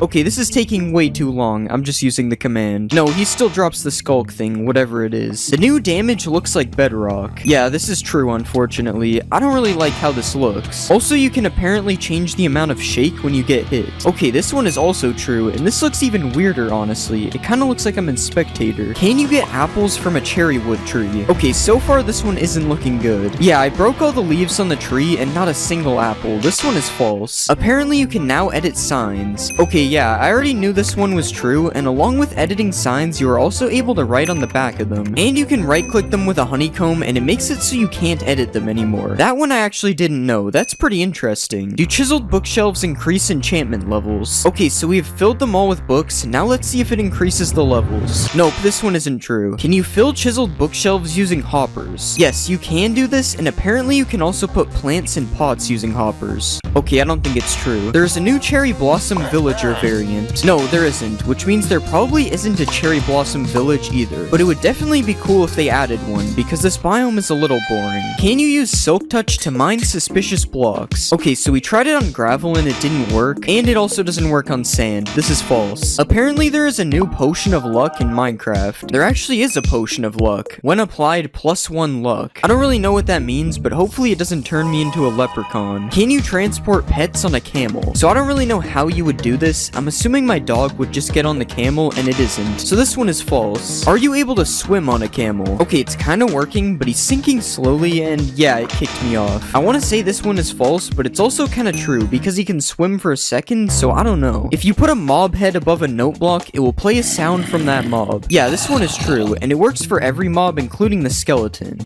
Okay, this is taking way too long. I'm just using the command. No, he still drops the skulk thing, whatever it is. The new damage looks like bedrock. Yeah, this is true, unfortunately. I don't really like how this looks. Also, you can apparently change the amount of shake when you get hit. Okay, this one is also true, and this looks even weirder, honestly. It kind of looks like I'm in Spectator. Can you get apples from a cherry wood tree? Okay, so far this one isn't looking good. Yeah, I broke all the leaves on the tree and not a single apple. This one is false. Apparently, you can now edit signs. Okay, yeah, I already knew this one was true, and along with editing signs, you are also able to write on the back of them. And you can right-click them with a honeycomb, and it makes it so you can't edit them anymore. That one I actually didn't know. That's pretty interesting. Do chiseled bookshelves increase enchantment levels? Okay, so we have filled them all with books. Now let's see if it increases the levels. Nope, this one isn't true. Can you fill chiseled bookshelves using hoppers? Yes, you can do this, and apparently you can also put plants in pots using hoppers. Okay, I don't think it's true. There's a new cherry blossom villager variant. No, there isn't, which means there probably isn't a cherry blossom village either. But it would definitely be cool if they added one, because this biome is a little boring. Can you use silk touch to mine suspicious blocks? Okay, so we tried it on gravel and it didn't work, and it also doesn't work on sand. This is false. Apparently there is a new potion of luck in Minecraft. There actually is a potion of luck. When applied, +1 luck. I don't really know what that means, but hopefully it doesn't turn me into a leprechaun. Can you transport pets on a camel? So I don't really know how you would do this. this, I'm assuming my dog would just get on the camel, and it isn't. So this one is false. Are you able to swim on a camel? Okay, it's kind of working, but he's sinking slowly, and yeah, it kicked me off. I want to say this one is false, but it's also kind of true, because he can swim for a second, so I don't know. If you put a mob head above a note block, it will play a sound from that mob. Yeah, this one is true, and it works for every mob, including the skeleton.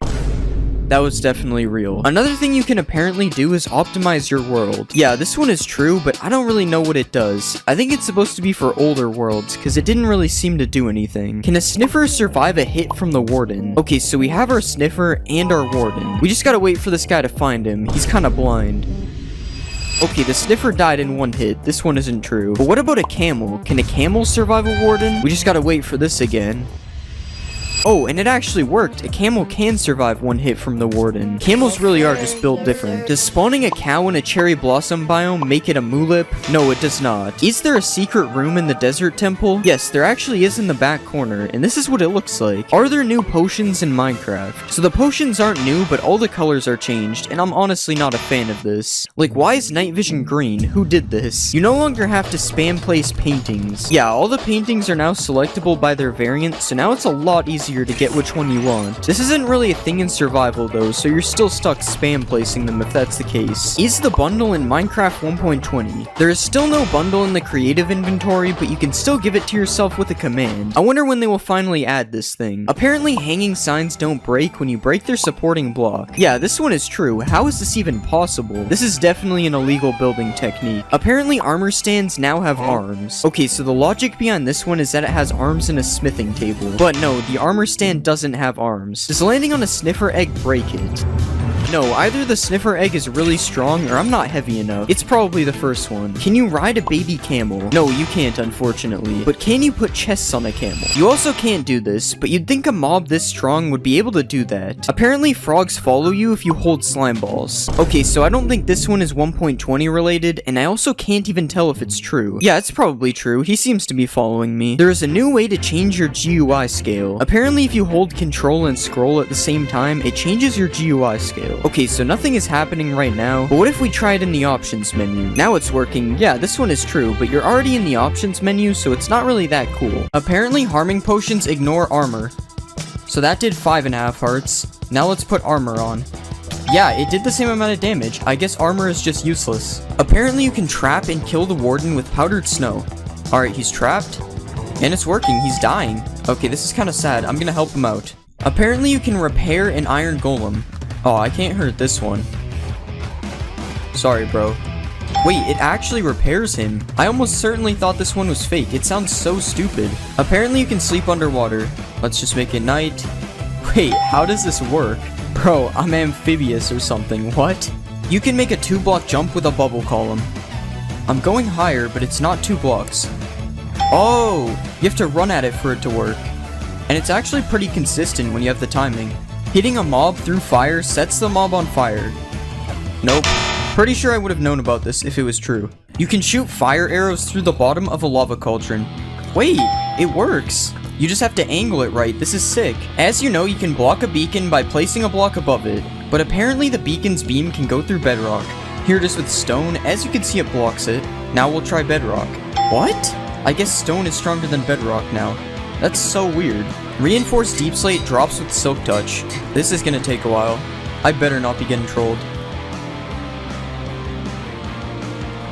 That was definitely real. Another thing you can apparently do is optimize your world. Yeah, this one is true, but I don't really know what it does. I think it's supposed to be for older worlds, because it didn't really seem to do anything. Can a sniffer survive a hit from the warden? Okay, so we have our sniffer and our warden. We just gotta wait for this guy to find him. He's kind of blind. Okay, the sniffer died in one hit. This one isn't true. But what about a camel? Can a camel survive a warden? We just gotta wait for this again. Oh, and it actually worked. A camel can survive one hit from the warden. Camels really are just built different. Does spawning a cow in a cherry blossom biome make it a mulip? No, it does not. Is there a secret room in the desert temple? Yes, there actually is in the back corner, and this is what it looks like. Are there new potions in Minecraft? So the potions aren't new, but all the colors are changed, and I'm honestly not a fan of this. Like, why is night vision green? Who did this? You no longer have to spam place paintings. Yeah, all the paintings are now selectable by their variant, so now it's a lot easier to get which one you want. This isn't really a thing in survival though, so you're still stuck spam placing them if that's the case. Is the bundle in Minecraft 1.20? There is still no bundle in the creative inventory, but you can still give it to yourself with a command. I wonder when they will finally add this thing. Apparently hanging signs don't break when you break their supporting block. Yeah, this one is true. How is this even possible? This is definitely an illegal building technique. Apparently armor stands now have arms. Okay, so the logic behind this one is that it has arms in a smithing table. But no, the armor stand doesn't have arms. Does landing on a sniffer egg break it? No, either the sniffer egg is really strong or I'm not heavy enough. It's probably the first one. Can you ride a baby camel? No, you can't, unfortunately. But can you put chests on a camel? You also can't do this, but you'd think a mob this strong would be able to do that. Apparently, frogs follow you if you hold slime balls. Okay, so I don't think this one is 1.20 related, and I also can't even tell if it's true. Yeah, it's probably true. He seems to be following me. There is a new way to change your GUI scale. Apparently, if you hold control and scroll at the same time, it changes your GUI scale. Okay, so nothing is happening right now, but what if we try it in the options menu? Now it's working. Yeah, this one is true, but you're already in the options menu, so it's not really that cool. Apparently, harming potions ignore armor. So that did 5.5 hearts. Now let's put armor on. Yeah, it did the same amount of damage. I guess armor is just useless. Apparently, you can trap and kill the warden with powdered snow. Alright, he's trapped. And it's working. He's dying. Okay, this is kind of sad. I'm gonna help him out. Apparently, you can repair an iron golem. Oh, I can't hurt this one. Sorry, bro. Wait, it actually repairs him. I almost certainly thought this one was fake. It sounds so stupid. Apparently you can sleep underwater. Let's just make it night. Wait, how does this work? Bro, I'm amphibious or something. What? You can make a 2-block jump with a bubble column. I'm going higher, but it's not 2 blocks. Oh, you have to run at it for it to work. And it's actually pretty consistent when you have the timing. Hitting a mob through fire sets the mob on fire. Nope. Pretty sure I would have known about this if it was true. You can shoot fire arrows through the bottom of a lava cauldron. Wait, it works. You just have to angle it right. This is sick. As you know, you can block a beacon by placing a block above it, but apparently the beacon's beam can go through bedrock. Here it is with stone. As you can see, it blocks it. Now we'll try bedrock. What? I guess stone is stronger than bedrock now. That's so weird. Reinforced deep slate drops with silk touch. This is gonna take a while. I better not be getting trolled.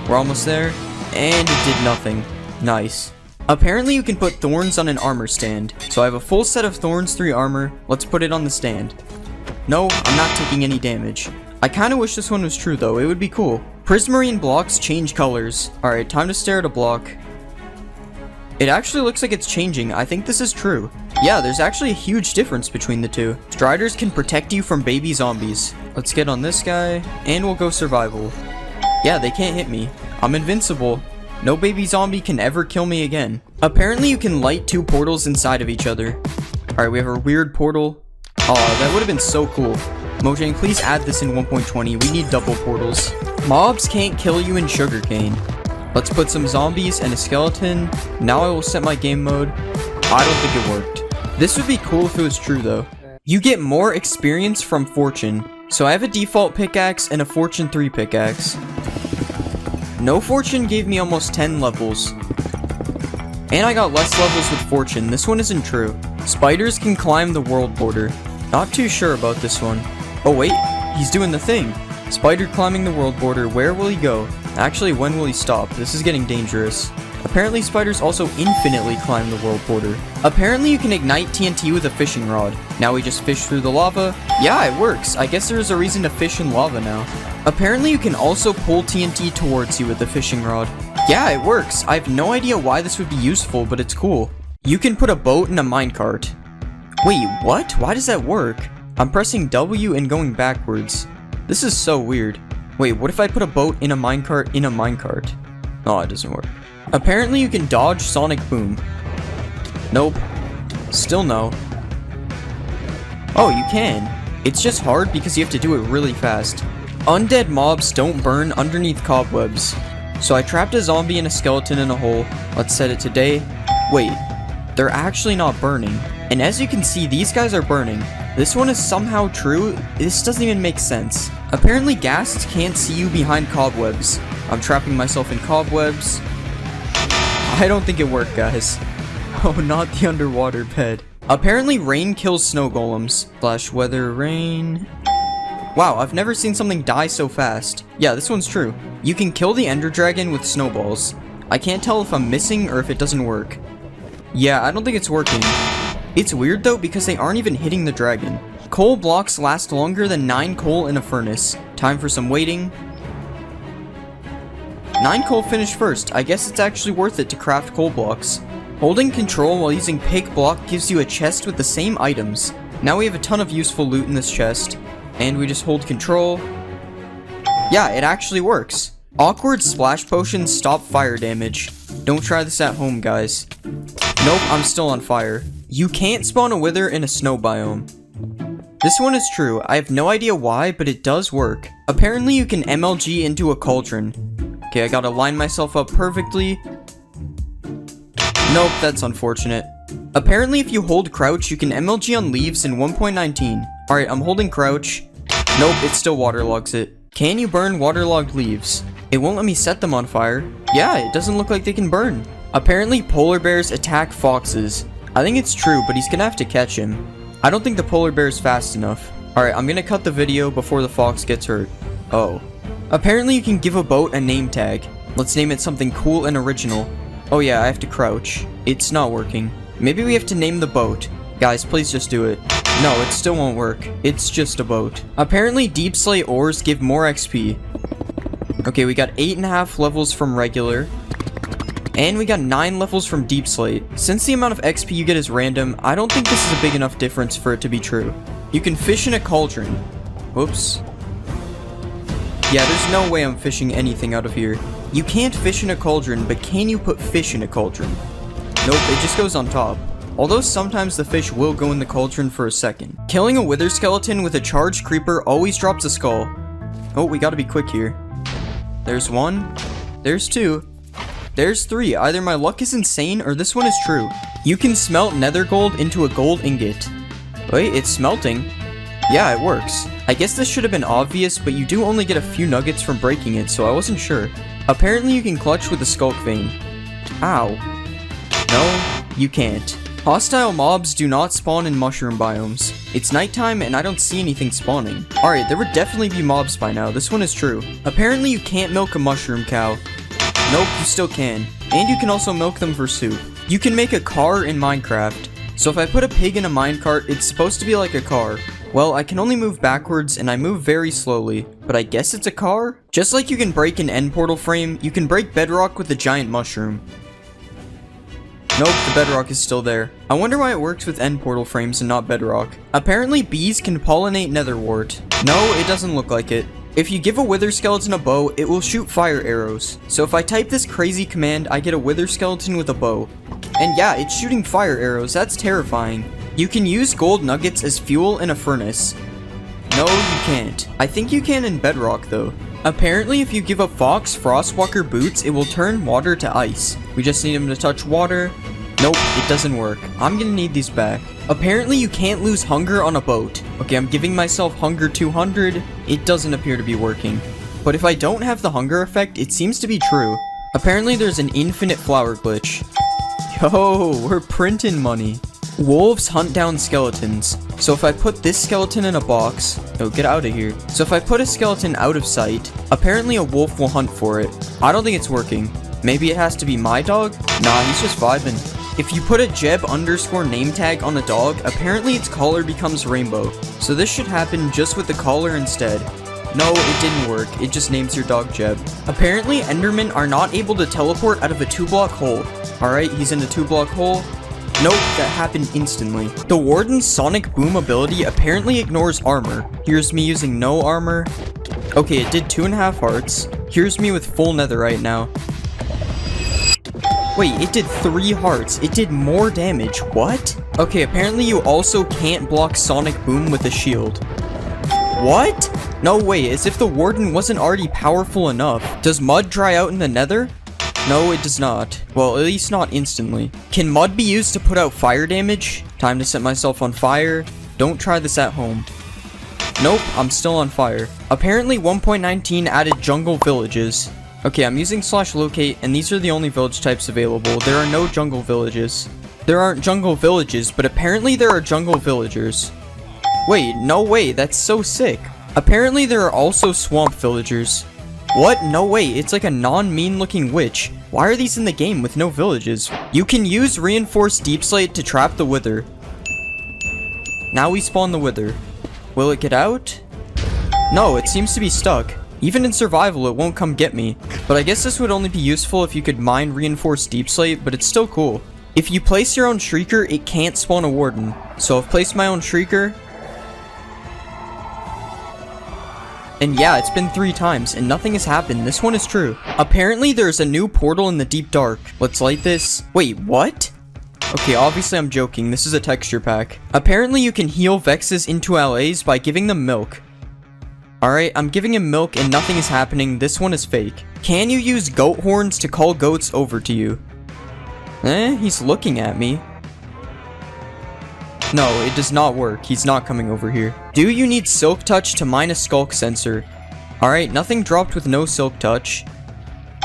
We're almost there. And it did nothing. Nice. Apparently you can put thorns on an armor stand. So I have a full set of thorns 3 armor. Let's put it on the stand. No, I'm not taking any damage. I kinda wish this one was true though. It would be cool. Prismarine blocks change colors. Alright, time to stare at a block. It actually looks like it's changing. I think this is true. Yeah, there's actually a huge difference between the two. Striders can protect you from baby zombies. Let's get on this guy, and we'll go survival. Yeah, they can't hit me. I'm invincible. No baby zombie can ever kill me again. Apparently you can light 2 portals inside of each other. Alright, we have a weird portal. Oh, that would have been so cool. Mojang, please add this in 1.20. We need double portals. Mobs can't kill you in sugarcane. Let's put some zombies and a skeleton. Now I will set my game mode. I don't think it worked. This would be cool if it was true though. You get more experience from fortune. So I have a default pickaxe and a fortune 3 pickaxe. No fortune gave me almost 10 levels. And I got less levels with fortune. This one isn't true. Spiders can climb the world border. Not too sure about this one. Oh wait, he's doing the thing. Spider climbing the world border. Where will he go? Actually, when will he stop? This is getting dangerous. Apparently, spiders also infinitely climb the world border. Apparently, you can ignite TNT with a fishing rod. Now we just fish through the lava. Yeah, it works. I guess there is a reason to fish in lava now. Apparently, you can also pull TNT towards you with the fishing rod. Yeah, it works. I have no idea why this would be useful, but it's cool. You can put a boat in a minecart. Wait, what? Why does that work? I'm pressing W and going backwards. This is so weird. Wait, what if I put a boat in a minecart in a minecart? Oh, it doesn't work. Apparently you can dodge Sonic Boom. Nope. Still no. Oh, you can. It's just hard because you have to do it really fast. Undead mobs don't burn underneath cobwebs. So I trapped a zombie and a skeleton in a hole. Let's set it to day. Wait, they're actually not burning. And as you can see, these guys are burning. This one is somehow true. This doesn't even make sense. Apparently ghasts can't see you behind cobwebs. I'm trapping myself in cobwebs. I don't think it worked, guys. Oh, not the underwater bed. Apparently rain kills snow golems. Slash weather rain. Wow, I've never seen something die so fast. Yeah, this one's true. You can kill the ender dragon with snowballs. I can't tell if I'm missing or if it doesn't work. Yeah, I don't think it's working. It's weird though because they aren't even hitting the dragon. Coal blocks last longer than 9 coal in a furnace. Time for some waiting. 9 coal finished first. I guess it's actually worth it to craft coal blocks. Holding control while using pick block gives you a chest with the same items. Now we have a ton of useful loot in this chest. And we just hold control. Yeah, it actually works. Awkward splash potions stop fire damage. Don't try this at home, guys. Nope, I'm still on fire. You can't spawn a wither in a snow biome. This one is true. I have no idea why, but it does work. Apparently you can MLG into a cauldron. Okay, I gotta line myself up perfectly. Nope, that's unfortunate. Apparently if you hold crouch, you can MLG on leaves in 1.19. Alright, I'm holding crouch. Nope, it still waterlogs it. Can you burn waterlogged leaves? It won't let me set them on fire. Yeah, it doesn't look like they can burn. Apparently polar bears attack foxes. I think it's true, but he's gonna have to catch him. I don't think the polar bear is fast enough. Alright, I'm gonna cut the video before the fox gets hurt. Oh. Apparently you can give a boat a name tag. Let's name it something cool and original. Oh yeah, I have to crouch. It's not working. Maybe we have to name the boat. Guys, please just do it. No, it still won't work. It's just a boat. Apparently deep slate ores give more XP. Okay, we got 8.5 levels from regular. And we got 9 levels from deep slate. Since the amount of XP you get is random, I don't think this is a big enough difference for it to be true. You can fish in a cauldron. Whoops. Yeah, there's no way I'm fishing anything out of here. You can't fish in a cauldron, but can you put fish in a cauldron? Nope, it just goes on top. Although sometimes the fish will go in the cauldron for a second. Killing a wither skeleton with a charged creeper always drops a skull. Oh, we gotta be quick here. There's 1. There's 2. There's 3. Either my luck is insane or this one is true. You can smelt nether gold into a gold ingot. Wait, it's smelting. Yeah, it works. I guess this should have been obvious, but you do only get a few nuggets from breaking it, so I wasn't sure. Apparently you can clutch with a skulk vein. Ow. No, you can't. Hostile mobs do not spawn in mushroom biomes. It's nighttime and I don't see anything spawning. Alright, there would definitely be mobs by now. This one is true. Apparently you can't milk a mushroom cow. Nope, you still can. And you can also milk them for soup. You can make a car in Minecraft. So if I put a pig in a minecart, it's supposed to be like a car. Well, I can only move backwards and I move very slowly, but I guess it's a car? Just like you can break an end portal frame, you can break bedrock with a giant mushroom. Nope, the bedrock is still there. I wonder why it works with end portal frames and not bedrock. Apparently bees can pollinate netherwort. No, it doesn't look like it. If you give a wither skeleton a bow, it will shoot fire arrows. So if I type this crazy command, I get a wither skeleton with a bow. And yeah, it's shooting fire arrows. That's terrifying. You can use gold nuggets as fuel in a furnace. No, you can't. I think you can in bedrock though. Apparently if you give a fox frostwalker boots, it will turn water to ice. We just need him to touch water. Nope, it doesn't work. I'm gonna need these back. Apparently you can't lose hunger on a boat. Okay, I'm giving myself hunger 200. It doesn't appear to be working. But if I don't have the hunger effect, it seems to be true. Apparently there's an infinite flower glitch. Yo, we're printing money. Wolves hunt down skeletons. So if I put this skeleton in a box... Oh, get out of here. So if I put a skeleton out of sight, apparently a wolf will hunt for it. I don't think it's working. Maybe it has to be my dog? Nah, he's just vibing. If you put a Jeb_name tag on a dog, apparently its collar becomes rainbow. So this should happen just with the collar instead. No, it didn't work. It just names your dog Jeb. Apparently, Endermen are not able to teleport out of a 2-block hole. Alright, he's in the 2-block hole. Nope, that happened instantly. The Warden's Sonic Boom ability apparently ignores armor. Here's me using no armor. Okay, it did 2.5 hearts. Here's me with full netherite now. Wait, it did 3 hearts. It did more damage. What? Okay, apparently you also can't block Sonic Boom with a shield. What? No way, as if the Warden wasn't already powerful enough. Does mud dry out in the nether? No, it does not. Well, at least not instantly. Can mud be used to put out fire damage? Time to set myself on fire. Don't try this at home. Nope, I'm still on fire. Apparently 1.19 added jungle villages. Okay, I'm using /locate, and these are the only village types available. There are no jungle villages. There aren't jungle villages, but apparently there are jungle villagers. Wait, no way, that's so sick. Apparently there are also swamp villagers. What? No way, it's like a non-mean looking witch. Why are these in the game with no villages? You can use reinforced deep slate to trap the wither. Now we spawn the wither. Will it get out? No, it seems to be stuck. Even in survival, it won't come get me. But I guess this would only be useful if you could mine reinforced deep slate, but it's still cool. If you place your own shrieker, it can't spawn a warden. So I've placed my own shrieker. And yeah, it's been 3 times, and nothing has happened. This one is true. Apparently, there's a new portal in the deep dark. Let's light this. Wait, what? Okay, obviously I'm joking. This is a texture pack. Apparently, you can heal Vexes into LAs by giving them milk. Alright, I'm giving him milk and nothing is happening. This one is fake. Can you use goat horns to call goats over to you? He's looking at me. No, it does not work. He's not coming over here. Do you need Silk Touch to mine a Skulk sensor? Alright, nothing dropped with no Silk Touch.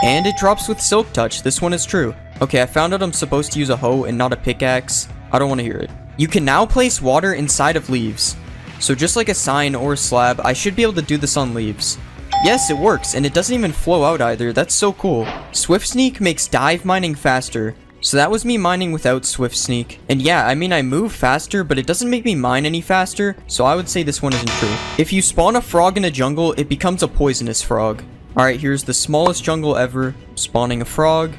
And it drops with Silk Touch. This one is true. Okay, I found out I'm supposed to use a hoe and not a pickaxe. I don't want to hear it. You can now place water inside of leaves. So just like a sign or a slab, I should be able to do this on leaves. Yes, it works, and it doesn't even flow out either. That's so cool. Swift Sneak makes dive mining faster. So that was me mining without Swift Sneak. And yeah, I mean I move faster, but it doesn't make me mine any faster, so I would say this one isn't true. If you spawn a frog in a jungle, it becomes a poisonous frog. Alright, here's the smallest jungle ever. Spawning a frog.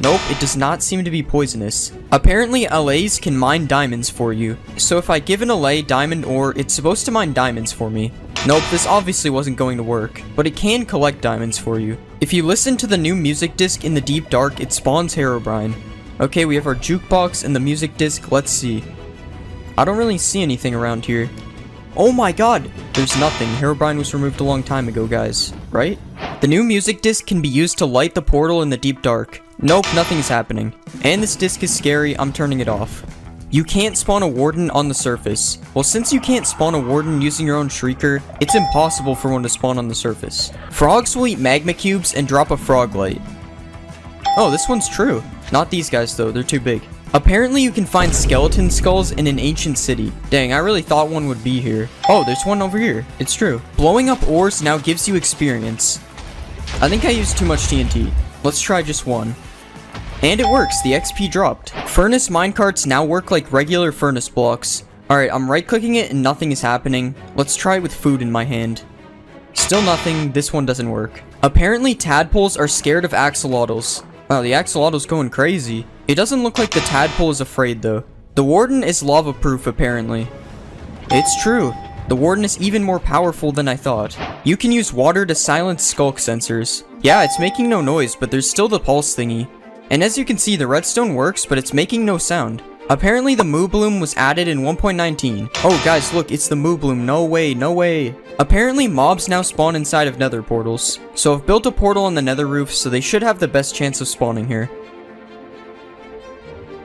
Nope, it does not seem to be poisonous. Apparently, LAs can mine diamonds for you. So if I give an LA diamond ore, it's supposed to mine diamonds for me. Nope, this obviously wasn't going to work, but it can collect diamonds for you. If you listen to the new music disc in the deep dark, it spawns Herobrine. Okay, we have our jukebox and the music disc. Let's see. I don't really see anything around here. Oh my god! There's nothing. Herobrine was removed a long time ago, guys. Right? The new music disc can be used to light the portal in the deep dark. Nope, nothing is happening. And this disc is scary. I'm turning it off. You can't spawn a warden on the surface. Well, since you can't spawn a warden using your own shrieker, it's impossible for one to spawn on the surface. Frogs will eat magma cubes and drop a frog light. Oh, this one's true. Not these guys though, they're too big. Apparently you can find skeleton skulls in an ancient city. Dang, I really thought one would be here. Oh, there's one over here. It's true. Blowing up ores now gives you experience. I think I used too much TNT. Let's try just one. And it works, the XP dropped. Furnace minecarts now work like regular furnace blocks. Alright, I'm right clicking it and nothing is happening. Let's try with food in my hand. Still nothing, this one doesn't work. Apparently tadpoles are scared of axolotls. Wow, the axolotl's going crazy. It doesn't look like the tadpole is afraid though. The warden is lava proof apparently. It's true. The warden is even more powerful than I thought. You can use water to silence skulk sensors. Yeah, it's making no noise, but there's still the pulse thingy. And as you can see, the redstone works, but it's making no sound. Apparently the moo bloom was added in 1.19. Oh guys, look, it's the moo bloom. No way, no way. Apparently mobs now spawn inside of nether portals. So I've built a portal on the nether roof, so they should have the best chance of spawning here.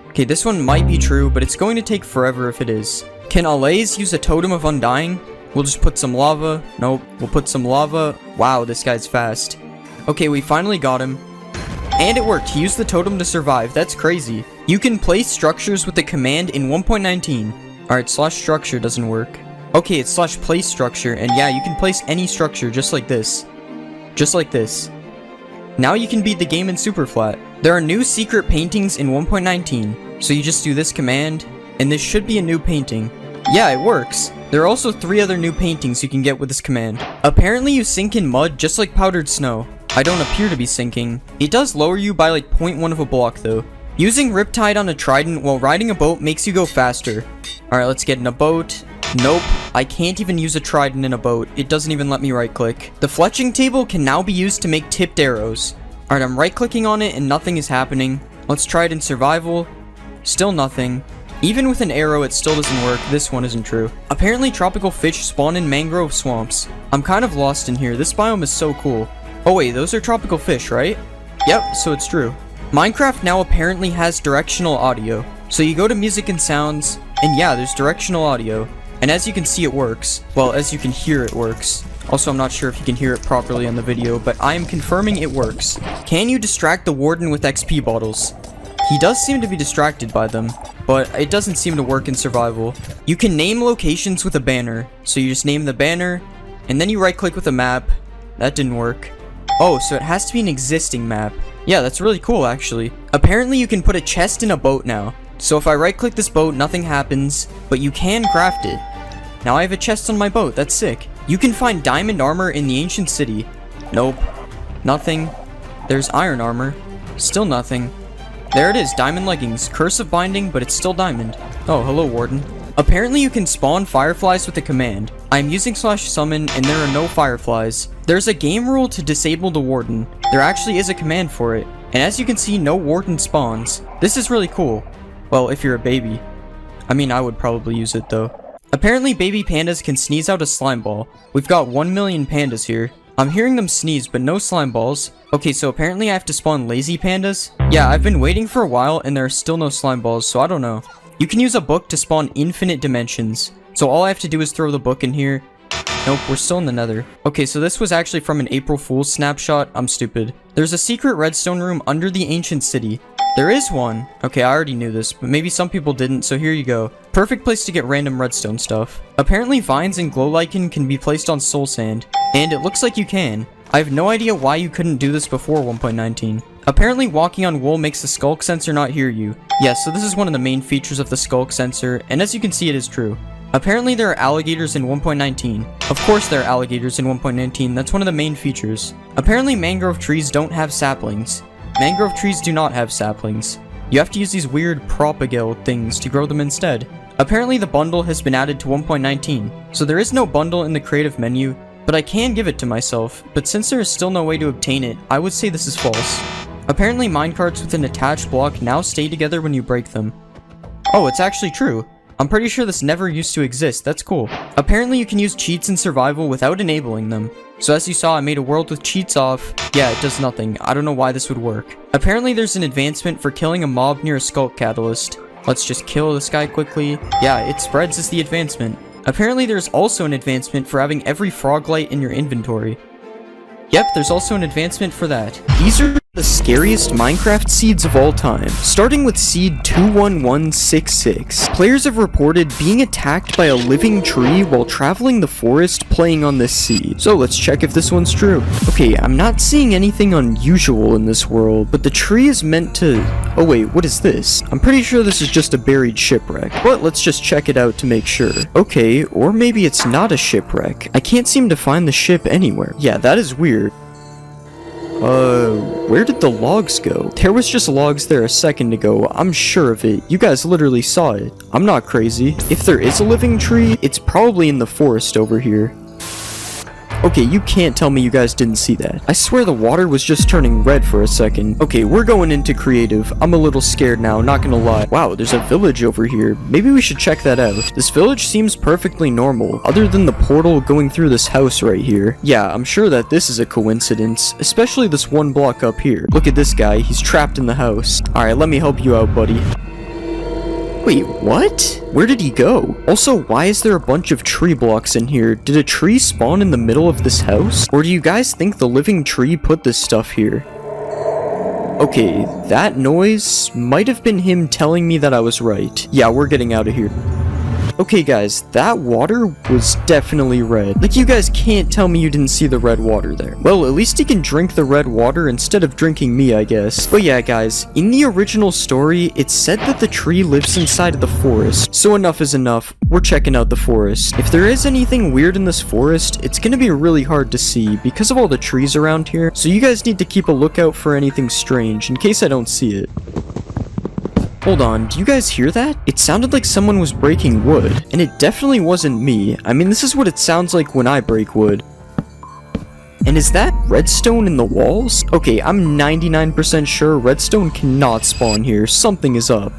Okay, this one might be true, but it's going to take forever if it is. Can Allays use a totem of undying? We'll just put some lava. Nope. We'll put some lava. Wow, this guy's fast. Okay, we finally got him. And it worked. He used the totem to survive. That's crazy. You can place structures with the command in 1.19. Alright, /structure doesn't work. Okay, it's /place structure. And yeah, you can place any structure just like this. Just like this. Now you can beat the game in super flat. There are new secret paintings in 1.19. So you just do this command, and this should be a new painting. Yeah, it works. There are also 3 other new paintings you can get with this command. Apparently you sink in mud just like powdered snow. I don't appear to be sinking. It does lower you by like 0.1 of a block though. Using Riptide on a trident while riding a boat makes you go faster. Alright, let's get in a boat. Nope, I can't even use a trident in a boat. It doesn't even let me right click. The fletching table can now be used to make tipped arrows. Alright, I'm right clicking on it and nothing is happening. Let's try it in survival. Still nothing. Even with an arrow, it still doesn't work. This one isn't true. Apparently, tropical fish spawn in mangrove swamps. I'm kind of lost in here. This biome is so cool. Oh wait, those are tropical fish, right? Yep, so it's true. Minecraft now apparently has directional audio. So you go to music and sounds, and yeah, there's directional audio. And as you can see, it works. Well, as you can hear, it works. Also, I'm not sure if you can hear it properly on the video, but I am confirming it works. Can you distract the warden with XP bottles? He does seem to be distracted by them, but it doesn't seem to work in survival. You can name locations with a banner. So you just name the banner, and then you right click with a map. That didn't work. Oh, so it has to be an existing map. Yeah, that's really cool actually. Apparently you can put a chest in a boat now. So if I right click this boat, nothing happens, but you can craft it. Now I have a chest on my boat, that's sick. You can find diamond armor in the ancient city. Nope. Nothing. There's iron armor. Still nothing. There it is, diamond leggings. Curse of binding, but it's still diamond. Oh, hello, warden. Apparently you can spawn fireflies with the command. I'm using /summon and there are no fireflies. There's a game rule to disable the warden. There actually is a command for it. And as you can see, no warden spawns. This is really cool. Well, if you're a baby. I mean, I would probably use it though. Apparently baby pandas can sneeze out a slime ball. We've got 1 million pandas here. I'm hearing them sneeze, but no slime balls. Okay, so apparently I have to spawn lazy pandas? Yeah, I've been waiting for a while and there are still no slime balls, so I don't know. You can use a book to spawn infinite dimensions. So all I have to do is throw the book in here. Nope, we're still in the nether. Okay, so this was actually from an April Fool's snapshot. I'm stupid. There's a secret redstone room under the ancient city. There is one. Okay, I already knew this, but maybe some people didn't, so here you go. Perfect place to get random redstone stuff. Apparently vines and glow lichen can be placed on soul sand, and it looks like you can. I have no idea why you couldn't do this before 1.19. Apparently walking on wool makes the skulk sensor not hear you. Yes, so this is one of the main features of the skulk sensor, and as you can see, it is true. Apparently there are alligators in 1.19. Of course there are alligators in 1.19, that's one of the main features. Apparently mangrove trees don't have saplings. Mangrove trees do not have saplings. You have to use these weird propagale things to grow them instead. Apparently the bundle has been added to 1.19, so there is no bundle in the creative menu, but I can give it to myself, but since there is still no way to obtain it, I would say this is false. Apparently minecarts with an attached block now stay together when you break them. Oh, it's actually true. I'm pretty sure this never used to exist, that's cool. Apparently you can use cheats in survival without enabling them. So as you saw, I made a world with cheats off. Yeah, it does nothing. I don't know why this would work. Apparently there's an advancement for killing a mob near a skulk catalyst. Let's just kill this guy quickly. Yeah, it spreads as the advancement. Apparently there's also an advancement for having every frog light in your inventory. Yep, there's also an advancement for that. These are the scariest Minecraft seeds of all time. Starting with seed 21166. Players have reported being attacked by a living tree while traveling the forest playing on this seed. So let's check if this one's true. Okay, I'm not seeing anything unusual in this world, but the tree is meant to... Oh wait, what is this? I'm pretty sure this is just a buried shipwreck, but let's just check it out to make sure. Okay, or maybe it's not a shipwreck. I can't seem to find the ship anywhere. Yeah, that is weird. Where did the logs go? There was just logs there a second ago, I'm sure of it. You guys literally saw it. I'm not crazy. If there is a living tree, it's probably in the forest over here. Okay, you can't tell me you guys didn't see that. I swear the water was just turning red for a second. Okay, we're going into creative. I'm a little scared now, not gonna lie. Wow, there's a village over here. Maybe we should check that out. This village seems perfectly normal, other than the portal going through this house right here. Yeah, I'm sure that this is a coincidence, especially this one block up here. Look at this guy, he's trapped in the house. Alright, let me help you out, buddy. Wait, what? Where did he go? Also, why is there a bunch of tree blocks in here? Did a tree spawn in the middle of this house? Or do you guys think the living tree put this stuff here? Okay, that noise might have been him telling me that I was right. Yeah, we're getting out of here. Okay guys, that water was definitely red. Like, you guys can't tell me you didn't see the red water there. Well, at least he can drink the red water instead of drinking me, I guess. But yeah guys, in the original story, it said that the tree lives inside of the forest. So enough is enough, we're checking out the forest. If there is anything weird in this forest, it's gonna be really hard to see because of all the trees around here. So you guys need to keep a lookout for anything strange in case I don't see it. Hold on, do you guys hear that? It sounded like someone was breaking wood, and it definitely wasn't me. I mean, this is what it sounds like when I break wood. And is that redstone in the walls? Okay, I'm 99% sure redstone cannot spawn here. Something is up.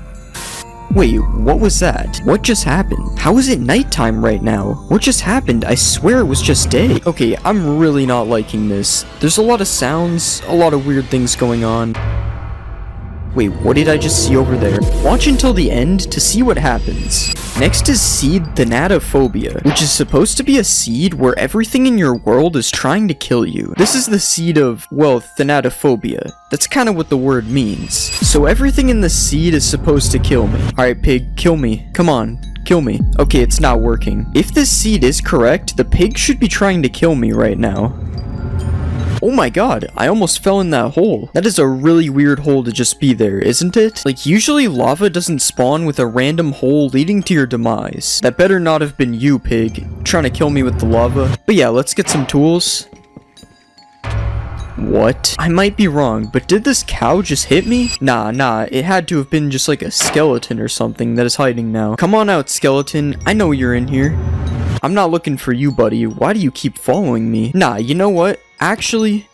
Wait, what was that? What just happened? How is it nighttime right now? What just happened? I swear it was just day. Okay, I'm really not liking this. There's a lot of sounds, a lot of weird things going on. Wait, what did I just see over there? Watch until the end to see what happens. Next is seed thanatophobia, which is supposed to be a seed where everything in your world is trying to kill you. This is the seed of, well, thanatophobia. That's kind of what the word means. So everything in the seed is supposed to kill me. Alright, pig, kill me. Come on. Kill me. Okay, it's not working. If this seed is correct, the pig should be trying to kill me right now. Oh my god, I almost fell in that hole. That is a really weird hole to just be there, isn't it? Like, usually lava doesn't spawn with a random hole leading to your demise. That better not have been you, pig, trying to kill me with the lava. But yeah, let's get some tools. What? I might be wrong, but did this cow just hit me? Nah, it had to have been just like a skeleton or something that is hiding now. Come on out, skeleton. I know you're in here. I'm not looking for you, buddy. Why do you keep following me? Nah, you know what? Actually...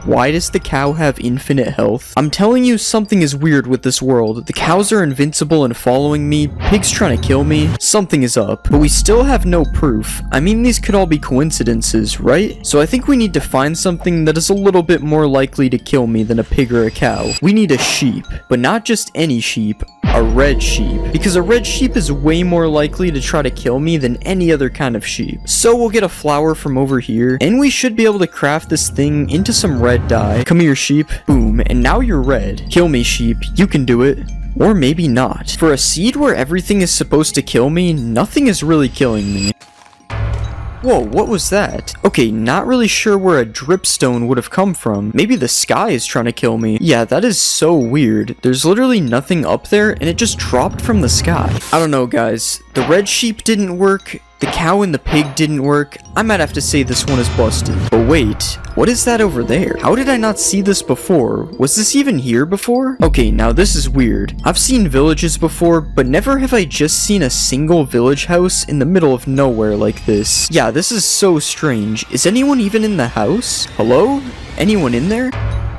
why does the cow have infinite health? I'm telling you, something is weird with this world. The cows are invincible and following me, pigs trying to kill me, something is up. But we still have no proof. I mean, these could all be coincidences, right? So I think we need to find something that is a little bit more likely to kill me than a pig or a cow. We need a sheep, but not just any sheep. A red sheep, because a red sheep is way more likely to try to kill me than any other kind of sheep. So we'll get a flower from over here, and we should be able to craft this thing into some red dye. Come here, sheep. Boom, and now you're red. Kill me, sheep. You can do it. Or maybe not. For a seed where everything is supposed to kill me, nothing is really killing me. Whoa, what was that? Okay, not really sure where a dripstone would have come from. Maybe the sky is trying to kill me. Yeah, that is so weird. There's literally nothing up there, and it just dropped from the sky. I don't know, guys. The red sheep didn't work. The cow and the pig didn't work. I might have to say this one is busted. But wait, what is that over there? How did I not see this before? Was this even here before? Okay, now this is weird. I've seen villages before, but never have I just seen a single village house in the middle of nowhere like this. Yeah, this is so strange. Is anyone even in the house? Hello? Anyone in there?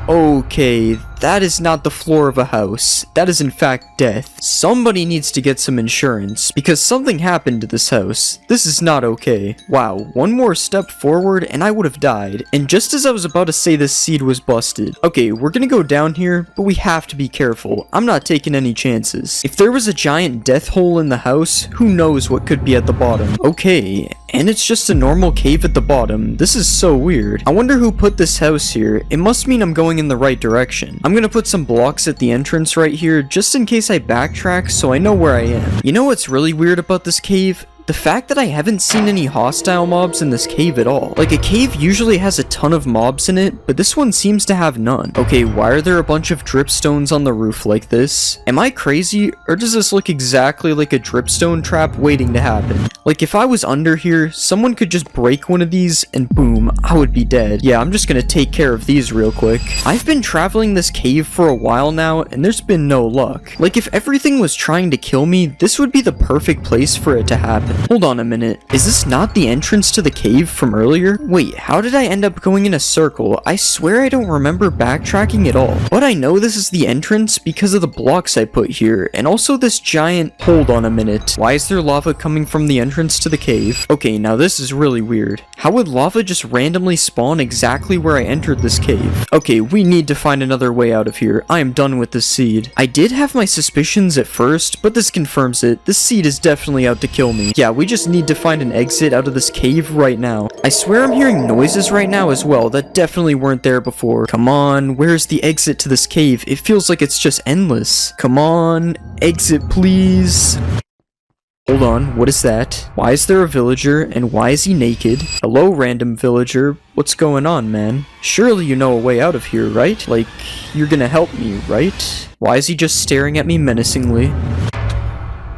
Okay, that is not the floor of a house. That is in fact death. Somebody needs to get some insurance, because something happened to this house. This is not okay. Wow, one more step forward and I would have died. And just as I was about to say this seed was busted. Okay, we're gonna go down here, but we have to be careful. I'm not taking any chances. If there was a giant death hole in the house, who knows what could be at the bottom. Okay, and it's just a normal cave at the bottom. This is so weird. I wonder who put this house here. It must mean I'm going in the right direction. I'm gonna put some blocks at the entrance right here, just in case I backtrack so I know where I am. You know what's really weird about this cave? The fact that I haven't seen any hostile mobs in this cave at all. Like, a cave usually has a ton of mobs in it, but this one seems to have none. Okay, why are there a bunch of dripstones on the roof like this? Am I crazy, or does this look exactly like a dripstone trap waiting to happen? Like, if I was under here, someone could just break one of these, and boom, I would be dead. Yeah, I'm just gonna take care of these real quick. I've been traveling this cave for a while now, and there's been no luck. Like, if everything was trying to kill me, this would be the perfect place for it to happen. Hold on a minute. Is this not the entrance to the cave from earlier? Wait, how did I end up going in a circle? I swear I don't remember backtracking at all. But I know this is the entrance because of the blocks I put here, and also this giant... Hold on a minute. Why is there lava coming from the entrance to the cave? Okay, now this is really weird. How would lava just randomly spawn exactly where I entered this cave? Okay, we need to find another way out of here. I am done with this seed. I did have my suspicions at first, but this confirms it. This seed is definitely out to kill me. Yeah, we just need to find an exit out of this cave right now. I swear I'm hearing noises right now as well that definitely weren't there before. Come on, where's the exit to this cave? It feels like it's just endless. Come on, exit please. Hold on, what is that? Why is there a villager, and why is he naked? Hello, random villager. What's going on, man? Surely you know a way out of here, right? Like, you're gonna help me, right? Why is he just staring at me menacingly?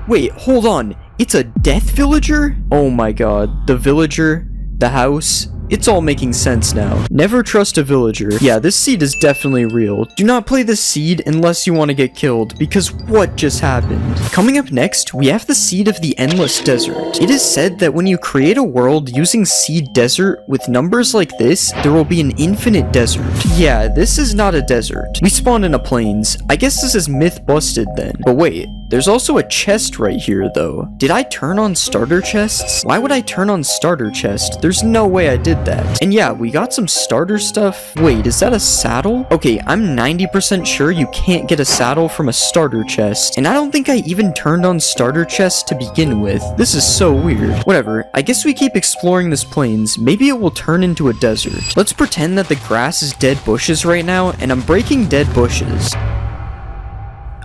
Wait, hold on. It's a death villager? Oh my god. The villager, the house... It's all making sense now. Never trust a villager. Yeah, this seed is definitely real. Do not play this seed unless you want to get killed, because what just happened? Coming up next, we have the seed of the endless desert. It is said that when you create a world using seed desert with numbers like this, there will be an infinite desert. Yeah, this is not a desert. We spawned in a plains. I guess this is myth busted then. But wait, there's also a chest right here though. Did I turn on starter chests? Why would I turn on starter chest? There's no way I did that. And yeah, we got some starter stuff. Wait, is that a saddle? Okay, I'm 90% sure you can't get a saddle from a starter chest. And I don't think I even turned on starter chests to begin with. This is so weird. Whatever, I guess we keep exploring this plains. Maybe it will turn into a desert. Let's pretend that the grass is dead bushes right now, and I'm breaking dead bushes.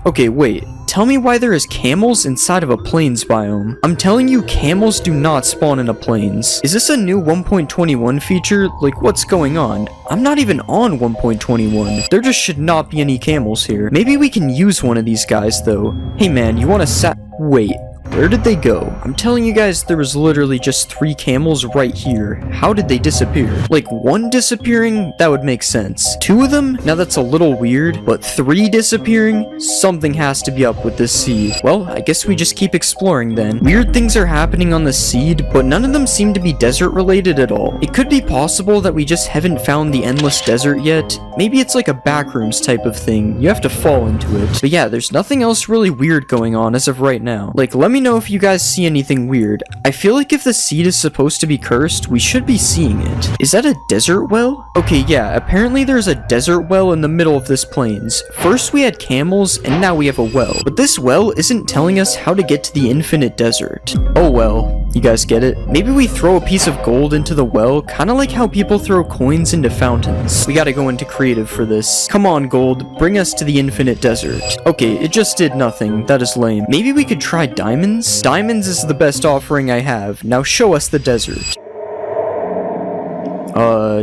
Okay, wait. Tell me why there is camels inside of a plains biome. I'm telling you, camels do not spawn in a plains. Is this a new 1.21 feature? Like, what's going on? I'm not even on 1.21. There just should not be any camels here. Maybe we can use one of these guys, though. Hey man, you want to wait. Where did they go? I'm telling you guys, there was literally just 3 camels right here. How did they disappear? Like, 1 disappearing? That would make sense. 2 of them? Now that's a little weird, but 3 disappearing? Something has to be up with this seed. Well, I guess we just keep exploring then. Weird things are happening on the seed, but none of them seem to be desert related at all. It could be possible that we just haven't found the endless desert yet. Maybe it's like a backrooms type of thing. You have to fall into it. But yeah, there's nothing else really weird going on as of right now. Like, let me know if you guys see anything weird. I feel like if the seed is supposed to be cursed, we should be seeing it. Is that a desert well? Okay, yeah, apparently there's a desert well in the middle of this plains. First we had camels, and now we have a well. But this well isn't telling us how to get to the infinite desert. Oh well, you guys get it? Maybe we throw a piece of gold into the well, kinda like how people throw coins into fountains. We gotta go into creative for this. Come on, gold, bring us to the infinite desert. Okay, it just did nothing. That is lame. Maybe we could try diamonds? Diamonds is the best offering I have. Now show us the desert.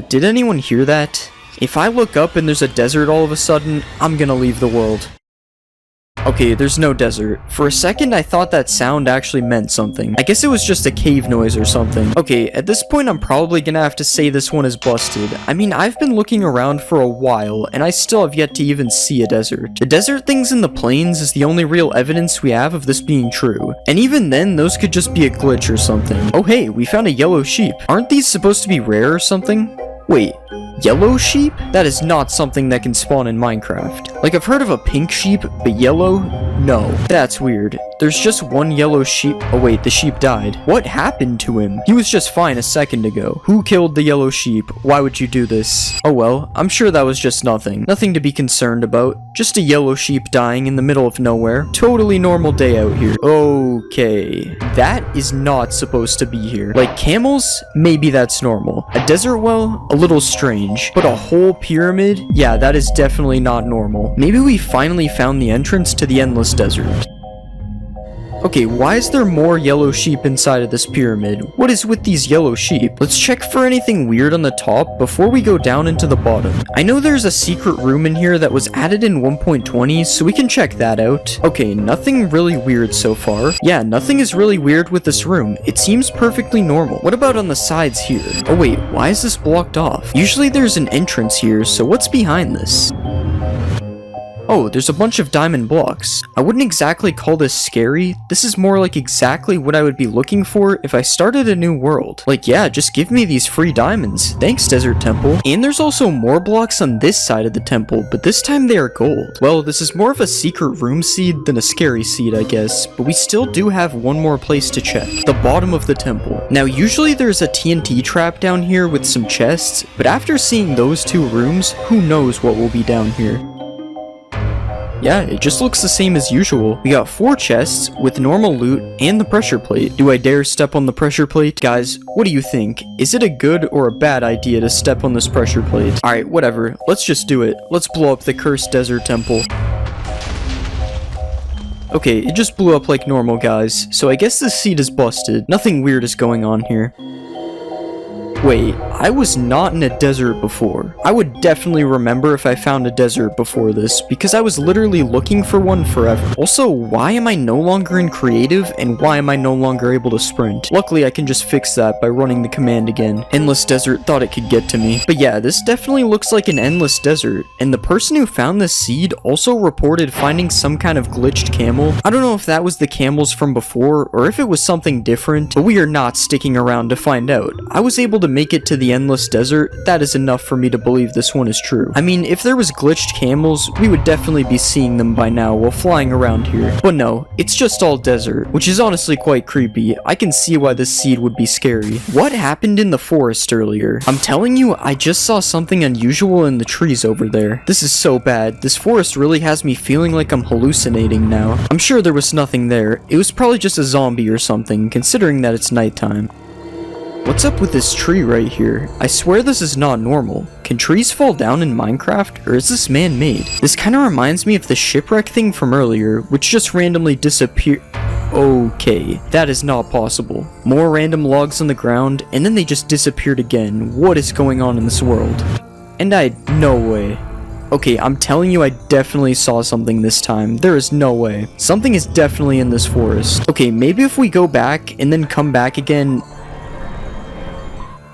Did anyone hear that? If I look up and there's a desert all of a sudden, I'm gonna leave the world. Okay, there's no desert. For a second, I thought that sound actually meant something. I guess it was just a cave noise or something. Okay, at this point, I'm probably gonna have to say this one is busted. I mean, I've been looking around for a while, and I still have yet to even see a desert. The desert things in the plains is the only real evidence we have of this being true. And even then, those could just be a glitch or something. Oh hey, we found a yellow sheep. Aren't these supposed to be rare or something? Wait, yellow sheep? That is not something that can spawn in Minecraft. Like, I've heard of a pink sheep, but yellow? No. That's weird. There's just one yellow sheep. Oh wait, the sheep died. What happened to him? He was just fine a second ago. Who killed the yellow sheep? Why would you do this? Oh well, I'm sure that was just nothing. Nothing to be concerned about. Just a yellow sheep dying in the middle of nowhere. Totally normal day out here. Okay. That is not supposed to be here. Like camels? Maybe that's normal. A desert well? A little strange. But a whole pyramid? Yeah, that is definitely not normal. Maybe we finally found the entrance to the endless desert. Okay, why is there more yellow sheep inside of this pyramid? What is with these yellow sheep? Let's check for anything weird on the top before we go down into the bottom. I know there's a secret room in here that was added in 1.20, so we can check that out. Okay, nothing really weird so far. Yeah, nothing is really weird with this room. It seems perfectly normal. What about on the sides here? Oh wait, why is this blocked off? Usually there's an entrance here, so what's behind this? Oh, there's a bunch of diamond blocks. I wouldn't exactly call this scary. This is more like exactly what I would be looking for if I started a new world. Like, yeah, just give me these free diamonds. Thanks, Desert Temple. And there's also more blocks on this side of the temple, but this time they are gold. Well, this is more of a secret room seed than a scary seed, I guess, but we still do have one more place to check. The bottom of the temple. Now, usually there's a TNT trap down here with some chests, but after seeing those two rooms, who knows what will be down here. Yeah, it just looks the same as usual. We got 4 chests with normal loot and the pressure plate. Do I dare step on the pressure plate? Guys, what do you think? Is it a good or a bad idea to step on this pressure plate? Alright, whatever. Let's just do it. Let's blow up the cursed desert temple. Okay, it just blew up like normal, guys. So I guess this seed is busted. Nothing weird is going on here. Wait, I was not in a desert before. I would definitely remember if I found a desert before this, because I was literally looking for one forever. Also, why am I no longer in creative, and why am I no longer able to sprint? Luckily, I can just fix that by running the command again. Endless desert thought it could get to me. But yeah, this definitely looks like an endless desert, and the person who found this seed also reported finding some kind of glitched camel. I don't know if that was the camels from before, or if it was something different, but we are not sticking around to find out. I was able to make it to the endless desert. That is enough for me to believe this one is true. I mean, if there was glitched camels, we would definitely be seeing them by now while flying around here. But no, it's just all desert, which is honestly quite creepy. I can see why this seed would be scary. What happened in the forest earlier? I'm telling you, I just saw something unusual in the trees over there. This is so bad. This forest really has me feeling like I'm hallucinating now. I'm sure there was nothing there. It was probably just a zombie or something, considering that it's nighttime. What's up with this tree right here? I swear this is not normal. Can trees fall down in Minecraft, or is this man-made? This kind of reminds me of the shipwreck thing from earlier, which just randomly disappeared. Okay, that is not possible. More random logs on the ground, and then they just disappeared again. What is going on in this world? And no way. Okay, I'm telling you, I definitely saw something this time. There is no way. Something is definitely in this forest. Okay, maybe if we go back and then come back again.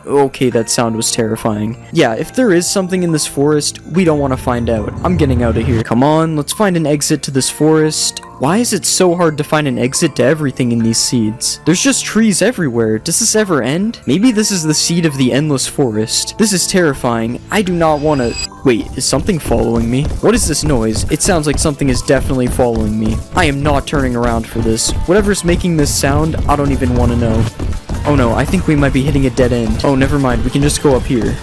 Okay, that sound was terrifying. Yeah, if there is something in this forest, we don't want to find out. I'm getting out of here. Come on, let's find an exit to this forest. Why is it so hard to find an exit to everything in these seeds? There's just trees everywhere. Does this ever end? Maybe this is the seed of the endless forest. This is terrifying. I do not want to... Wait, is something following me? What is this noise? It sounds like something is definitely following me. I am not turning around for this. Whatever's making this sound, I don't even want to know. Oh no, I think we might be hitting a dead end. Oh, never mind. We can just go up here.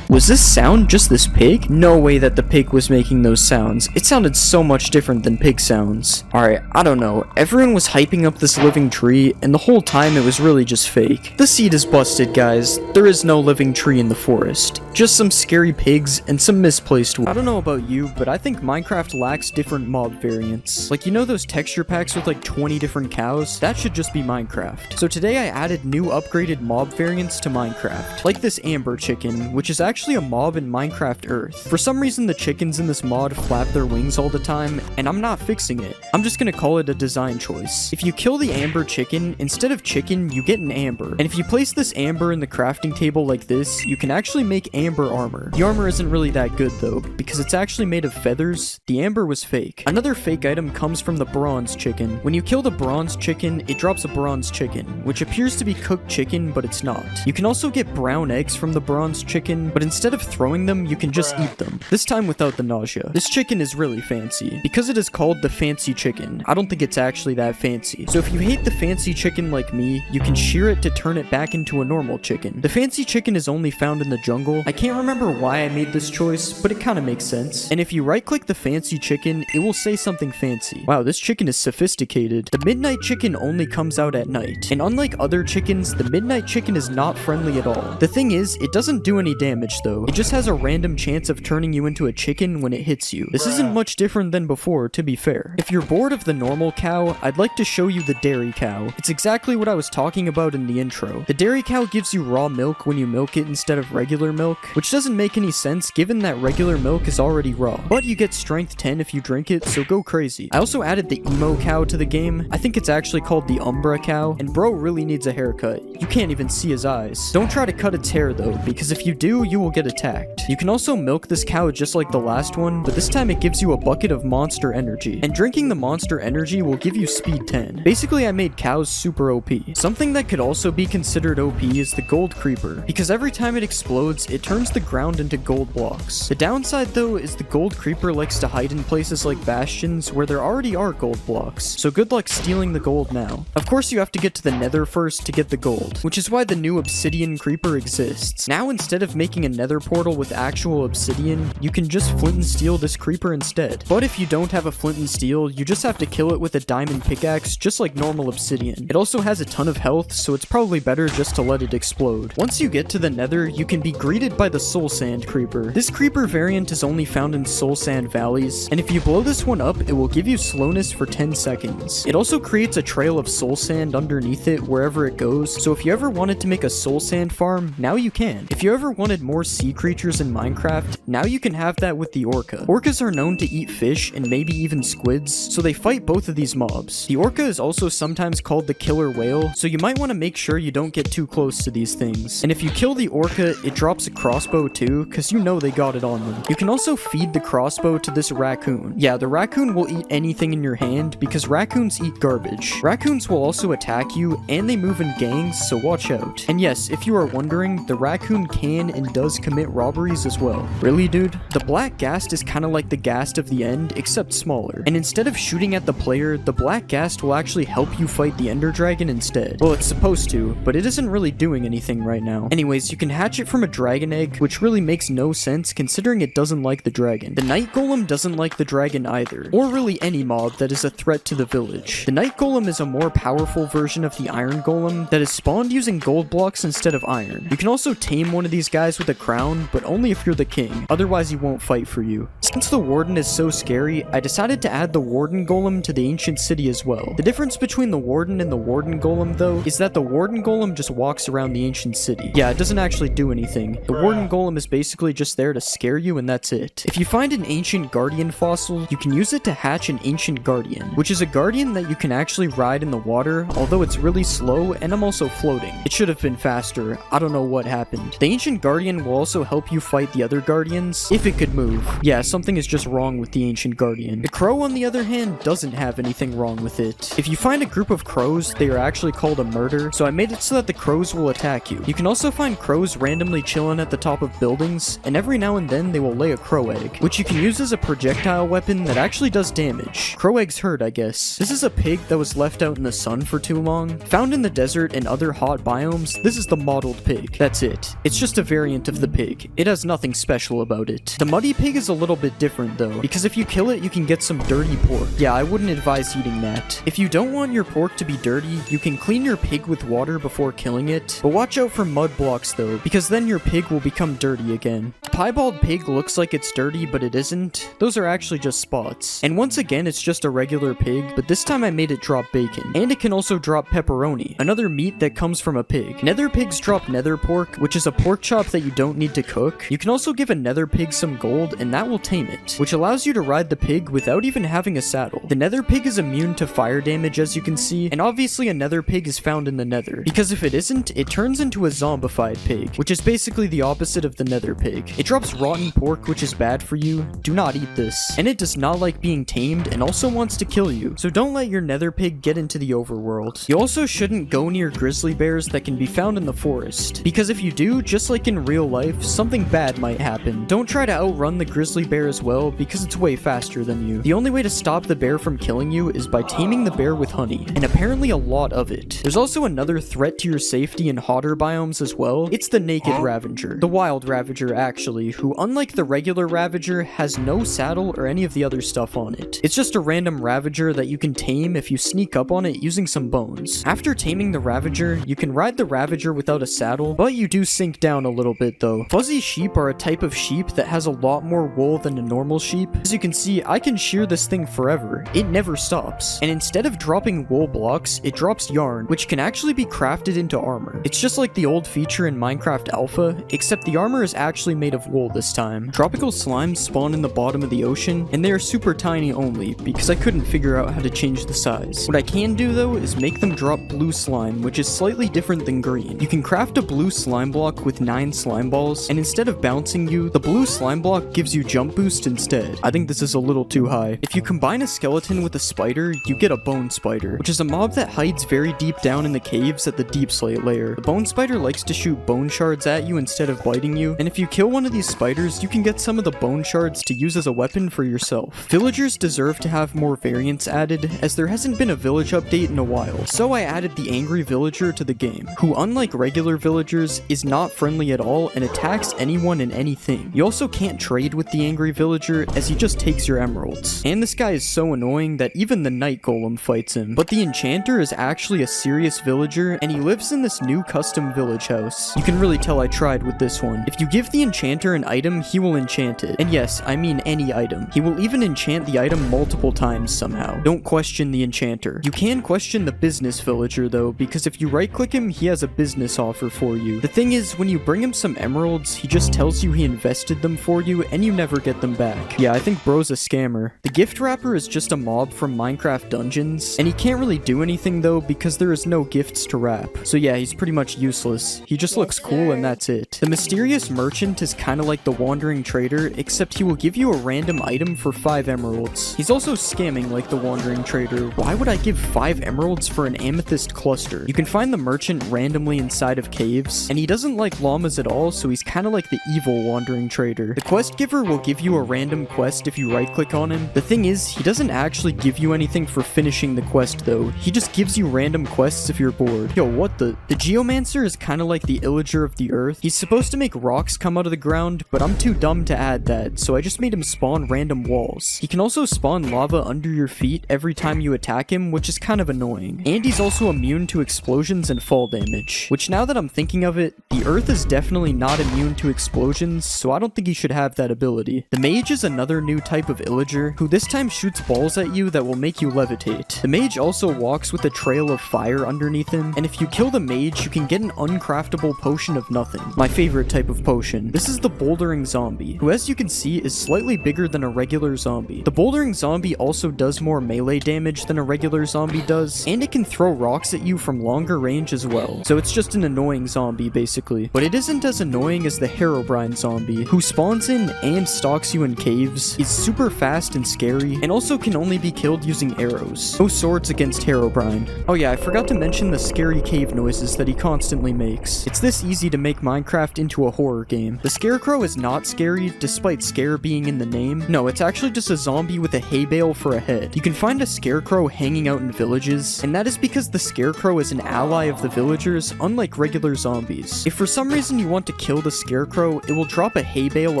Was this sound just this pig? No way that the pig was making those sounds. It sounded so much different than pig sounds. Alright, I don't know. Everyone was hyping up this living tree, and the whole time it was really just fake. The seed is busted, guys. There is no living tree in the forest. Just some scary pigs and some misplaced wood. I don't know about you, but I think Minecraft lacks different mob variants. Like, you know those texture packs with like 20 different cows? That should just be Minecraft. So today I added new upgraded mob variants to Minecraft. Like this amber chicken, which is actually a mob in Minecraft Earth. For some reason, the chickens in this mod flap their wings all the time, and I'm not fixing it. I'm just gonna call it a design choice. If you kill the amber chicken, instead of chicken, you get an amber. And if you place this amber in the crafting table like this, you can actually make amber armor. The armor isn't really that good though, because it's actually made of feathers. The amber was fake. Another fake item comes from the bronze chicken. When you kill the bronze chicken, it drops a bronze chicken, which appears to be cooked chicken, but it's not. You can also get brown eggs from the bronze chicken, but instead of throwing them, you can just eat them. This time without the nausea. This chicken is really fancy. Because it is called the fancy chicken, I don't think it's actually that fancy. So if you hate the fancy chicken like me, you can shear it to turn it back into a normal chicken. The fancy chicken is only found in the jungle. I can't remember why I made this choice, but it kind of makes sense. And if you right click the fancy chicken, it will say something fancy. Wow, this chicken is sophisticated. The midnight chicken only comes out at night. And unlike other chickens, the midnight chicken is not friendly at all. The thing is, it doesn't do any damage though. It just has a random chance of turning you into a chicken when it hits you. This isn't much different than before, to be fair. If you're bored of the normal cow, I'd like to show you the dairy cow. It's exactly what I was talking about in the intro. The dairy cow gives you raw milk when you milk it instead of regular milk, which doesn't make any sense given that regular milk is already raw. But you get strength 10 if you drink it, so go crazy. I also added the emo cow to the game. I think it's actually called the Umbra cow, and bro really needs a haircut. You can't even see his eyes. Don't try to cut its hair though, because if you do, you will get attacked. You can also milk this cow just like the last one, but this time it gives you a bucket of monster energy, and drinking the monster energy will give you speed 10. Basically, I made cows super OP. Something that could also be considered OP is the gold creeper, because every time it explodes, it turns the ground into gold blocks. The downside though is the gold creeper likes to hide in places like bastions where there already are gold blocks, so good luck stealing the gold now. Of course, you have to get to the nether first to get the gold, which is why the new obsidian creeper exists. Now, instead of making a nether portal with actual obsidian, you can just flint and steel this creeper instead. But if you don't have a flint and steel, you just have to kill it with a diamond pickaxe, just like normal obsidian. It also has a ton of health, so it's probably better just to let it explode. Once you get to the nether, you can be greeted by the soul sand creeper. This creeper variant is only found in soul sand valleys, and if you blow this one up, it will give you slowness for 10 seconds. It also creates a trail of soul sand underneath it wherever it goes, so if you ever wanted to make a soul sand farm, now you can. If you ever wanted more sea creatures in Minecraft, now you can have that with the orca. Orcas are known to eat fish and maybe even squids, so they fight both of these mobs. The orca is also sometimes called the killer whale, so you might want to make sure you don't get too close to these things. And if you kill the orca, it drops a crossbow too, cause you know they got it on them. You can also feed the crossbow to this raccoon. Yeah, the raccoon will eat anything in your hand because raccoons eat garbage. Raccoons will also attack you, and they move in gangs, so watch out. And yes, if you are wondering, the raccoon can and does commit robberies as well. Really, dude? The black ghast is kinda like the ghast of the end, except smaller. And instead of shooting at the player, the black ghast will actually help you fight the ender dragon instead. Well, it's supposed to, but it isn't really doing anything right now. Anyways, you can hatch it from a dragon egg, which really makes no sense considering it doesn't like the dragon. The night golem doesn't like the dragon either, or really any mob that is a threat to the village. The night golem is a more powerful version of the iron golem that is spawned using gold blocks instead of iron. You can also tame one of these guys with a crown, but only if you're the king, otherwise he won't fight for you. Since the warden is so scary, I decided to add the warden golem to the ancient city as well. The difference between the warden and the warden golem though is that the warden golem just walks around the ancient city. Yeah, it doesn't actually do anything. The warden golem is basically just there to scare you and that's it. If you find an ancient guardian fossil, you can use it to hatch an ancient guardian, which is a guardian that you can actually ride in the water, although it's really slow and I'm also floating. It should have been faster. I don't know what happened. The ancient guardian will also help you fight the other guardians if it could move. Yeah, something is just wrong with the ancient guardian. The crow, on the other hand, doesn't have anything wrong with it. If you find a group of crows, they are actually called a murder, so I made it so that the crows will attack you. You can also find crows randomly chilling at the top of buildings, and every now and then they will lay a crow egg, which you can use as a projectile weapon that actually does damage. Crow eggs hurt, I guess. This is a pig that was left out in the sun for too long. Found in the desert and other hot biomes, this is the mottled pig. That's it. It's just a variant of the pig. It has nothing special about it. The muddy pig is a little bit different though, because if you kill it, you can get some dirty pork. Yeah, I wouldn't advise eating that. If you don't want your pork to be dirty, you can clean your pig with water before killing it, but watch out for mud blocks though, because then your pig will become dirty again. Piebald pig looks like it's dirty, but it isn't. Those are actually just spots. And once again, it's just a regular pig, but this time I made it drop bacon. And it can also drop pepperoni, another meat that comes from a pig. Nether pigs drop nether pork, which is a pork chop that you don't need to cook. You can also give a nether pig some gold, and that will tame it, which allows you to ride the pig without even having a saddle. The nether pig is immune to fire damage, as you can see, and obviously a nether pig is found in the nether, because if it isn't, it turns into a zombified pig, which is basically the opposite of the nether pig. It drops rotten pork, which is bad for you. Do not eat this. And it does not like being tamed and also wants to kill you, so don't let your nether pig get into the overworld. You also shouldn't go near grizzly bears that can be found in the forest, because if you do, just like in real life, something bad might happen. Don't try to outrun the grizzly bear as well, because it's way faster than you. The only way to stop the bear from killing you is by taming the bear with honey, and apparently a lot of it. There's also another threat to your safety in hotter biomes as well. It's the naked ravager. The wild ravager, actually, who unlike the regular ravager, has no saddle or any of the other stuff on it. It's just a random ravager that you can tame if you sneak up on it using some bones. After taming the ravager, you can ride the ravager without a saddle, but you do sink down a little bit though. Fuzzy sheep are a type of sheep that has a lot more wool than a normal sheep. As you can see, I can shear this thing forever. It never stops. And instead of dropping wool blocks, it drops yarn, which can actually be crafted into armor. It's just like the old feature in Minecraft Alpha, except the armor is actually made of wool this time. Tropical slimes spawn in the bottom of the ocean, and they are super tiny only, because I couldn't figure out how to change the size. What I can do though is make them drop blue slime, which is slightly different than green. You can craft a blue slime block with 9 slime balls, and instead of bouncing you, the blue slime block gives you jump boost instead. I think this is a little too high. If you combine a skeleton with a spider, you get a bone spider, which is a mob that hides very deep down in the caves at the deep slate layer. The bone spider likes to shoot bone shards at you instead of biting you, and if you kill one of these spiders, you can get some of the bone shards to use as a weapon for yourself. Villagers deserve to have more variants added, as there hasn't been a village update in a while, so I added the angry villager to the game, who unlike regular villagers, is not friendly at all and attacks anyone and anything. You also can't trade with the angry villager, as he just takes your emeralds. And this guy is so annoying that even the night golem fights him. But the enchanter is actually a serious villager, and he lives in this new custom village house. You can really tell I tried with this one. If you give the enchanter an item, he will enchant it. And yes, I mean any item. He will even enchant the item multiple times somehow. Don't question the enchanter. You can question the business villager though, because if you right click him, he has a business offer for you. The thing is, when you bring him some emeralds, he just tells you he invested them for you and you never get them back. Yeah, I think bro's a scammer. The gift wrapper is just a mob from Minecraft Dungeons, and he can't really do anything though because there is no gifts to wrap. So yeah, he's pretty much useless. He just looks cool and that's it. The mysterious merchant is kind of like the wandering trader, except he will give you a random item for 5 emeralds. He's also scamming like the wandering trader. Why would I give 5 emeralds for an amethyst cluster? You can find the merchant randomly inside of caves, and he doesn't like llamas at all, so he's kind of like the evil wandering trader. The quest giver will give you a random quest if you right click on him. The thing is, he doesn't actually give you anything for finishing the quest though. He just gives you random quests if you're bored. Yo, what the? The geomancer is kind of like the illager of the earth. He's supposed to make rocks come out of the ground, but I'm too dumb to add that, so I just made him spawn random walls. He can also spawn lava under your feet every time you attack him, which is kind of annoying. And he's also immune to explosions and fall damage, which now that I'm thinking of it, the earth is definitely not immune to explosions, so I don't think he should have that ability. The mage is another new type of illager, who this time shoots balls at you that will make you levitate. The mage also walks with a trail of fire underneath him, and if you kill the mage, you can get an uncraftable potion of nothing. My favorite type of potion. This is the bouldering zombie, who as you can see is slightly bigger than a regular zombie. The bouldering zombie also does more melee damage than a regular zombie does, and it can throw rocks at you from longer range as well. So it's just an annoying zombie basically. But it isn't as annoying as the Herobrine zombie, who spawns in and stalks you in caves, is super fast and scary, and also can only be killed using arrows. No swords against Herobrine. Oh yeah, I forgot to mention the scary cave noises that he constantly makes. It's this easy to make Minecraft into a horror game. The scarecrow is not scary, despite scare being in the name. No, it's actually just a zombie with a hay bale for a head. You can find a scarecrow hanging out in villages, and that is because the scarecrow is an ally of the villagers, unlike regular zombies. If for some reason you want to kill the scarecrow, it will drop a hay bale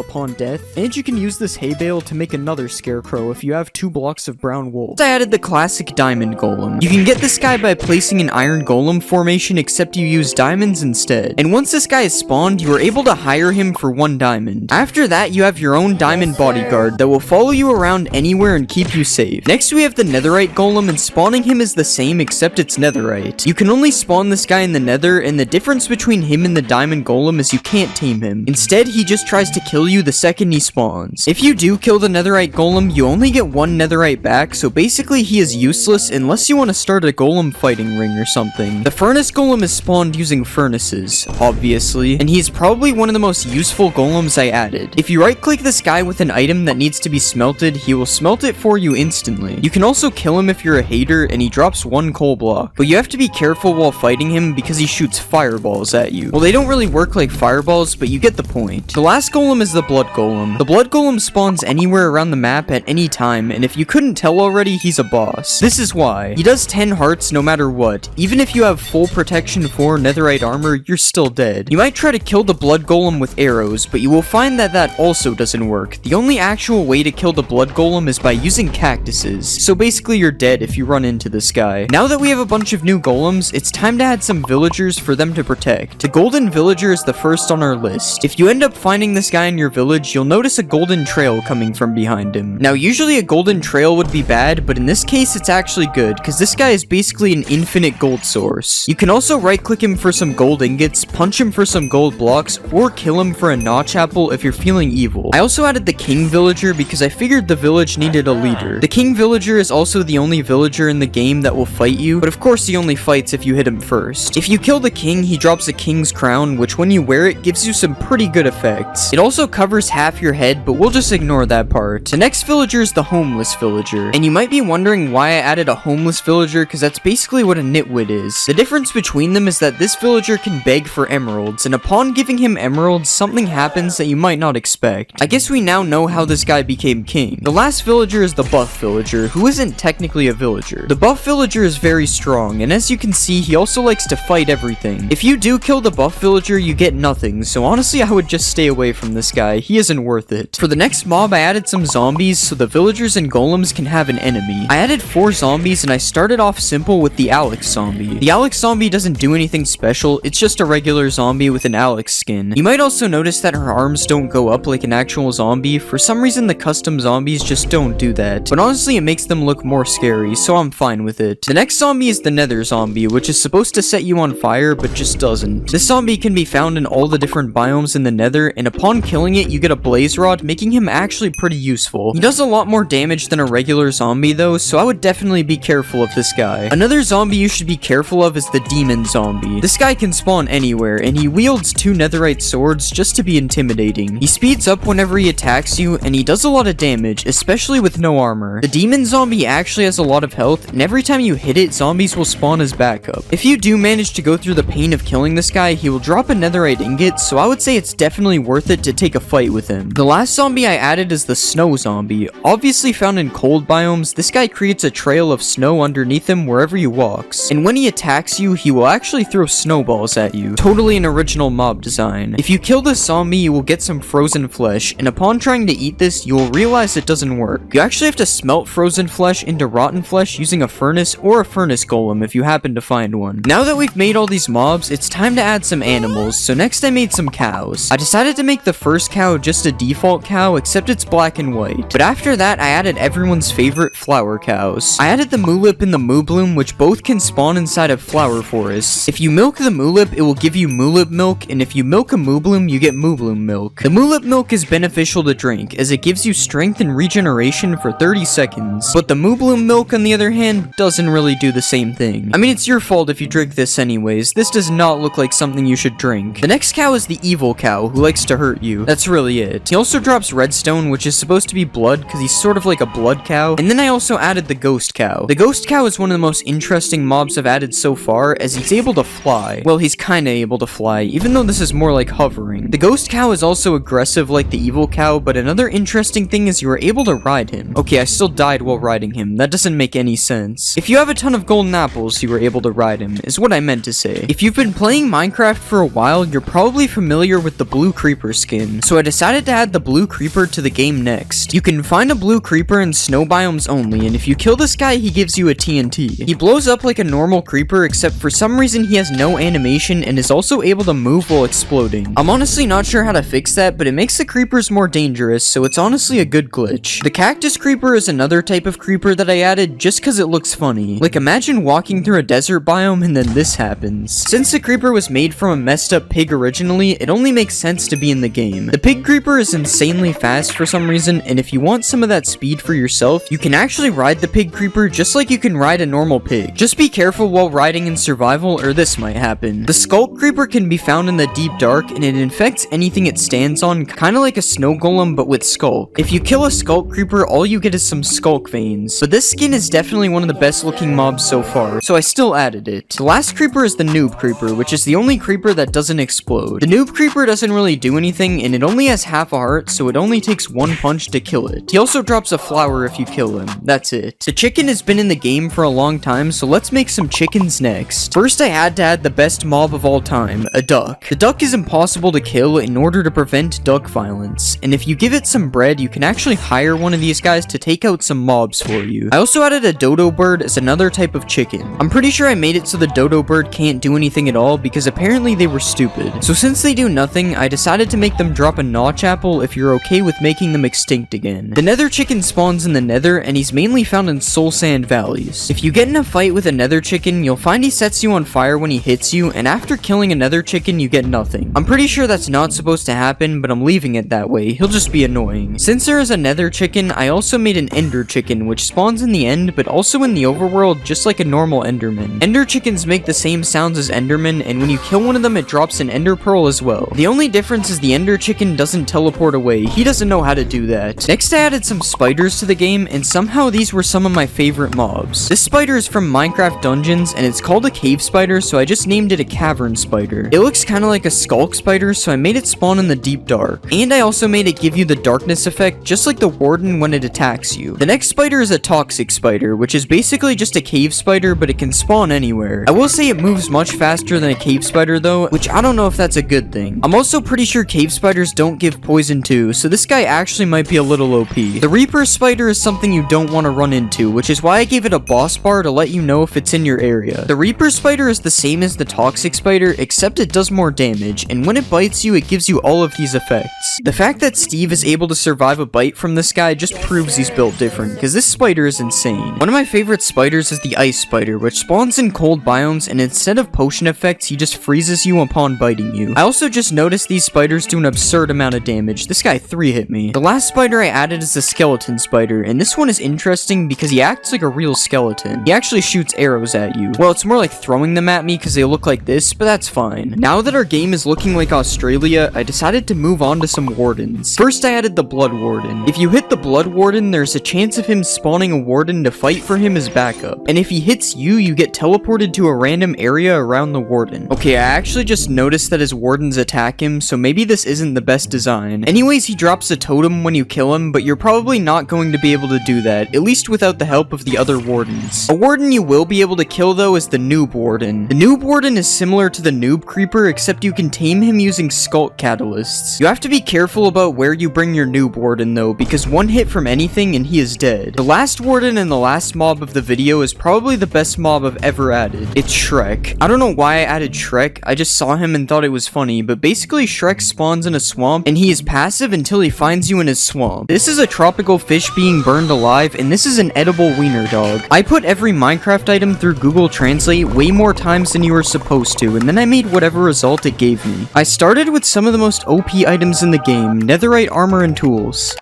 upon death, and you can use this hay bale to make another scarecrow if you have 2 blocks of brown wool. I added the classic diamond golem. You can get this guy by placing an iron golem formation, except you use diamonds instead. And once this guy is spawned, you are able to hire him for 1 diamond. After that, you have your own diamond bodyguard that will follow you around anywhere and keep you safe. Next, we have the netherite golem, and spawning him is the same except it's netherite. You can only spawn this guy in the nether, and the difference between him and the diamond golem is you can't tame him. Instead, he just tries to kill you the second he spawns. If you do kill the netherite golem, you only get 1 netherite back, so basically he is useless unless you want to start a golem fighting ring or something. The furnace golem is spawned using furnaces, obviously, and he is probably one of the most useful golems I added. If you right click this guy with an item that needs to be smelted, he will smelt it for you instantly. You can also kill him if you're a hater, and he drops 1 coal block, but you have to be careful while fighting him because he shoots fireballs at you. Well, they don't really work like fireballs, but you get the point. The last golem is the blood golem. The blood golem spawns anywhere around the map at any time, and if you couldn't tell already, he's a boss. This is why. He does 10 hearts no matter what. Even if you have full protection 4 netherite armor, you're still dead. You might try to kill the blood golem with arrows, but you will find that that also doesn't work. The only actual way to kill the blood golem is by using cactuses. So basically you're dead if you run into this guy. Now that we have a bunch of new golems, it's time to add some villagers for them to protect. The golden villager is the first on our list. If you end up finding this guy in your village, you'll notice a golden trail coming from behind him. Now usually a golden trail would be bad, but in this case it's actually good, because this guy is basically an infinite gold source. You can also right click him for some gold ingots, punch him for some gold blocks, or kill him for a notch apple if you're feeling evil. I also added the king villager because I figured the village needed a leader. The king villager is also the only villager in the game that will fight you, but of course he only fights if you hit him first. If you kill the king, he drops a king's crown, which when you wear it up gives you some pretty good effects. It also covers half your head, but we'll just ignore that part. The next villager is the homeless villager, and you might be wondering why I added a homeless villager, because that's basically what a nitwit is. The difference between them is that this villager can beg for emeralds, and upon giving him emeralds, something happens that you might not expect. I guess we now know how this guy became king. The last villager is the buff villager, who isn't technically a villager. The buff villager is very strong, and as you can see, he also likes to fight everything. If you do kill the buff villager, you get nothing, so honestly I would just stay away from this guy. He isn't worth it. For the next mob, I added some zombies so the villagers and golems can have an enemy. I added 4 zombies, and I started off simple with the Alex zombie. The Alex zombie doesn't do anything special, it's just a regular zombie with an Alex skin. You might also notice that her arms don't go up like an actual zombie. For some reason the custom zombies just don't do that, but honestly it makes them look more scary, so I'm fine with it. The next zombie is the Nether zombie, which is supposed to set you on fire, but just doesn't. This zombie can be found in all the different biomes in the Nether, and upon killing it you get a blaze rod, making him actually pretty useful. He does a lot more damage than a regular zombie though, so I would definitely be careful of this guy. Another zombie you should be careful of is the demon zombie. This guy can spawn anywhere, and he wields 2 netherite swords just to be intimidating. He speeds up whenever he attacks you, and he does a lot of damage, especially with no armor. The demon zombie actually has a lot of health, and every time you hit it, zombies will spawn as backup. If you do manage to go through the pain of killing this guy, he will drop a netherite ingot, so I would say it's definitely worth it to take a fight with him. The last zombie I added is the snow zombie. Obviously found in cold biomes, this guy creates a trail of snow underneath him wherever he walks, and when he attacks you, he will actually throw snowballs at you. Totally an original mob design. If you kill this zombie, you will get some frozen flesh, and upon trying to eat this, you will realize it doesn't work. You actually have to smelt frozen flesh into rotten flesh using a furnace or a furnace golem if you happen to find one. Now that we've made all these mobs, it's time to add some animals, so next I made some cows. I decided to make the first cow just a default cow, except it's black and white. But after that, I added everyone's favorite flower cows. I added the Moolip and the Moobloom, which both can spawn inside of flower forests. If you milk the Moolip, it will give you Moolip milk, and if you milk a Moobloom, you get Moobloom milk. The Moolip milk is beneficial to drink, as it gives you strength and regeneration for 30 seconds. But the Moobloom milk, on the other hand, doesn't really do the same thing. I mean, it's your fault if you drink this anyways. This does not look like something you should drink. The next cow is the evil cow, who likes to hurt you. That's really it. He also drops redstone, which is supposed to be blood, because he's sort of like a blood cow. And then I also added the ghost cow. The ghost cow is one of the most interesting mobs I've added so far, as he's able to fly. Well, he's kinda able to fly, even though this is more like hovering. The ghost cow is also aggressive like the evil cow, but another interesting thing is you are able to ride him. Okay, I still died while riding him. That doesn't make any sense. If you have a ton of golden apples, you are able to ride him, is what I meant to say. If you've been playing Minecraft for a while, you're probably familiar with the blue creeper skin, so I decided to add the blue creeper to the game next. You can find a blue creeper in snow biomes only, and if you kill this guy, he gives you a TNT. He blows up like a normal creeper, except for some reason he has no animation and is also able to move while exploding. I'm honestly not sure how to fix that, but it makes the creepers more dangerous, so it's honestly a good glitch. The cactus creeper is another type of creeper that I added just because it looks funny. Like, imagine walking through a desert biome and then this happens. Since the creeper was made from a messed up pig originally, it only makes sense to be in the game. The pig creeper is insanely fast for some reason, and if you want some of that speed for yourself, you can actually ride the pig creeper just like you can ride a normal pig. Just be careful while riding in survival or this might happen. The skulk creeper can be found in the deep dark, and it infects anything it stands on, kinda like a snow golem but with skulk. If you kill a skulk creeper, all you get is some skulk veins. But this skin is definitely one of the best looking mobs so far, so I still added it. The last creeper is the noob creeper, which is the only creeper that doesn't explode. The noob creeper doesn't really do anything, and it only has half a heart, so it only takes 1 punch to kill it. He also drops a flower if you kill him. That's it. The chicken has been in the game for a long time, so let's make some chickens next. First, I had to add the best mob of all time, a duck. The duck is impossible to kill in order to prevent duck violence, and if you give it some bread, you can actually hire one of these guys to take out some mobs for you. I also added a dodo bird as another type of chicken. I'm pretty sure I made it so the dodo bird can't do anything at all because apparently they were stupid. So since they do nothing, I decided to make them drop a notch apple if you're okay with making them extinct again. The nether chicken spawns in the nether, and he's mainly found in soul sand valleys. If you get in a fight with a nether chicken, you'll find he sets you on fire when he hits you, and after killing another chicken, you get nothing. I'm pretty sure that's not supposed to happen, but I'm leaving it that way. He'll just be annoying. Since there is a nether chicken, I also made an ender chicken, which spawns in the end, but also in the overworld, just like a normal enderman. Ender chickens make the same sounds as endermen, and when you kill one of them, it drops an ender pearl pearl as well. The only difference is the ender chicken doesn't teleport away. He doesn't know how to do that. Next I added some spiders to the game, and somehow these were some of my favorite mobs. This spider is from Minecraft Dungeons, and it's called a cave spider, so I just named it a cavern spider. It looks kind of like a skulk spider, so I made it spawn in the deep dark. And I also made it give you the darkness effect, just like the warden when it attacks you. The next spider is a toxic spider, which is basically just a cave spider, but it can spawn anywhere. I will say it moves much faster than a cave spider though, which I don't know if that's a good thing. I'm also pretty sure cave spiders don't give poison too, so this guy actually might be a little OP. The Reaper spider is something you don't want to run into, which is why I gave it a boss bar to let you know if it's in your area. The Reaper spider is the same as the toxic spider, except it does more damage, and when it bites you, it gives you all of these effects. The fact that Steve is able to survive a bite from this guy just proves he's built different, because this spider is insane. One of my favorite spiders is the ice spider, which spawns in cold biomes, and instead of potion effects, he just freezes you upon biting you. I also just noticed these spiders do an absurd amount of damage. This guy 3-hit me. The last spider I added is the skeleton spider, and this one is interesting because he acts like a real skeleton. He actually shoots arrows at you. Well, it's more like throwing them at me because they look like this, but that's fine. Now that our game is looking like Australia, I decided to move on to some wardens. First, I added the blood warden. If you hit the blood warden, there's a chance of him spawning a warden to fight for him as backup. And if he hits you, you get teleported to a random area around the warden. Okay, I actually just noticed that his wardens attack him, so maybe this isn't the best design. Anyways, he drops a totem when you kill him, but you're probably not going to be able to do that, at least without the help of the other wardens. A warden you will be able to kill though is the noob warden. The noob warden is similar to the noob creeper, except you can tame him using skulk catalysts. You have to be careful about where you bring your noob warden though, because one hit from anything and he is dead. The last warden and the last mob of the video is probably the best mob I've ever added. It's Shrek. I don't know why I added Shrek, I just saw him and thought it was funny, but basically Shrek spawns in a swamp and he is passive until he finds you in his swamp. This is a tropical fish being burned alive, and this is an edible wiener dog. I put every Minecraft item through Google Translate way more times than you were supposed to, and then I made whatever result it gave me. I started with some of the most OP items in the game, netherite armor and tools.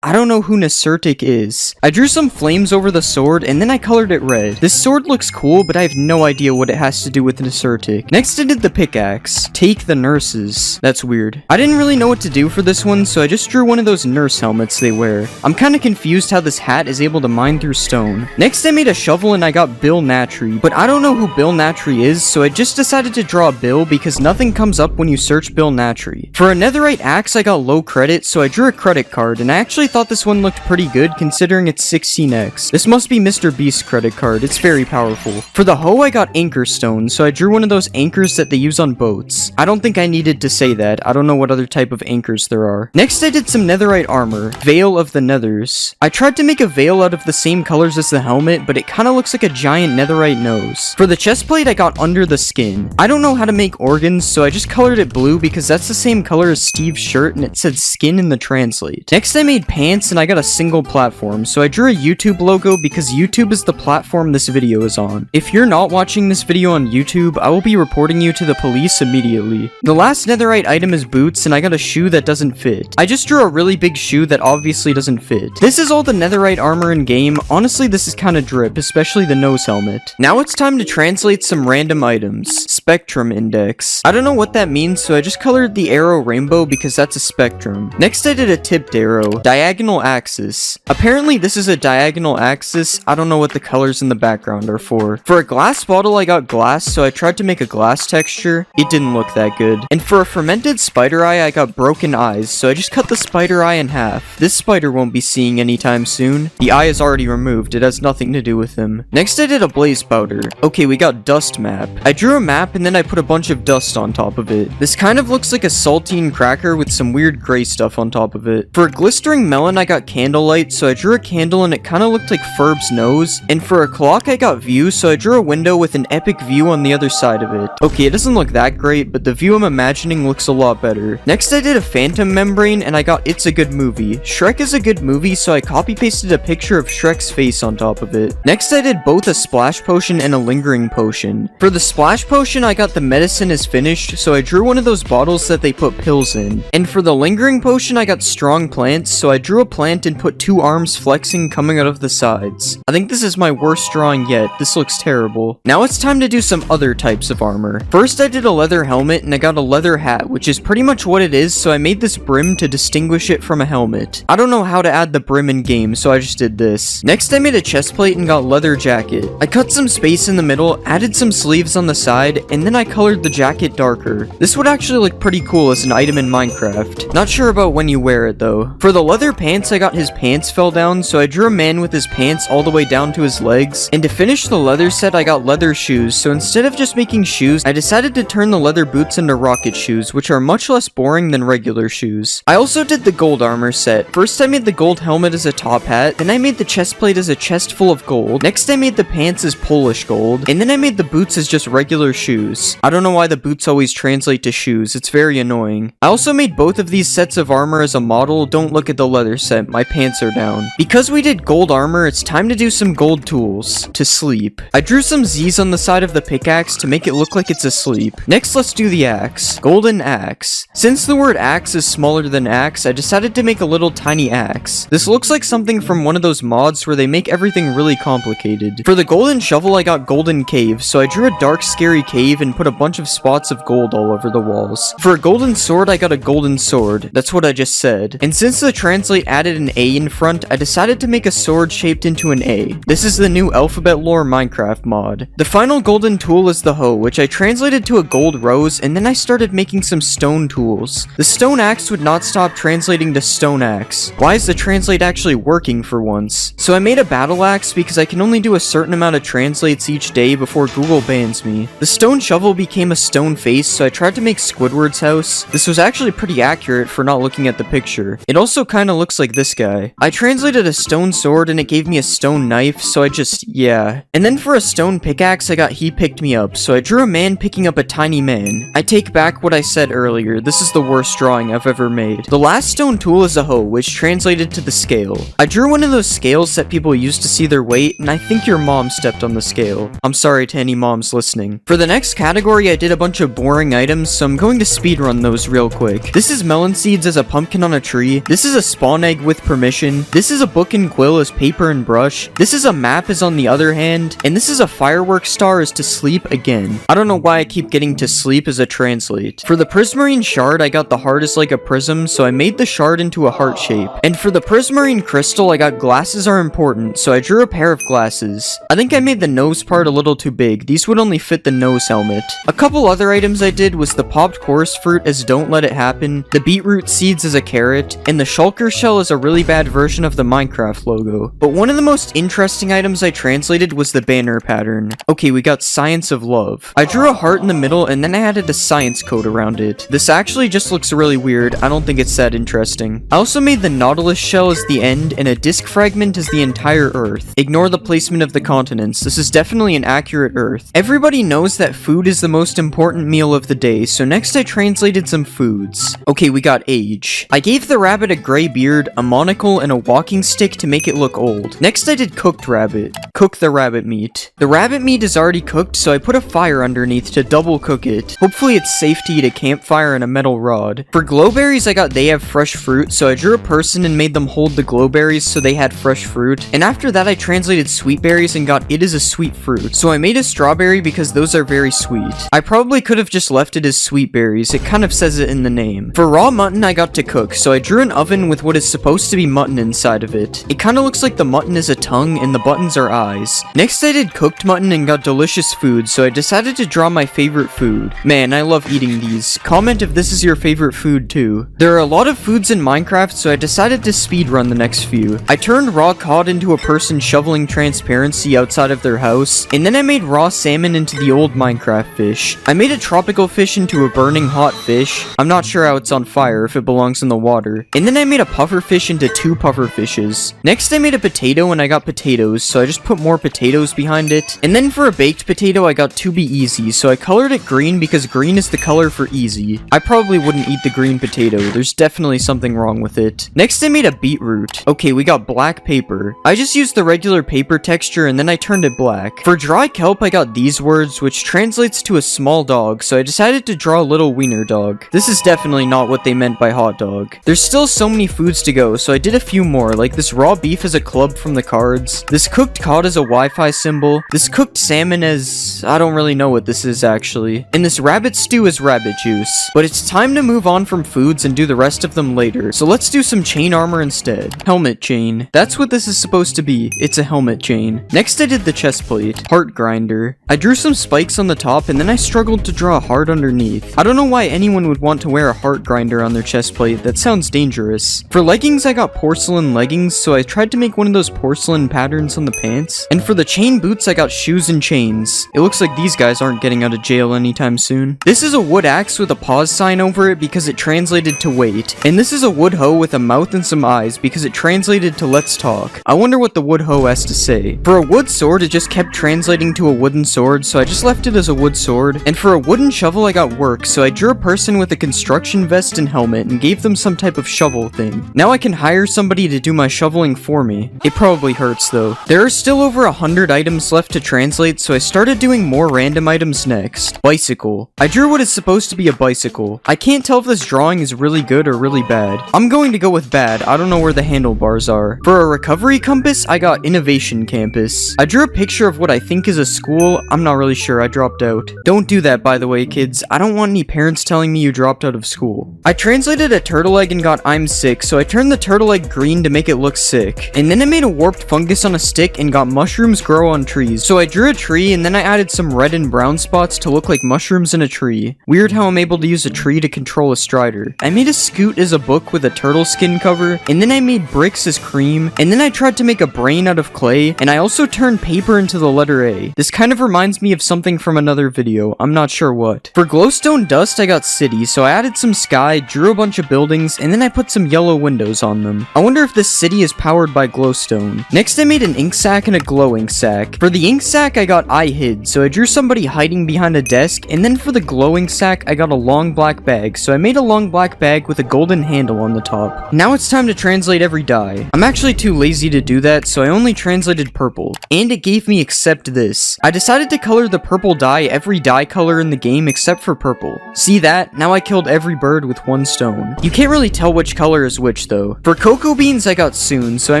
I don't know who Nesertic is. I drew some flames over the sword, and then I colored it red. This sword looks cool, but I have no idea what it has to do with Nesertic. Next I did the pickaxe. Take the nurses. That's weird. I didn't really know what to do for this one, so I just drew one of those nurse helmets they wear. I'm kinda confused how this hat is able to mine through stone. Next I made a shovel and I got Bill Natry, but I don't know who Bill Natry is, so I just decided to draw Bill because nothing comes up when you search Bill Natry. For a netherite axe I got low credit, so I drew a credit card, and I actually thought this one looked pretty good considering it's 16x. This must be Mr. Beast's credit card, it's very powerful. For the hoe I got anchor stone, so I drew one of those anchors that they use on boats. I don't think I needed to say that, I don't know what other type of anchors there are. Next I did some netherite armor, Veil of the Nethers. I tried to make a veil out of the same colors as the helmet, but it kinda looks like a giant netherite nose. For the chestplate I got under the skin. I don't know how to make organs, so I just colored it blue because that's the same color as Steve's shirt and it said skin in the translate. Next I made pants and I got a single platform, so I drew a YouTube logo because YouTube is the platform this video is on. If you're not watching this video on YouTube, I will be reporting you to the police immediately. The last netherite item is boots, and I got a shoe that doesn't fit. I just drew a really big shoe that obviously doesn't fit. This is all the netherite armor in game. Honestly, this is kinda drip, especially the nose helmet. Now it's time to translate some random items. Spectrum index. I don't know what that means, so I just colored the arrow rainbow because that's a spectrum. Next I did a tipped arrow. Diagonal axis. Apparently this is a diagonal axis. I don't know what the colors in the background are for. For a glass bottle I got glass, so I tried to make a glass texture. It didn't look that good. And for a fermented spider eye I got broken eyes, so I just cut the spider eye in half. This spider won't be seeing anytime soon. The eye is already removed, it has nothing to do with him. Next I did a blaze powder. Okay, we got dust map. I drew a map and then I put a bunch of dust on top of it. This kind of looks like a saltine cracker with some weird gray stuff on top of it. For a glistering melon I got candlelight, so I drew a candle and it kind of looked like Ferb's nose. And for a clock I got view, so I drew a window with an epic view on the other side of it. Okay, it doesn't look that great, but the view I'm imagining looks a lot better. Next I did a phantom membrane and I got It's a Good Movie. Shrek is a good movie, so I copy pasted a picture of Shrek's face on top of it. Next I did both a splash potion and a lingering potion. For the splash potion I got the medicine is finished, so I drew one of those bottles that they put pills in. And for the lingering potion I got strong plants, so I drew drew a plant and put 2 arms flexing coming out of the sides. I think this is my worst drawing yet. This looks terrible. Now it's time to do some other types of armor. First, I did a leather helmet and I got a leather hat, which is pretty much what it is, so I made this brim to distinguish it from a helmet. I don't know how to add the brim in game, so I just did this. Next, I made a chest plate and got leather jacket. I cut some space in the middle, added some sleeves on the side, and then I colored the jacket darker. This would actually look pretty cool as an item in Minecraft. Not sure about when you wear it though. For the leather pants, I got his pants fell down, so I drew a man with his pants all the way down to his legs. And to finish the leather set, I got leather shoes, so instead of just making shoes, I decided to turn the leather boots into rocket shoes, which are much less boring than regular shoes. I also did the gold armor set. First, I made the gold helmet as a top hat, then I made the chest plate as a chest full of gold. Next, I made the pants as Polish gold, and then I made the boots as just regular shoes. I don't know why the boots always translate to shoes, it's very annoying. I also made both of these sets of armor as a model. Don't look at the leather set, my pants are down. Because we did gold armor, it's time to do some gold tools. To sleep. I drew some Z's on the side of the pickaxe to make it look like it's asleep. Next, let's do the axe. Golden axe. Since the word axe is smaller than axe, I decided to make a little tiny axe. This looks like something from one of those mods where they make everything really complicated. For the golden shovel, I got golden cave, so I drew a dark scary cave and put a bunch of spots of gold all over the walls. For a golden sword, I got a golden sword. That's what I just said. And since the translate added an A in front, I decided to make a sword shaped into an A. This is the new Alphabet Lore Minecraft mod. The final golden tool is the hoe, which I translated to a gold rose, and then I started making some stone tools. The stone axe would not stop translating to stone axe. Why is the translate actually working for once? So I made a battle axe because I can only do a certain amount of translates each day before Google bans me. The stone shovel became a stone face, so I tried to make Squidward's house. This was actually pretty accurate for not looking at the picture. It also kinda looks like this guy. I translated a stone sword and it gave me a stone knife, so I just, yeah. And then for a stone pickaxe, I got he picked me up, so I drew a man picking up a tiny man. I take back what I said earlier, this is the worst drawing I've ever made. The last stone tool is a hoe, which translated to the scale. I drew one of those scales that people use to see their weight, and I think your mom stepped on the scale. I'm sorry to any moms listening. For the next category, I did a bunch of boring items, so I'm going to speedrun those real quick. This is melon seeds as a pumpkin on a tree. This is a spawn egg with permission. This is a book and quill as paper and brush. This is a map as on the other hand. And this is a fireworks star as to sleep again. I don't know why I keep getting to sleep as a translate. For the prismarine shard, I got the heart as like a prism, so I made the shard into a heart shape. And for the prismarine crystal, I got glasses are important, so I drew a pair of glasses. I think I made the nose part a little too big. These would only fit the nose helmet. A couple other items I did was the popped chorus fruit as don't let it happen, the beetroot seeds as a carrot, and the shulker shell as a really bad version of the Minecraft logo. But one of the most interesting items I translated was the banner pattern. Okay, we got science of love. I drew a heart in the middle and then I added a science code around it. This actually just looks really weird. I don't think it's that interesting. I also made the nautilus shell as the end and a disc fragment as the entire earth. Ignore the placement of the continents. This is definitely an accurate earth. Everybody knows that food is the most important meal of the day, so next I translated some foods. Okay, we got age. I gave the rabbit a gray beard, a monocle, and a walking stick to make it look old. Next I did cooked rabbit. Cook the rabbit meat. The rabbit meat is already cooked, so I put a fire underneath to double cook it. Hopefully it's safe to eat a campfire and a metal rod. For glowberries, I got they have fresh fruit, so I drew a person and made them hold the glowberries so they had fresh fruit. And after that I translated sweet berries and got it is a sweet fruit. So I made a strawberry because those are very sweet. I probably could have just left it as sweet berries, it kind of says it in the name. For raw mutton I got to cook, so I drew an oven with what is supposed to be mutton inside of it. It kind of looks like the mutton is a tongue and the buttons are eyes. Next I did cooked mutton and got delicious food, so I decided to draw my favorite food. Man, I love eating these. Comment if this is your favorite food too. There are a lot of foods in Minecraft, so I decided to speedrun the next few. I turned raw cod into a person shoveling transparency outside of their house, and then I made raw salmon into the old Minecraft fish. I made a tropical fish into a burning hot fish. I'm not sure how it's on fire if it belongs in the water. And then I made a puffer fish into 2 puffer fishes. Next I made a potato and I got potatoes, so I just put put more potatoes behind it. And then for a baked potato, I got to be easy, so I colored it green because green is the color for easy. I probably wouldn't eat the green potato. There's definitely something wrong with it. Next, I made a beetroot. Okay, we got black paper. I just used the regular paper texture and then I turned it black. For dry kelp, I got these words, which translates to a small dog, so I decided to draw a little wiener dog. This is definitely not what they meant by hot dog. There's still so many foods to go, so I did a few more, like this raw beef as a club from the cards, this cooked cod as a Wi-Fi symbol, this cooked salmon as... I don't really know what this is actually, and this rabbit stew as rabbit juice. But it's time to move on from foods and do the rest of them later, so let's do some chain armor instead. Helmet chain. That's what this is supposed to be. It's a helmet chain. Next I did the chest plate. Heart grinder. I drew some spikes on the top and then I struggled to draw a heart underneath. I don't know why anyone would want to wear a heart grinder on their chest plate. That sounds dangerous. For leggings, I got porcelain leggings, so I tried to make one of those porcelain patterns on the pants. And for the chain boots, I got shoes and chains. It looks like these guys aren't getting out of jail anytime soon. This is a wood axe with a pause sign over it because it translated to wait. And this is a wood hoe with a mouth and some eyes because it translated to let's talk. I wonder what the wood hoe has to say. For a wood sword, it just kept translating to a wooden sword, so I just left it as a wood sword. And for a wooden shovel, I got work, so I drew a person with a construction vest and helmet and gave them some type of shovel thing. Now I can hire somebody to do my shoveling for me. It probably hurts though. There are still over 100 items left to translate, so I started doing more random items next. Bicycle. I drew what is supposed to be a bicycle. I can't tell if this drawing is really good or really bad. I'm going to go with bad. I don't know where the handlebars are. For a recovery compass, I got Innovation Campus. I drew a picture of what I think is a school. I'm not really sure. I dropped out. Don't do that, by the way, kids. I don't want any parents telling me you dropped out of school. I translated a turtle egg and got I'm sick, so I turned the turtle egg green to make it look sick. And then I made a warped fungus on a stick and got mushrooms grow on trees. So I drew a tree and then I added some red and brown spots to look like mushrooms in a tree. Weird how I'm able to use a tree to control a strider. I made a scoot as a book with a turtle skin cover, and then I made bricks as cream, and then I tried to make a brain out of clay, and I also turned paper into the letter A. This kind of reminds me of something from another video. I'm not sure what. For glowstone dust, I got city, so I added some sky, drew a bunch of buildings, and then I put some yellow windows on them. I wonder if this city is powered by glowstone. Next, I made an ink sac and a glowing sac. For the ink sac, I got I hid, so I drew somebody hiding behind a desk, and then for the glowing sac, I got a long black bag, so I made a long black bag with a golden handle on the top. Now it's time to translate every dye. I'm actually too lazy to do that, so I only translated purple. And it gave me except this. I decided to color the purple dye every dye color in the game except for purple. See that? Now I killed every bird with one stone. You can't really tell which color is which though. For cocoa beans, I got soon, so I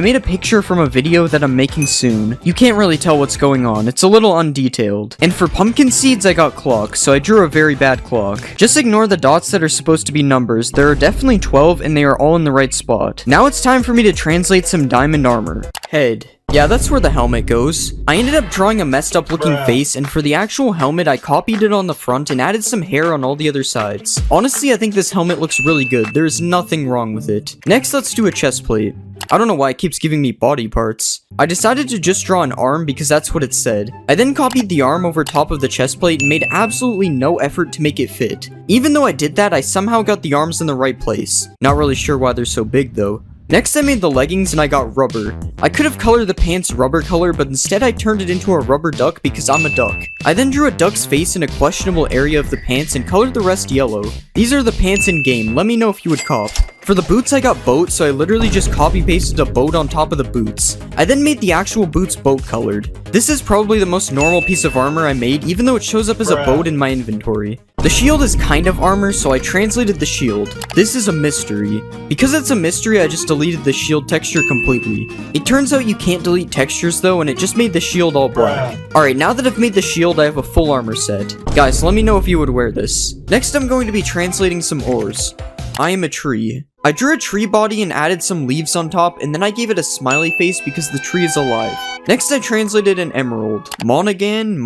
made a picture from a video that I'm making soon. You can't really tell what's going on. It's a little undetailed. And for pumpkin seeds, I got clock, so I drew a very bad clock. Just ignore the dots that are supposed to be numbers. There are definitely 12 and they are all in the right spot. Now it's time for me to translate some diamond armor. Head. Yeah, that's where the helmet goes. I ended up drawing a messed up looking face, and for the actual helmet, I copied it on the front and added some hair on all the other sides. Honestly, I think this helmet looks really good. There is nothing wrong with it. Next, let's do a chest plate. I don't know why it keeps giving me body parts. I decided to just draw an arm because that's what it said. I then copied the arm over top of the chest plate and made absolutely no effort to make it fit. Even though I did that, I somehow got the arms in the right place. Not really sure why they're so big though. Next, I made the leggings and I got rubber. I could have colored the pants rubber color, but instead I turned it into a rubber duck because I'm a duck. I then drew a duck's face in a questionable area of the pants and colored the rest yellow. These are the pants in game. Let me know if you would cop. For the boots, I got boat, so I literally just copy-pasted a boat on top of the boots. I then made the actual boots boat colored. This is probably the most normal piece of armor I made, even though it shows up as a boat in my inventory. The shield is kind of armor, so I translated the shield. This is a mystery. Because it's a mystery, I just deleted the shield texture completely. It turns out you can't delete textures though, and it just made the shield all black. Alright, now that I've made the shield, I have a full armor set. Guys, let me know if you would wear this. Next, I'm going to be translating some ores. I am a tree. I drew a tree body and added some leaves on top, and then I gave it a smiley face because the tree is alive. Next, I translated an emerald. Monaghan?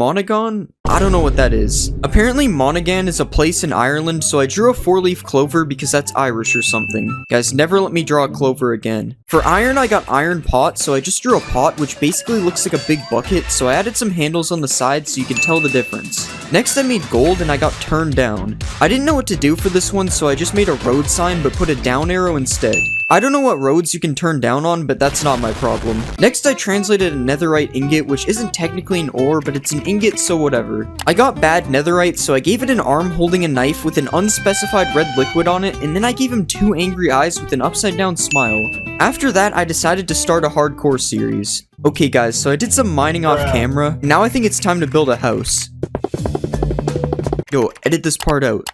I don't know what that is. Apparently, Monaghan is a place in Ireland, so I drew a 4-leaf clover because that's Irish or something. Guys, never let me draw a clover again. For iron, I got iron pot, so I just drew a pot, which basically looks like a big bucket, so I added some handles on the side so you can tell the difference. Next, I made gold, and I got turned down. I didn't know what to do for this one, so I just made a road sign, but put a down arrow instead. I don't know what roads you can turn down on, but that's not my problem. Next, I translated a netherite ingot, which isn't technically an ore, but it's an ingot, so whatever. I got bad netherite, so I gave it an arm holding a knife with an unspecified red liquid on it, and then I gave him 2 angry eyes with an upside down smile. After that, I decided to start a hardcore series. Okay guys, so I did some mining off camera, and now I think it's time to build a house. Yo, edit this part out.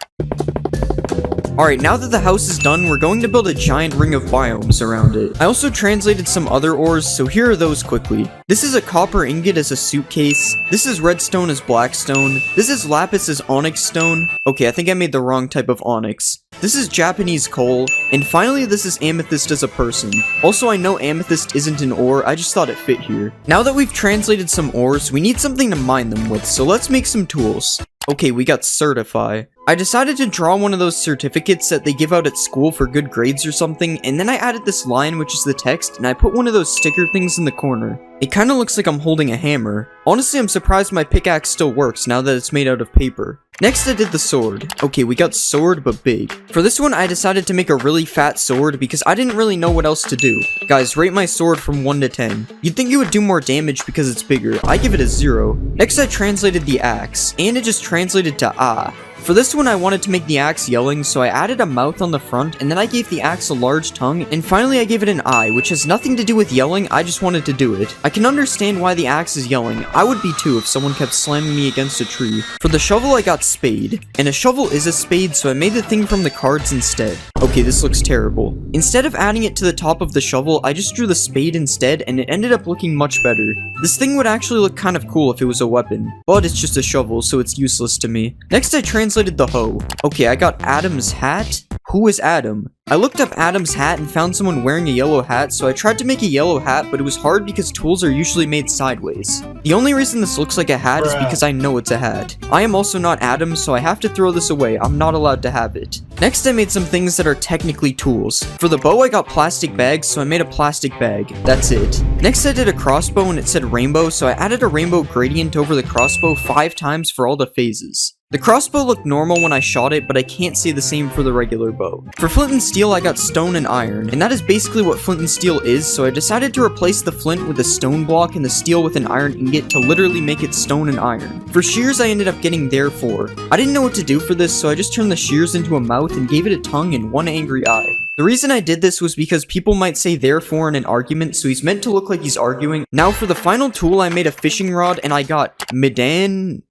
Alright, now that the house is done, we're going to build a giant ring of biomes around it. I also translated some other ores, so here are those quickly. This is a copper ingot as a suitcase. This is redstone as blackstone. This is lapis as onyx stone. Okay, I think I made the wrong type of onyx. This is Japanese coal. And finally, this is amethyst as a person. Also, I know amethyst isn't an ore, I just thought it fit here. Now that we've translated some ores, we need something to mine them with, so let's make some tools. Okay, we got certify. I decided to draw one of those certificates that they give out at school for good grades or something, and then I added this line, which is the text, and I put one of those sticker things in the corner. It kinda looks like I'm holding a hammer. Honestly, I'm surprised my pickaxe still works now that it's made out of paper. Next, I did the sword. Okay, we got sword, but big. For this one, I decided to make a really fat sword because I didn't really know what else to do. Guys, rate my sword from 1 to 10. You'd think it would do more damage because it's bigger. I give it a 0. Next, I translated the axe, and it just translated to ah. For this one, I wanted to make the axe yelling, so I added a mouth on the front, and then I gave the axe a large tongue, and finally I gave it an eye, which has nothing to do with yelling, I just wanted to do it. I can understand why the axe is yelling. I would be too if someone kept slamming me against a tree. For the shovel, I got spade. And a shovel is a spade, so I made the thing from the cards instead. Okay, this looks terrible. Instead of adding it to the top of the shovel, I just drew the spade instead, and it ended up looking much better. This thing would actually look kind of cool if it was a weapon, but it's just a shovel, so it's useless to me. Next, I translated the hoe. Okay, I got Adam's hat. Who is Adam? I looked up Adam's hat and found someone wearing a yellow hat, so I tried to make a yellow hat, but it was hard because tools are usually made sideways. The only reason this looks like a hat is because I know it's a hat. I am also not Adam, so I have to throw this away. I'm not allowed to have it. Next, I made some things that are technically tools. For the bow, I got plastic bags, so I made a plastic bag. That's it. Next, I did a crossbow and it said rainbow, so I added a rainbow gradient over the crossbow 5 times for all the phases. The crossbow looked normal when I shot it, but I can't say the same for the regular bow. For flint and steel, I got stone and iron, and that is basically what flint and steel is, so I decided to replace the flint with a stone block and the steel with an iron ingot to literally make it stone and iron. For shears, I ended up getting therefore. I didn't know what to do for this, so I just turned the shears into a mouth and gave it a tongue and 1 angry eye. The reason I did this was because people might say therefore in an argument, so he's meant to look like he's arguing. Now for the final tool, I made a fishing rod and I got Medan?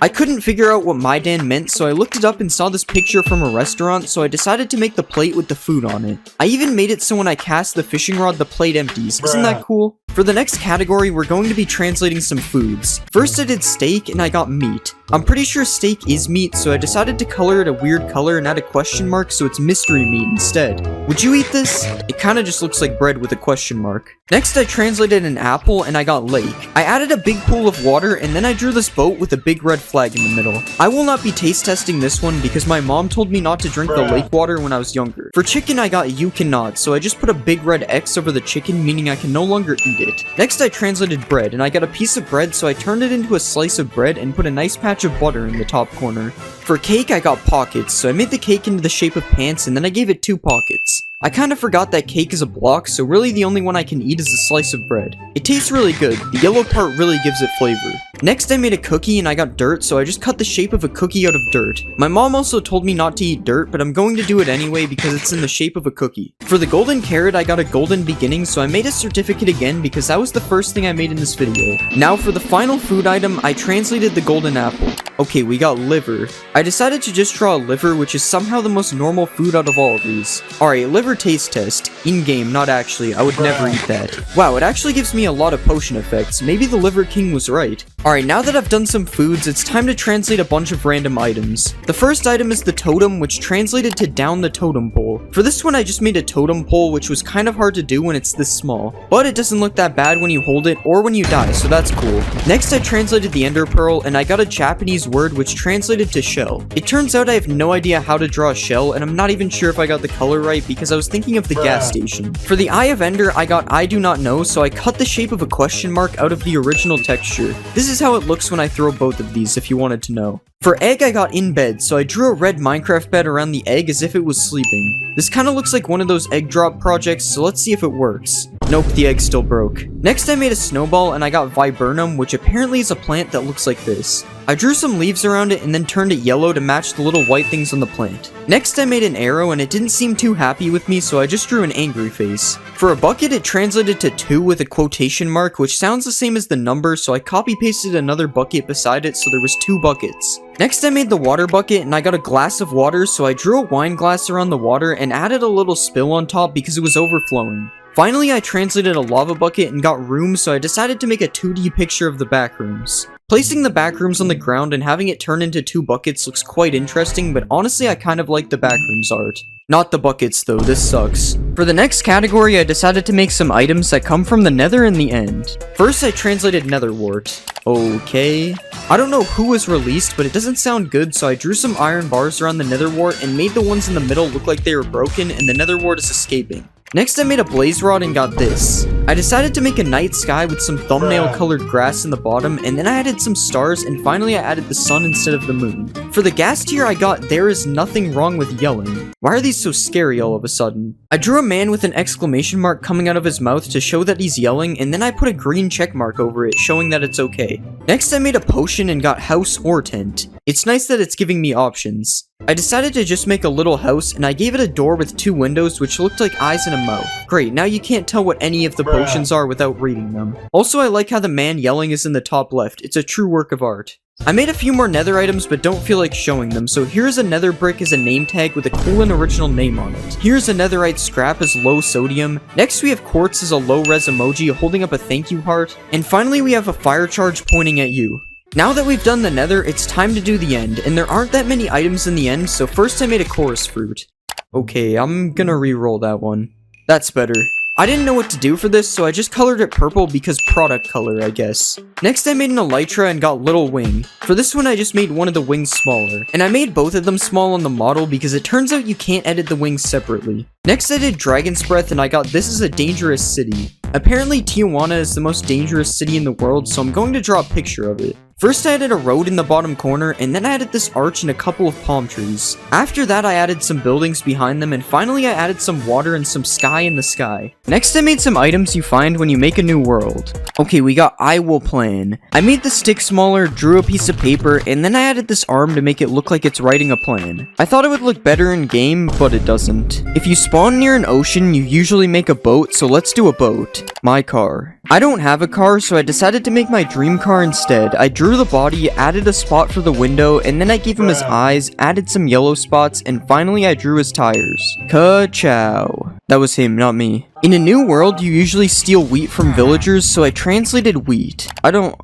I couldn't figure out what Maidan meant, so I looked it up and saw this picture from a restaurant, so I decided to make the plate with the food on it. I even made it so when I cast the fishing rod, the plate empties. Isn't that cool? For the next category, we're going to be translating some foods. First, I did steak, and I got meat. I'm pretty sure steak is meat, so I decided to color it a weird color and add a question mark so it's mystery meat instead. Would you eat this? It kinda just looks like bread with a question mark. Next, I translated an apple, and I got lake. I added a big pool of water, and then I drew this boat with a big red flag in the middle. I will not be taste testing this one because my mom told me not to drink the lake water when I was younger. For chicken, I got you cannot, so I just put a big red X over the chicken, meaning I can no longer eat it. Next, I translated bread, and I got a piece of bread, so I turned it into a slice of bread and put a nice patch of butter in the top corner. For cake, I got pockets, so I made the cake into the shape of pants, and then I gave it 2 pockets. I kinda forgot that cake is a block, so really the only one I can eat is a slice of bread. It tastes really good. The yellow part really gives it flavor. Next, I made a cookie and I got dirt, so I just cut the shape of a cookie out of dirt. My mom also told me not to eat dirt, but I'm going to do it anyway because it's in the shape of a cookie. For the golden carrot, I got a golden beginning, so I made a certificate again because that was the first thing I made in this video. Now for the final food item, I translated the golden apple. Okay, we got liver. I decided to just draw a liver, which is somehow the most normal food out of all of these. Alright, liver taste test. In-game, not actually. I would never eat that. Wow, it actually gives me a lot of potion effects. Maybe the Liver King was right. Alright, now that I've done some foods, it's time to translate a bunch of random items. The first item is the totem, which translated to down the totem pole. For this one, I just made a totem pole, which was kind of hard to do when it's this small. But it doesn't look that bad when you hold it or when you die, so that's cool. Next, I translated the ender pearl, and I got a Japanese word which translated to shell. It turns out I have no idea how to draw a shell, and I'm not even sure if I got the color right because I was thinking of the gas station. For the eye of ender, I got I do not know, so I cut the shape of a question mark out of the original texture. This is is how it looks when I throw both of these, if you wanted to know. For egg, I got in bed, so I drew a red Minecraft bed around the egg as if it was sleeping. This kind of looks like one of those egg drop projects, so let's see if it works. Nope, the egg still broke. Next, I made a snowball and I got viburnum, which apparently is a plant that looks like this. I drew some leaves around it and then turned it yellow to match the little white things on the plant. Next, I made an arrow and it didn't seem too happy with me, so I just drew an angry face. For a bucket, it translated to 2 with a quotation mark, which sounds the same as the number, so I copy-pasted another bucket beside it so there was 2 buckets. Next, I made the water bucket and I got a glass of water, so I drew a wine glass around the water and added a little spill on top because it was overflowing. Finally, I translated a lava bucket and got rooms, so I decided to make a 2D picture of the back rooms. Placing the back rooms on the ground and having it turn into 2 buckets looks quite interesting, but honestly I kind of like the back rooms art. Not the buckets though, this sucks. For the next category, I decided to make some items that come from the nether in the end. First, I translated nether wart. Okay. I don't know who was released, but it doesn't sound good, so I drew some iron bars around the nether wart and made the ones in the middle look like they were broken and the nether wart is escaping. Next, I made a blaze rod and got this. I decided to make a night sky with some thumbnail colored grass in the bottom, and then I added some stars, and finally I added the sun instead of the moon. For the gas tier, I got there is nothing wrong with yelling. Why are these so scary all of a sudden? I drew a man with an exclamation mark coming out of his mouth to show that he's yelling, and then I put a green check mark over it showing that it's okay. Next, I made a potion and got house or tent. It's nice that it's giving me options. I decided to just make a little house and I gave it a door with 2 windows which looked like eyes and a mouth. Great, now you can't tell what any of the potions are without reading them. Also, I like how the man yelling is in the top left. It's a true work of art. I made a few more nether items but don't feel like showing them, so here's a nether brick as a name tag with a cool and original name on it. Here's a netherite scrap as low sodium. Next we have quartz as a low res emoji holding up a thank you heart. And finally we have a fire charge pointing at you. Now that we've done the nether, it's time to do the end, and there aren't that many items in the end, so first I made a chorus fruit. Okay, I'm gonna re-roll that one. That's better. I didn't know what to do for this, so I just colored it purple because product color, I guess. Next, I made an elytra and got little wing. For this one, I just made one of the wings smaller. And I made both of them small on the model because it turns out you can't edit the wings separately. Next, I did dragon's breath and I got this is a dangerous city. Apparently, Tijuana is the most dangerous city in the world, so I'm going to draw a picture of it. First, I added a road in the bottom corner, and then I added this arch and a couple of palm trees. After that, I added some buildings behind them, and finally I added some water and some sky in the sky. Next, I made some items you find when you make a new world. Okay, we got I will plan. I made the stick smaller, drew a piece of paper, and then I added this arm to make it look like it's writing a plan. I thought it would look better in game, but it doesn't. If you spawn near an ocean, you usually make a boat, so let's do a boat. My car. I don't have a car, so I decided to make my dream car instead. I drew the body, added a spot for the window, and then I gave him his eyes, added some yellow spots, and finally I drew his tires. Ka-chow. That was him, not me. In a new world, you usually steal wheat from villagers, so I translated wheat. I don't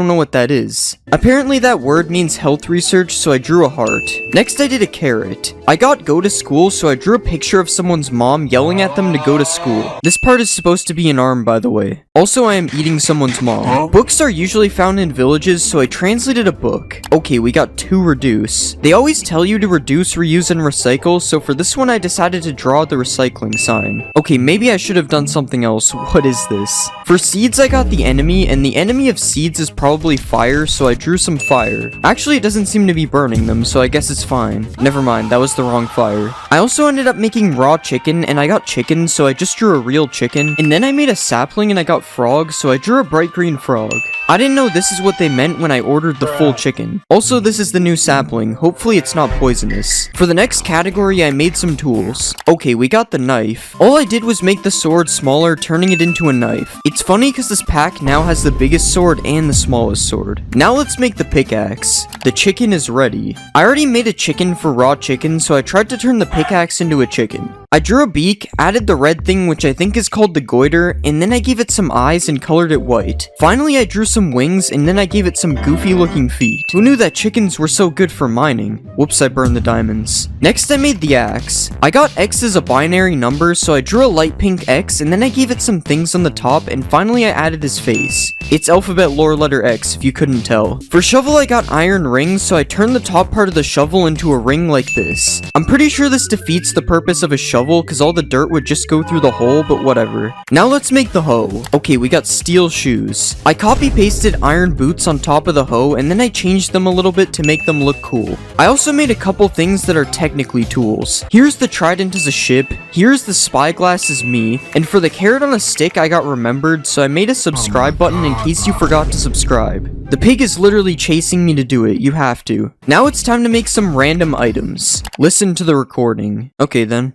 know what that is. Apparently that word means health research, so I drew a heart. Next I did a carrot. I got go to school, so I drew a picture of someone's mom yelling at them to go to school. This part is supposed to be an arm, by the way. Also, I am eating someone's mom. Books are usually found in villages, so I translated a book. Okay, we got 2 reduce. They always tell you to reduce, reuse, and recycle, so for this one I decided to draw the recycling sign. Okay, maybe I should have done something else. What is this? For seeds, I got the enemy, and the enemy of seeds is probably fire, so I drew some fire. Actually, it doesn't seem to be burning them, so I guess it's fine. Never mind, that was the wrong fire. I also ended up making raw chicken, and I got chicken, so I just drew a real chicken. And then I made a sapling and I got frog, so I drew a bright green frog. I didn't know this is what they meant when I ordered the full chicken. Also, this is the new sapling. Hopefully it's not poisonous. For the next category, I made some tools. Okay, we got the knife. All I did was make the sword smaller, turning it into a knife. It's funny because this pack now has the biggest sword and the smallest sword. Now let's make the pickaxe. The chicken is ready. I already made a chicken for raw chicken, so I tried to turn the pickaxe into a chicken. I drew a beak, added the red thing which I think is called the goiter, and then I gave it some eyes and colored it white. Finally, I drew some wings, and then I gave it some goofy looking feet. Who knew that chickens were so good for mining? Whoops, I burned the diamonds. Next, I made the axe. I got X as a binary number, so I drew a light pink took X and then I gave it some things on the top, and finally I added his face. It's alphabet lore letter X if you couldn't tell. For shovel I got iron rings, so I turned the top part of the shovel into a ring like this. I'm pretty sure this defeats the purpose of a shovel cause all the dirt would just go through the hole, but whatever. Now let's make the hoe. Okay, we got steel shoes. I copy pasted iron boots on top of the hoe and then I changed them a little bit to make them look cool. I also made a couple things that are technically tools. Here's the trident as a ship, here's the spyglass as me, and for the carrot on a stick I got remembered, so I made a subscribe button in case you forgot to subscribe. The pig is literally chasing me to do it, you have to. Now it's time to make some random items. Listen to the recording. Okay then.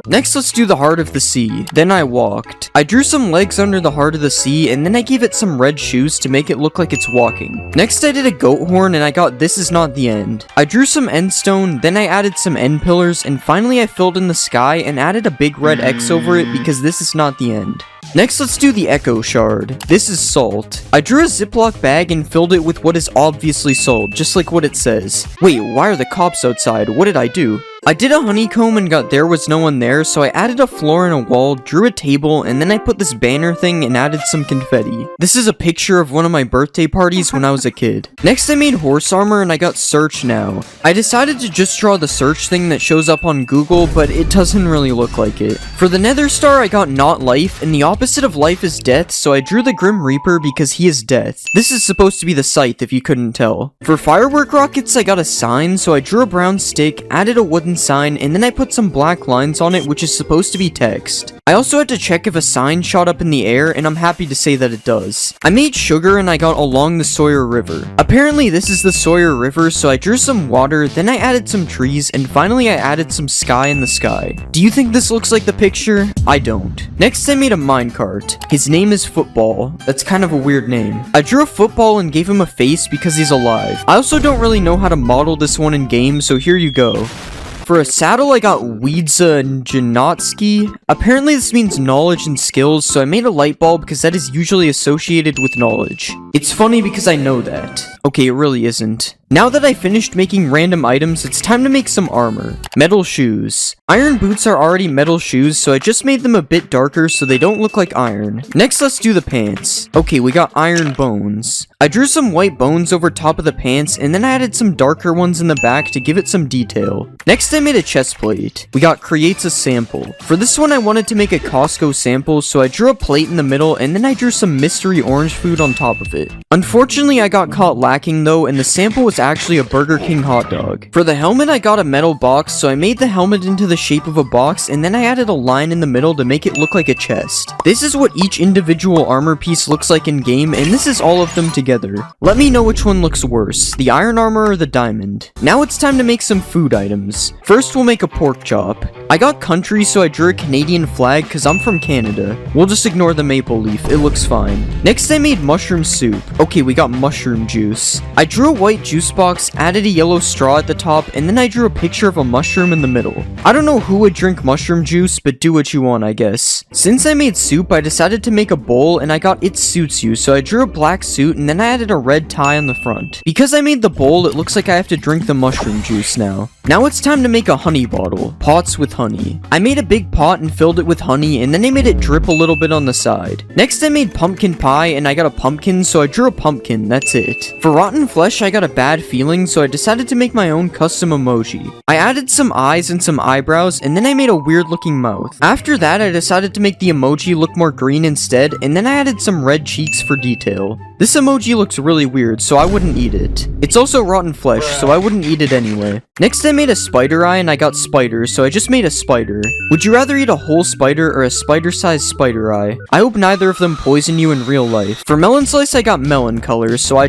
Next, let's do the heart of the sea. Then I walked. I drew some legs under the heart of the sea, and then I gave it some red shoes to make it look like it's walking. Next, I did a goat horn, and I got this is not the end. I drew some end stone, then I added some end pillars, and finally I filled in the sky and added a big red X over it because this is not the end. Next, let's do the echo shard. This is salt. I drew a Ziploc bag and filled it with what is obviously salt, just like what it says. Wait, why are the cops outside? What did I do? I did a honeycomb and got there was no one there, so I added a floor and a wall, drew a table, and then I put this banner thing and added some confetti. This is a picture of one of my birthday parties when I was a kid. Next, I made horse armor and I got search now. I decided to just draw the search thing that shows up on Google, but it doesn't really look like it. For the nether star, I got not life, and the opposite of life is death, so I drew the Grim Reaper because he is death. This is supposed to be the scythe if you couldn't tell. For firework rockets, I got a sign, so I drew a brown stick, added a wooden sign, and then I put some black lines on it, which is supposed to be text. I also had to check if a sign shot up in the air, and I'm happy to say that it does. I made sugar and I got along the Sawyer River. Apparently this is the Sawyer River, so I drew some water, then I added some trees, and finally I added some sky in the sky. Do you think this looks like the picture? I don't. Next, I made a minecart. His name is Football. That's kind of a weird name. I drew a football and gave him a face because he's alive. I also don't really know how to model this one in game, so here you go. For a saddle, I got Wiedza Janotsky. Apparently this means knowledge and skills, so I made a light bulb because that is usually associated with knowledge. It's funny because I know that. Okay, it really isn't. Now that I finished making random items, it's time to make some armor. Metal shoes. Iron boots are already metal shoes, so I just made them a bit darker so they don't look like iron. Next, let's do the pants. Okay, we got iron bones. I drew some white bones over top of the pants, and then I added some darker ones in the back to give it some detail. Next, I made a chest plate. We got creates a sample. For this one, I wanted to make a Costco sample, so I drew a plate in the middle, and then I drew some mystery orange food on top of it. Unfortunately, I got caught lacking though, and the sample was actually a Burger King hot dog. For the helmet, I got a metal box, so I made the helmet into the shape of a box, and then I added a line in the middle to make it look like a chest. This is what each individual armor piece looks like in game, and this is all of them together. Let me know which one looks worse, the iron armor or the diamond. Now it's time to make some food items. First, we'll make a pork chop. I got country, so I drew a Canadian flag because I'm from Canada. We'll just ignore the maple leaf, it looks fine. Next, I made mushroom soup. Okay, we got mushroom juice. I drew a white juice box, added a yellow straw at the top, and then I drew a picture of a mushroom in the middle. I don't know who would drink mushroom juice, but do what you want, I guess. Since I made soup, I decided to make a bowl, and I got it suits you, so I drew a black suit, and then I added a red tie on the front. Because I made the bowl, it looks like I have to drink the mushroom juice now. Now it's time to make a honey bottle. Pots with honey. I made a big pot and filled it with honey, and then I made it drip a little bit on the side. Next, I made pumpkin pie, and I got a pumpkin, so I drew a pumpkin, that's it. For rotten flesh, I got a bad feeling, so I decided to make my own custom emoji. I added some eyes and some eyebrows, and then I made a weird looking mouth. After that, I decided to make the emoji look more green instead, and then I added some red cheeks for detail. This emoji looks really weird, so I wouldn't eat it. It's also rotten flesh, so I wouldn't eat it anyway. Next, I made a spider eye, and I got spiders, so I just made a spider. Would you rather eat a whole spider or a spider-sized spider eye? I hope neither of them poison you in real life. For melon slice, I got melon colors, so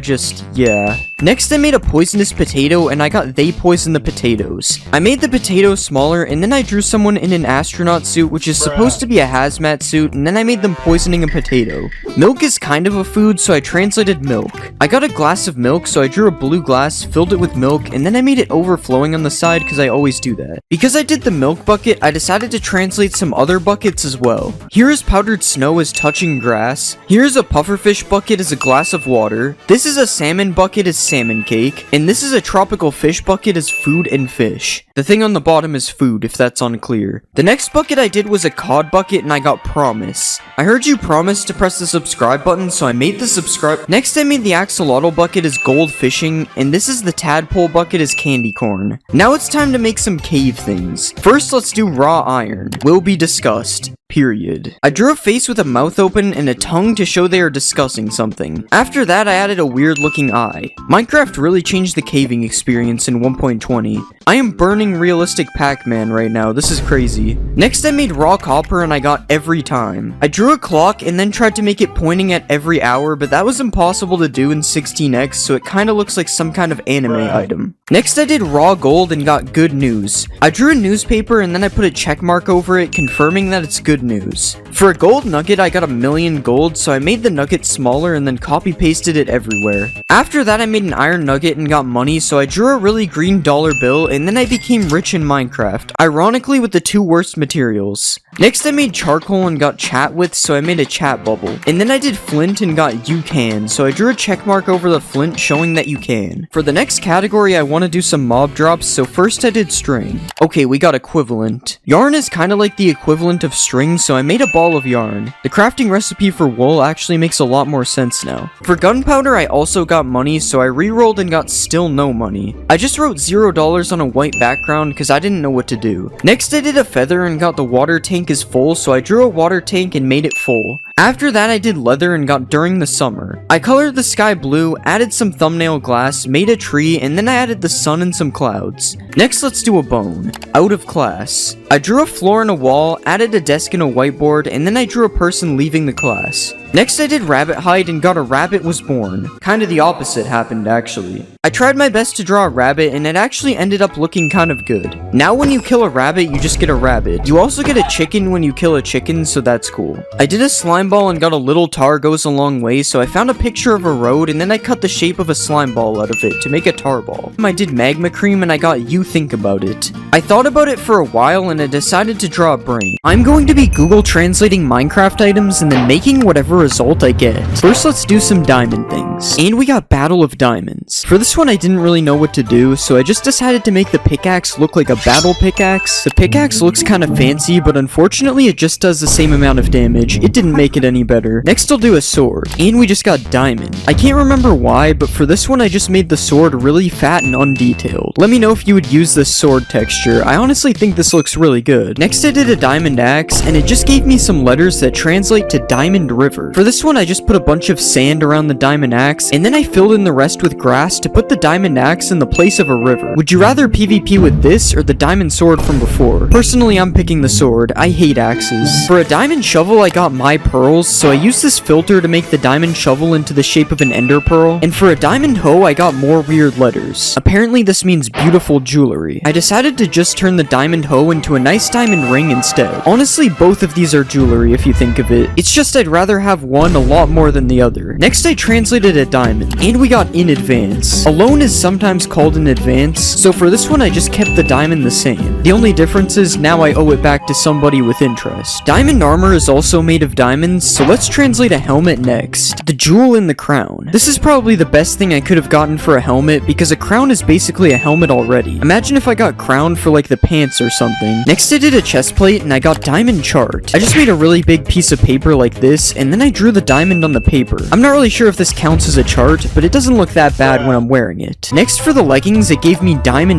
yeah. Next, I made a poisonous potato, and I got they poison the potatoes. I made the potato smaller, and then I drew someone in an astronaut suit, which is supposed to be a hazmat suit, and then I made them poisoning a potato. Milk is kind of a food, so I translated milk. I got a glass of milk, so I drew a blue glass, filled it with milk, and then I made it overflowing on the side because I always do that. Because I did the milk bucket, I decided to translate some other buckets as well. Here is powdered snow as touching grass. Here's a pufferfish bucket as a glass of water. This is a salmon bucket as salmon cake. And this is a tropical fish bucket as food and fish. The thing on the bottom is food, if that's unclear. The next bucket I did was a cod bucket and I got promise. I heard you promise to press the subscribe button, so I made the subscribe. Next I made the axolotl bucket as gold fishing, and this is the tadpole bucket as candy corn. Now it's time to make some cave things. First let's do raw iron. Will be discussed. Period. I drew a face with a mouth open and a tongue to show they are discussing something. After that, I added a weird looking eye. Minecraft really changed the caving experience in 1.20. I am burning realistic Pac-Man right now, this is crazy. Next I made raw copper and I got every time. I drew a clock and then tried to make it pointing at every hour, but that was impossible to do in 16x, so it kinda looks like some kind of anime item. Next I did raw gold and got good news. I drew a newspaper and then I put a check mark over it, confirming that it's good news. For a gold nugget, I got 1,000,000 gold, so I made the nugget smaller and then copy pasted it everywhere. After that, I made an iron nugget and got money, so I drew a really green dollar bill and then I became rich in Minecraft, ironically with the two worst materials. Next, I made charcoal and got chat with, so I made a chat bubble. And then I did flint and got you can, so I drew a check mark over the flint showing that you can. For the next category, I want to do some mob drops, so first I did string. Okay, we got equivalent. Yarn is kind of like the equivalent of string, so I made a ball of yarn. The crafting recipe for wool actually makes a lot more sense now. For gunpowder, I also got money, so I re-rolled and got still no money. I just wrote $0 on a white background because I didn't know what to do. Next, I did a feather and got the water tank is full, so I drew a water tank and made it full. After that, I did leather and got during the summer. I colored the sky blue, added some thumbnail glass, made a tree, and then I added the sun and some clouds. Next, let's do a bone. Out of class. I drew a floor and a wall, added a desk and a whiteboard, and then I drew a person leaving the class. Next I did rabbit hide and got a rabbit was born. Kinda the opposite happened actually. I tried my best to draw a rabbit and it actually ended up looking kind of good. Now when you kill a rabbit, you just get a rabbit. You also get a chicken when you kill a chicken, so that's cool. I did a slime ball and got a little tar goes a long way, so I found a picture of a road and then I cut the shape of a slime ball out of it to make a tar ball. I did magma cream and I got you think about it. I thought about it for a while and I decided to draw a brain. I'm going to be Google translating Minecraft items and then making whatever result I get. First, let's do some diamond things. And we got Battle of Diamonds. For this one, I didn't really know what to do, so I just decided to make the pickaxe look like a battle pickaxe. The pickaxe looks kind of fancy, but unfortunately, it just does the same amount of damage. It didn't make it any better. Next, I'll do a sword. And we just got diamond. I can't remember why, but for this one, I just made the sword really fat and undetailed. Let me know if you would use this sword texture. I honestly think this looks really good. Next, I did a diamond axe, and it just gave me some letters that translate to Diamond River. For this one, I just put a bunch of sand around the diamond axe, and then I filled in the rest with grass to put the diamond axe in the place of a river. Would you rather PvP with this or the diamond sword from before? Personally, I'm picking the sword. I hate axes. For a diamond shovel, I got my pearls, so I used this filter to make the diamond shovel into the shape of an ender pearl. And for a diamond hoe, I got more weird letters. Apparently, this means beautiful jewelry. I decided to just turn the diamond hoe into a nice diamond ring instead. Honestly, both of these are jewelry if you think of it. It's just I'd rather have one a lot more than the other. Next, I translated a diamond, and we got in advance. Alone is sometimes called in advance, so for this one, I just kept the diamond the same. The only difference is now I owe it back to somebody with interest. Diamond armor is also made of diamonds, so let's translate a helmet next. The jewel in the crown. This is probably the best thing I could have gotten for a helmet, because a crown is basically a helmet already. Imagine if I got crown for like the pants or something. Next, I did a chest plate, and I got diamond chart. I just made a really big piece of paper like this, and then I drew the diamond on the paper. I'm not really sure if this counts as a chart, but it doesn't look that bad when I'm wearing it. Next, for the leggings, it gave me diamond.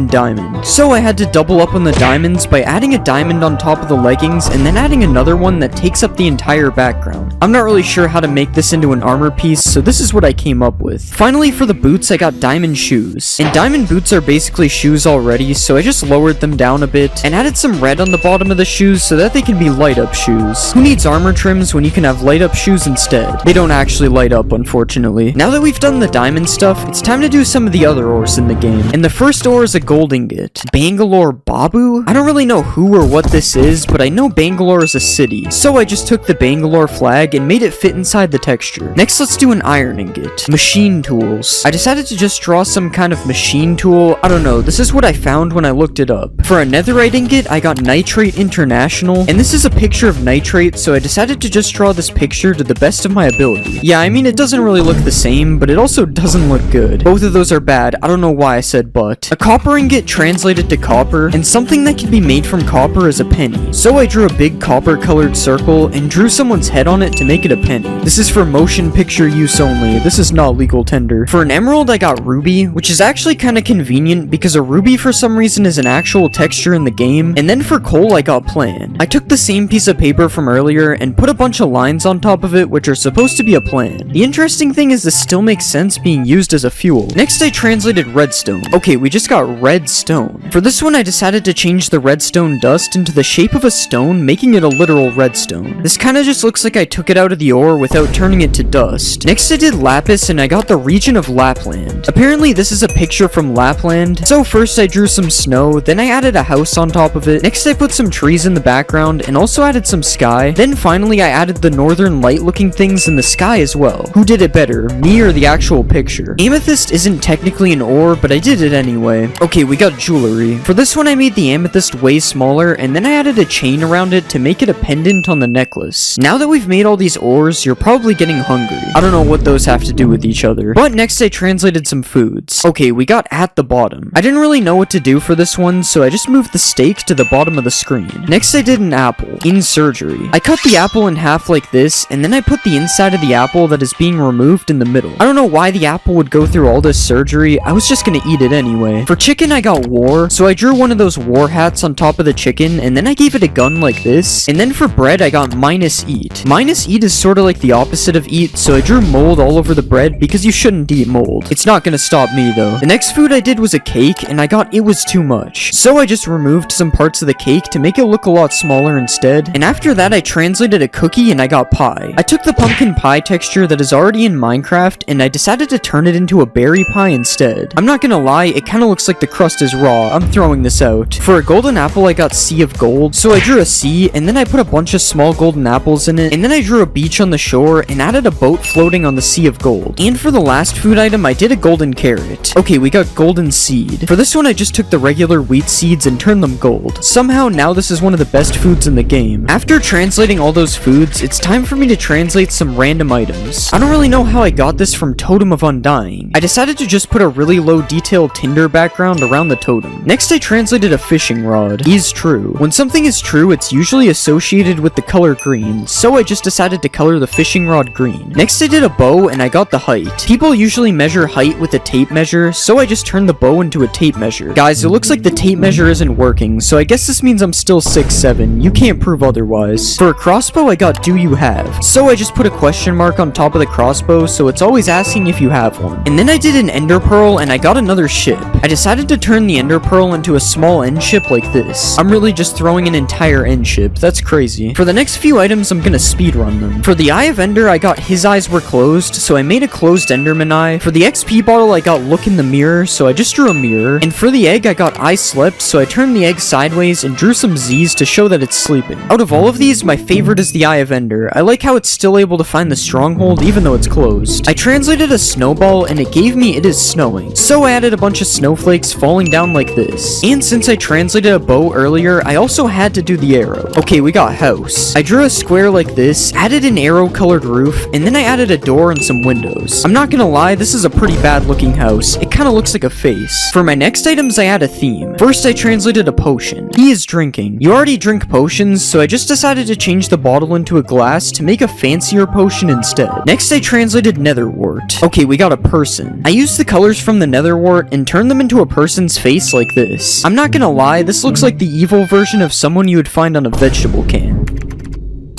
So I had to double up on the diamonds by adding a diamond on top of the leggings and then adding another one that takes up the entire background. I'm not really sure how to make this into an armor piece, so this is what I came up with. Finally, for the boots, I got diamond shoes. And diamond boots are basically shoes already, so I just lowered them down a bit and added some red on the bottom of the shoes so that they can be light up shoes. Who needs armor trims when you can have light up shoes instead? They don't actually light up, unfortunately. Now that we've done the diamond stuff, it's time to do some of the other ores in the game. And the first ore is a gold ingot. Bangalore Babu? I don't really know who or what this is, but I know Bangalore is a city. So I just took the Bangalore flag and made it fit inside the texture. Next, let's do an iron ingot. Machine tools. I decided to just draw some kind of machine tool. I don't know, this is what I found when I looked it up. For a netherite ingot, I got Nitrate International, and this is a picture of nitrate, so I decided to just draw this picture to the best of my ability. Yeah, I mean, it doesn't really look the same, but it also doesn't look good. Both of those are bad. I don't know why I said but. A copper ingot translated to copper, and something that can be made from copper is a penny. So I drew a big copper colored circle and drew someone's head on it to make it a penny. This is for motion picture use only. This is not legal tender. For an emerald, I got ruby, which is actually kind of convenient because a ruby for some reason is an actual texture in the game. And then for coal, I got plan. I took the same piece of paper from earlier and put a bunch of lines on top of it, which are supposed to be a plan. The interesting thing is this still makes sense being used as a fuel. Next, I translated redstone. Okay, we just got redstone. For this one, I decided to change the redstone dust into the shape of a stone, making it a literal redstone. This kind of just looks like I took it out of the ore without turning it to dust. Next, I did lapis and I got the region of Lapland. Apparently, this is a picture from Lapland. So first, I drew some snow, then I added a house on top of it. Next, I put some trees in the background and also added some sky. Then finally, I added the northern light looking things in the sky as well. Who did it better, me or the actual picture? Amethyst isn't technically an ore, but I did it anyway. Okay, we got jewelry. For this one, I made the amethyst way smaller, and then I added a chain around it to make it a pendant on the necklace. Now that we've made all these ores, you're probably getting hungry. I don't know what those have to do with each other. But next, I translated some foods. Okay, we got at the bottom. I didn't really know what to do for this one, so I just moved the steak to the bottom of the screen. Next, I did an apple. In surgery. I cut the apple in half like this, and then I put the inside of the apple that is being removed in the middle. I don't know why the apple would go through all this surgery. I was just gonna eat it anyway. For chicken, I got war, so I drew one of those war hats on top of the chicken, and then I gave it a gun like this. And then for bread, I got minus eat. Minus eat is sort of like the opposite of eat, so I drew mold all over the bread because you shouldn't eat mold. It's not gonna stop me though. The next food I did was a cake, and I got it was too much. So I just removed some parts of the cake to make it look a lot smaller instead. And after that, I translated a cookie and I got pie. I took the pumpkin pie texture that is already in Minecraft, and I decided to turn it into a berry pie instead. I'm not gonna lie, it kinda looks like the crust is raw. I'm throwing this out. For a golden apple, I got sea of gold. So I drew a sea, and then I put a bunch of small golden apples in it, and then I drew a beach on the shore and added a boat floating on the sea of gold. And for the last food item, I did a golden carrot. Okay, we got golden seed. For this one, I just took the regular wheat seeds and turned them gold. Somehow, now this is one of the best foods in the game. After translating all those foods, it's time for me to translate some random items. I don't really know how I got this from Totem of Undying. I decided to just put a really low detail Tinder background around the totem. Next, I translated a fishing rod. Is true. When something is true, it's usually associated with the color green, so I just decided to color the fishing rod green. Next, I did a bow and I got the height. People usually measure height with a tape measure, so I just turned the bow into a tape measure. Guys, it looks like the tape measure isn't working, so I guess this means I'm still 6'7". You can't prove otherwise. For a crossbow, I got do you have? So I just put a question mark on top of the crossbow, so it's always asking if you have one. And then I did an ender pearl and I got another ship. I decided to turn the ender pearl into a small end ship like this. I'm really just throwing an entire end ship. That's crazy. For the next few items, I'm gonna speedrun them. For the eye of ender, I got his eyes were closed, so I made a closed enderman eye. For the XP bottle, I got look in the mirror, so I just drew a mirror. And for the egg, I got I slept, so I turned the egg sideways and drew some Z's to show that it's sleeping. Out of all of these, my favorite is the eye of ender. I like how it's still able to find the stronghold even though it's closed. I translated a snowball and it gave me it is snowing. So I added a bunch of snowflakes falling down like this. And since I translated a bow earlier, I also had to do the arrow. Okay, we got house. I drew a square like this, added an arrow colored roof, and then I added a door and some windows. I'm not gonna lie, this is a pretty bad looking house. It kind of looks like a face. For my next items, I add a theme. First, I translated a potion. He is drinking. You already drink potions, so I just decided to change the bottle into a glass to make a fancier potion instead. Next, I translated netherwort. Okay, we got a person. I used the colors from the netherwort and turned them into a person's face like this. I'm not gonna lie, this looks like the evil version of someone you would find on a vegetable can.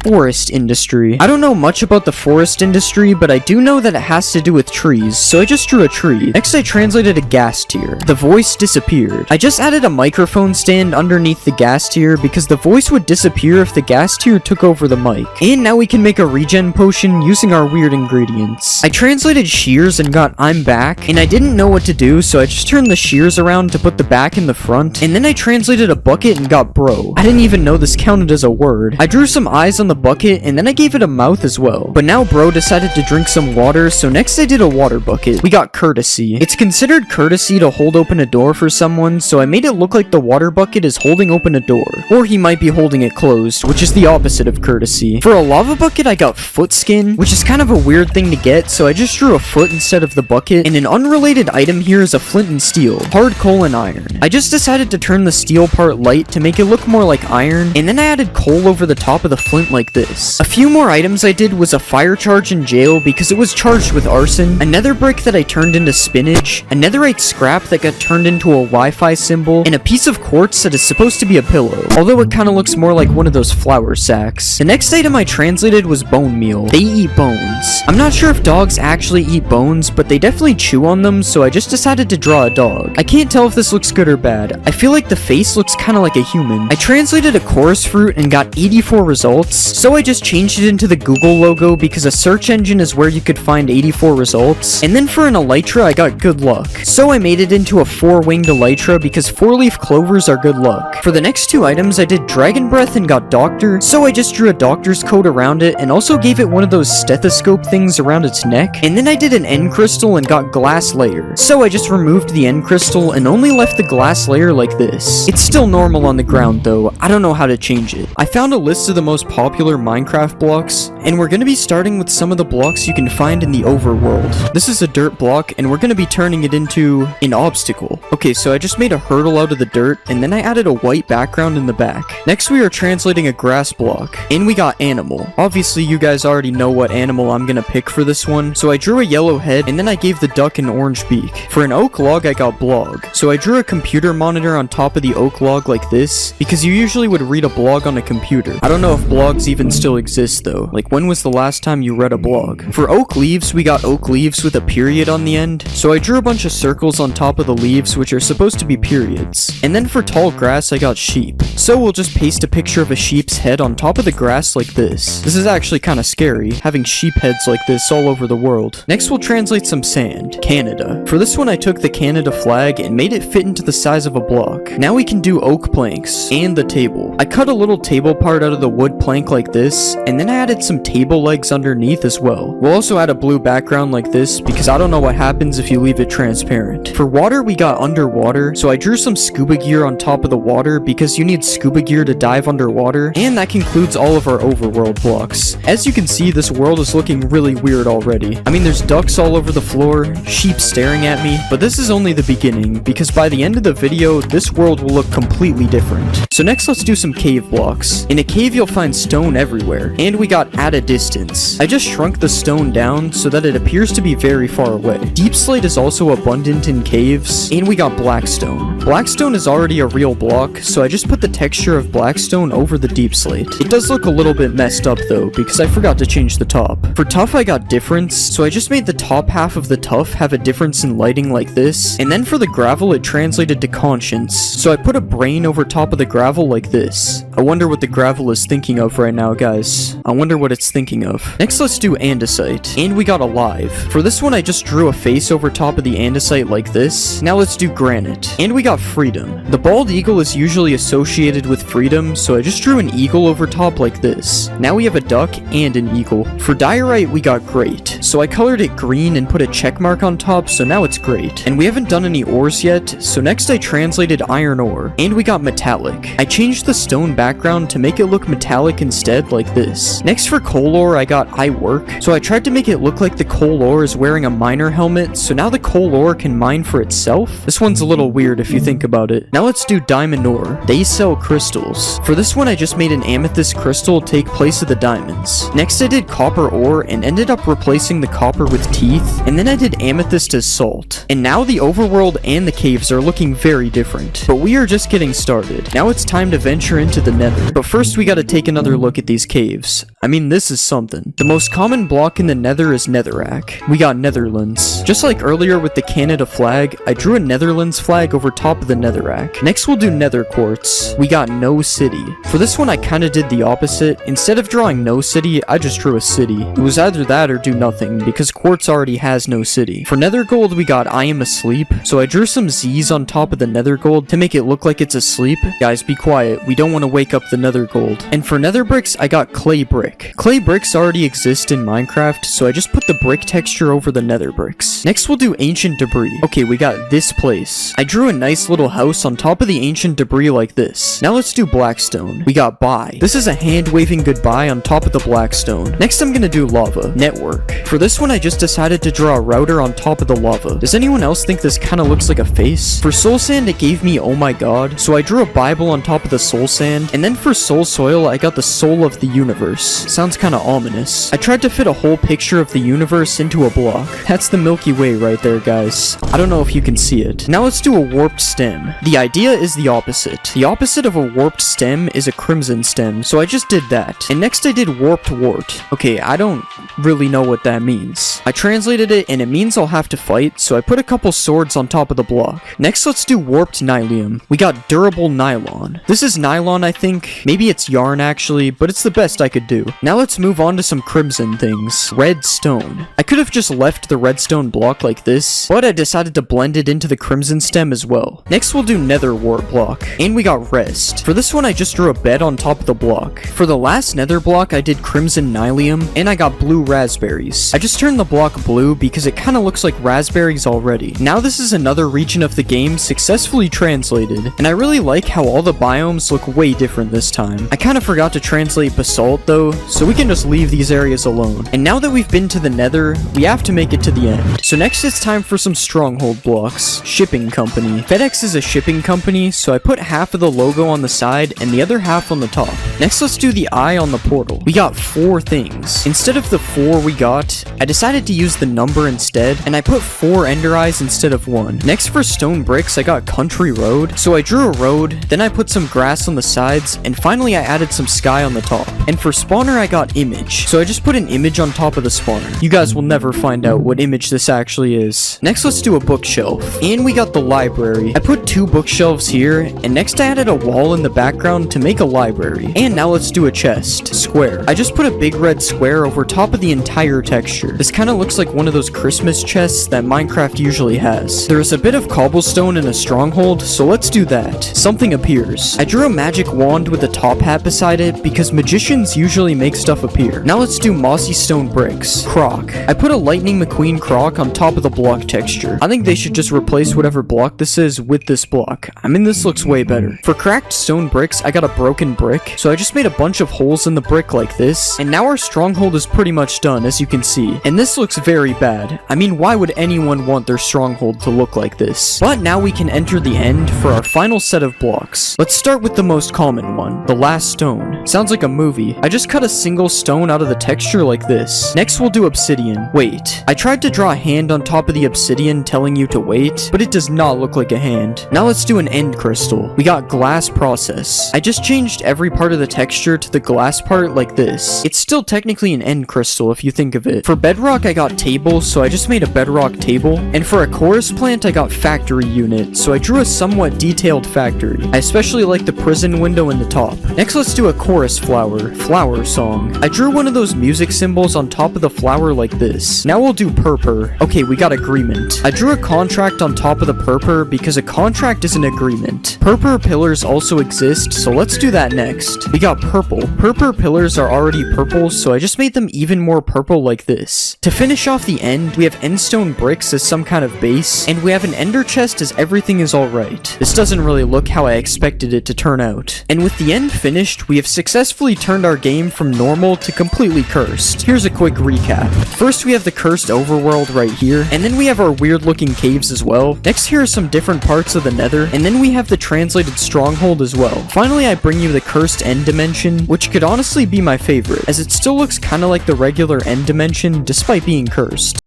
forest industry. I don't know much about the forest industry, but I do know that it has to do with trees, so I just drew a tree. Next, I translated a gas tier. The voice disappeared. I just added a microphone stand underneath the gas tier because the voice would disappear if the gas tier took over the mic. And now we can make a regen potion using our weird ingredients. I translated shears and got I'm back, and I didn't know what to do, so I just turned the shears around to put the back in the front, and then I translated a bucket and got bro. I didn't even know this counted as a word. I drew some eyes on the bucket, and then I gave it a mouth as well. But now bro decided to drink some water, so next I did a water bucket. We got courtesy. It's considered courtesy to hold open a door for someone, so I made it look like the water bucket is holding open a door. Or he might be holding it closed, which is the opposite of courtesy. For a lava bucket, I got foot skin, which is kind of a weird thing to get, so I just drew a foot instead of the bucket, and an unrelated item here is a flint and steel, hard coal and iron. I just decided to turn the steel part light to make it look more like iron, and then I added coal over the top of the flint like this. A few more items I did was a fire charge in jail because it was charged with arson, a nether brick that I turned into spinach, a netherite scrap that got turned into a Wi-Fi symbol, and a piece of quartz that is supposed to be a pillow, although it kind of looks more like one of those flour sacks. The next item I translated was bone meal. They eat bones. I'm not sure if dogs actually eat bones, but they definitely chew on them, so I just decided to draw a dog. I can't tell if this looks good or bad. I feel like the face looks kind of like a human. I translated a chorus fruit and got 84 results, so I just changed it into the Google logo because a search engine is where you could find 84 results. And then for an elytra, I got good luck, so I made it into a 4-winged elytra because 4-leaf clovers are good luck. For the next two items, I did dragon breath and got doctor, so I just drew a doctor's coat around it and also gave it one of those stethoscope things around its neck. And then I did an end crystal and got glass layer, so I just removed the end crystal and only left the glass layer like this. It's still normal on the ground though. I don't know how to change it. I found a list of the most popular Minecraft blocks, and we're gonna be starting with some of the blocks you can find in the overworld. This is a dirt block, and we're gonna be turning it into an obstacle. Okay, so I just made a hurdle out of the dirt, and then I added a white background in the back. Next, we are translating a grass block, and we got animal. Obviously, you guys already know what animal I'm gonna pick for this one, so I drew a yellow head, and then I gave the duck an orange beak. For an oak log, I got blog, so I drew a computer monitor on top of the oak log like this, because you usually would read a blog on a computer. I don't know if blogs even still exist though. Like, when was the last time you read a blog? For oak leaves, we got oak leaves with a period on the end, so I drew a bunch of circles on top of the leaves, which are supposed to be periods. And then for tall grass, I got sheep, so we'll just paste a picture of a sheep's head on top of the grass like this. This is actually kind of scary, having sheep heads like this all over the world. Next, we'll translate some sand. Canada. For this one, I took the Canada flag and made it fit into the size of a block. Now we can do oak planks and the table. I cut a little table part out of the wood plank like this, and then I added some table legs underneath as well. We'll also add a blue background like this because I don't know what happens if you leave it transparent. For water, we got underwater, so I drew some scuba gear on top of the water because you need scuba gear to dive underwater, and that concludes all of our overworld blocks. As you can see, this world is looking really weird already. I mean, there's ducks all over the floor, sheep staring at me, but this is only the beginning because by the end of the video, this world will look completely different. So next, let's do some cave blocks. In a cave, you'll find stone everywhere, and we got at a distance. I just shrunk the stone down so that it appears to be very far away. Deep slate is also abundant in caves, and we got blackstone. Blackstone is already a real block, so I just put the texture of blackstone over the deep slate. It does look a little bit messed up though, because I forgot to change the top. For tuff, I got difference, so I just made the top half of the tuff have a difference in lighting like this, and then for the gravel, it translated to conscience, so I put a brain over top of the gravel like this. I wonder what the gravel is thinking of right now, guys. I wonder what it's thinking of. Next, let's do andesite, and we got alive. For this one, I just drew a face over top of the andesite like this. Now let's do granite, and we got freedom. The bald eagle is usually associated with freedom, so I just drew an eagle over top like this. Now we have a duck and an eagle. For diorite, we got great, so I colored it green and put a check mark on top, so now it's great. And we haven't done any ores yet, so next I translated iron ore, and we got metallic. I changed the stone background to make it look metallic instead, like this. Next for coal ore, I got I work, so I tried to make it look like the coal ore is wearing a miner helmet, so now the coal ore can mine for itself. This one's a little weird if you think about it. Now let's do diamond ore. They sell crystals. For this one, I just made an amethyst crystal take place of the diamonds. Next, I did copper ore and ended up replacing the copper with teeth, and then I did amethyst as salt. And now the overworld and the caves are looking very different, but we are just getting started. Now it's time to venture into the nether, but first we gotta take another look at these caves. I mean, this is something. The most common block in the nether is netherrack. We got Netherlands. Just like earlier with the Canada flag, I drew a Netherlands flag over top of the netherrack. Next we'll do nether quartz. We got no city. For this one I kinda did the opposite. Instead of drawing no city, I just drew a city. It was either that or do nothing, because quartz already has no city. For nether gold we got I am asleep, so I drew some Z's on top of the nether gold to make it look like it's asleep. Guys, be quiet, we don't want to wake up the nether gold. And for nether bricks I got clay brick. Clay bricks already exist in Minecraft, so I just put the brick texture over the nether bricks. Next we'll do ancient debris. Okay, we got this place. I drew a nice little house on top of the ancient debris like this. Now let's do blackstone. We got bye. This is a hand waving goodbye on top of the blackstone. Next I'm gonna do lava. Network. For this one I just decided to draw a router on top of the lava. Does anyone else think this kinda looks like a face? For soul sand it gave me oh my god, so I drew a Bible on top of the soul sand, and then for soul soil I got the soul of the universe. Sounds kinda ominous. I tried to fit a whole picture of the universe into a block. That's the Milky Way right there, guys. I don't know if you can see it. Now let's do a warped stem. The idea is the opposite. The opposite of a warped stem is a crimson stem, so I just did that. And next I did warped wart. Okay, I don't really know what that means. I translated it and it means I'll have to fight, so I put a couple swords on top of the block. Next let's do warped nylium. We got durable nylon. This is nylon I think. Maybe it's yarn actually, but it's the best I could do. Now let's move on to some crimson things. Redstone. I could have just left the redstone block like this, but I decided to blend it into the crimson stem as well. Next we'll do nether wart block. And we got rest. For this one I just drew a bed on top of the block. For the last nether block I did crimson nylium, and I got blue raspberries. I just turned the block blue because it kinda looks like raspberries already. Now this is another region of the game successfully translated, and I really like how all the biomes look way different this time. I kinda forgot to translate basalt though, so we can just leave these areas alone. And now that we've been to the nether, we have to make it to the end. So next it's time for some stronghold blocks. Shipping company. FedEx is a shipping company, so I put half of the logo on the side and the other half on the top. Next let's do the eye on the portal. We got 4 things. Instead of the 4 we got, I decided to use the number instead, and I put 4 ender eyes instead of 1. Next for stone bricks I got country road, so I drew a road, then I put some grass on the sides, and finally I added some sky on the top. And for spawner I got image, so I just put an image on top of the spawner. You guys will never find out what image this actually is. Next let's do a bookshelf. And we got the library. I put 2 bookshelves here, and next I added a wall in the background to make a library. And now let's do a chest. Square. I just put a big red square over top of the entire texture. This kind of looks like one of those Christmas chests that Minecraft usually has. There is a bit of cobblestone in a stronghold, so let's do that. Something appears. I drew a magic wand with a top hat beside it because magicians usually make stuff appear. Now let's do mossy stone bricks. Croc. I put a lightning McQueen croc on top of the block texture. I think they should just replace whatever block this is with this block. I mean, this looks way better. For cracked stone bricks, I got a broken brick, so I just made a bunch of holes in the brick like this, and now our stronghold is pretty much done, as you can see. And this looks very bad. I mean, why would anyone want their stronghold to look like this? But now we can enter the end for our final set of blocks. Let's start with the most common one, the last stone. Sounds like a movie. I just cut a single stone out of the texture like this. Next we'll do obsidian. Wait, I tried to draw a hand on top of the obsidian telling you to wait, but it does not look like a hand. Now let's do an end crystal. We got glass process. I just changed every part of the texture to the glass part like this. It's still technically an end crystal if you think of it. For bedrock I got table, so I just made a bedrock table. And for a chorus plant I got factory unit, so I drew a somewhat detailed factory. I especially like the prison window in the top. Next let's do a chorus flower. Flower song. I drew one of those music symbols on top of the flower like this. Now we'll do purpur. Okay, we got agreement. I drew a contract on top of the purpur because a contract is an agreement. Purpur pillars also exist, so let's do that next. We got purple. Purpur pillars are already purple, so I just made them even more purple like this. To finish off the end, we have endstone bricks as some kind of base, and we have an ender chest as everything is alright. This doesn't really look how I expected it to turn out. And with the end finished, we have successfully turned our game from normal to completely cursed. Here's a quick recap. First we have the cursed overworld right here, and then we have our weird looking caves as well. Next here are some different parts of the nether, and then we have the translated stronghold as well. Finally I bring you the cursed end dimension, which could honestly be my favorite, as it still looks kinda like the regular end dimension despite being cursed.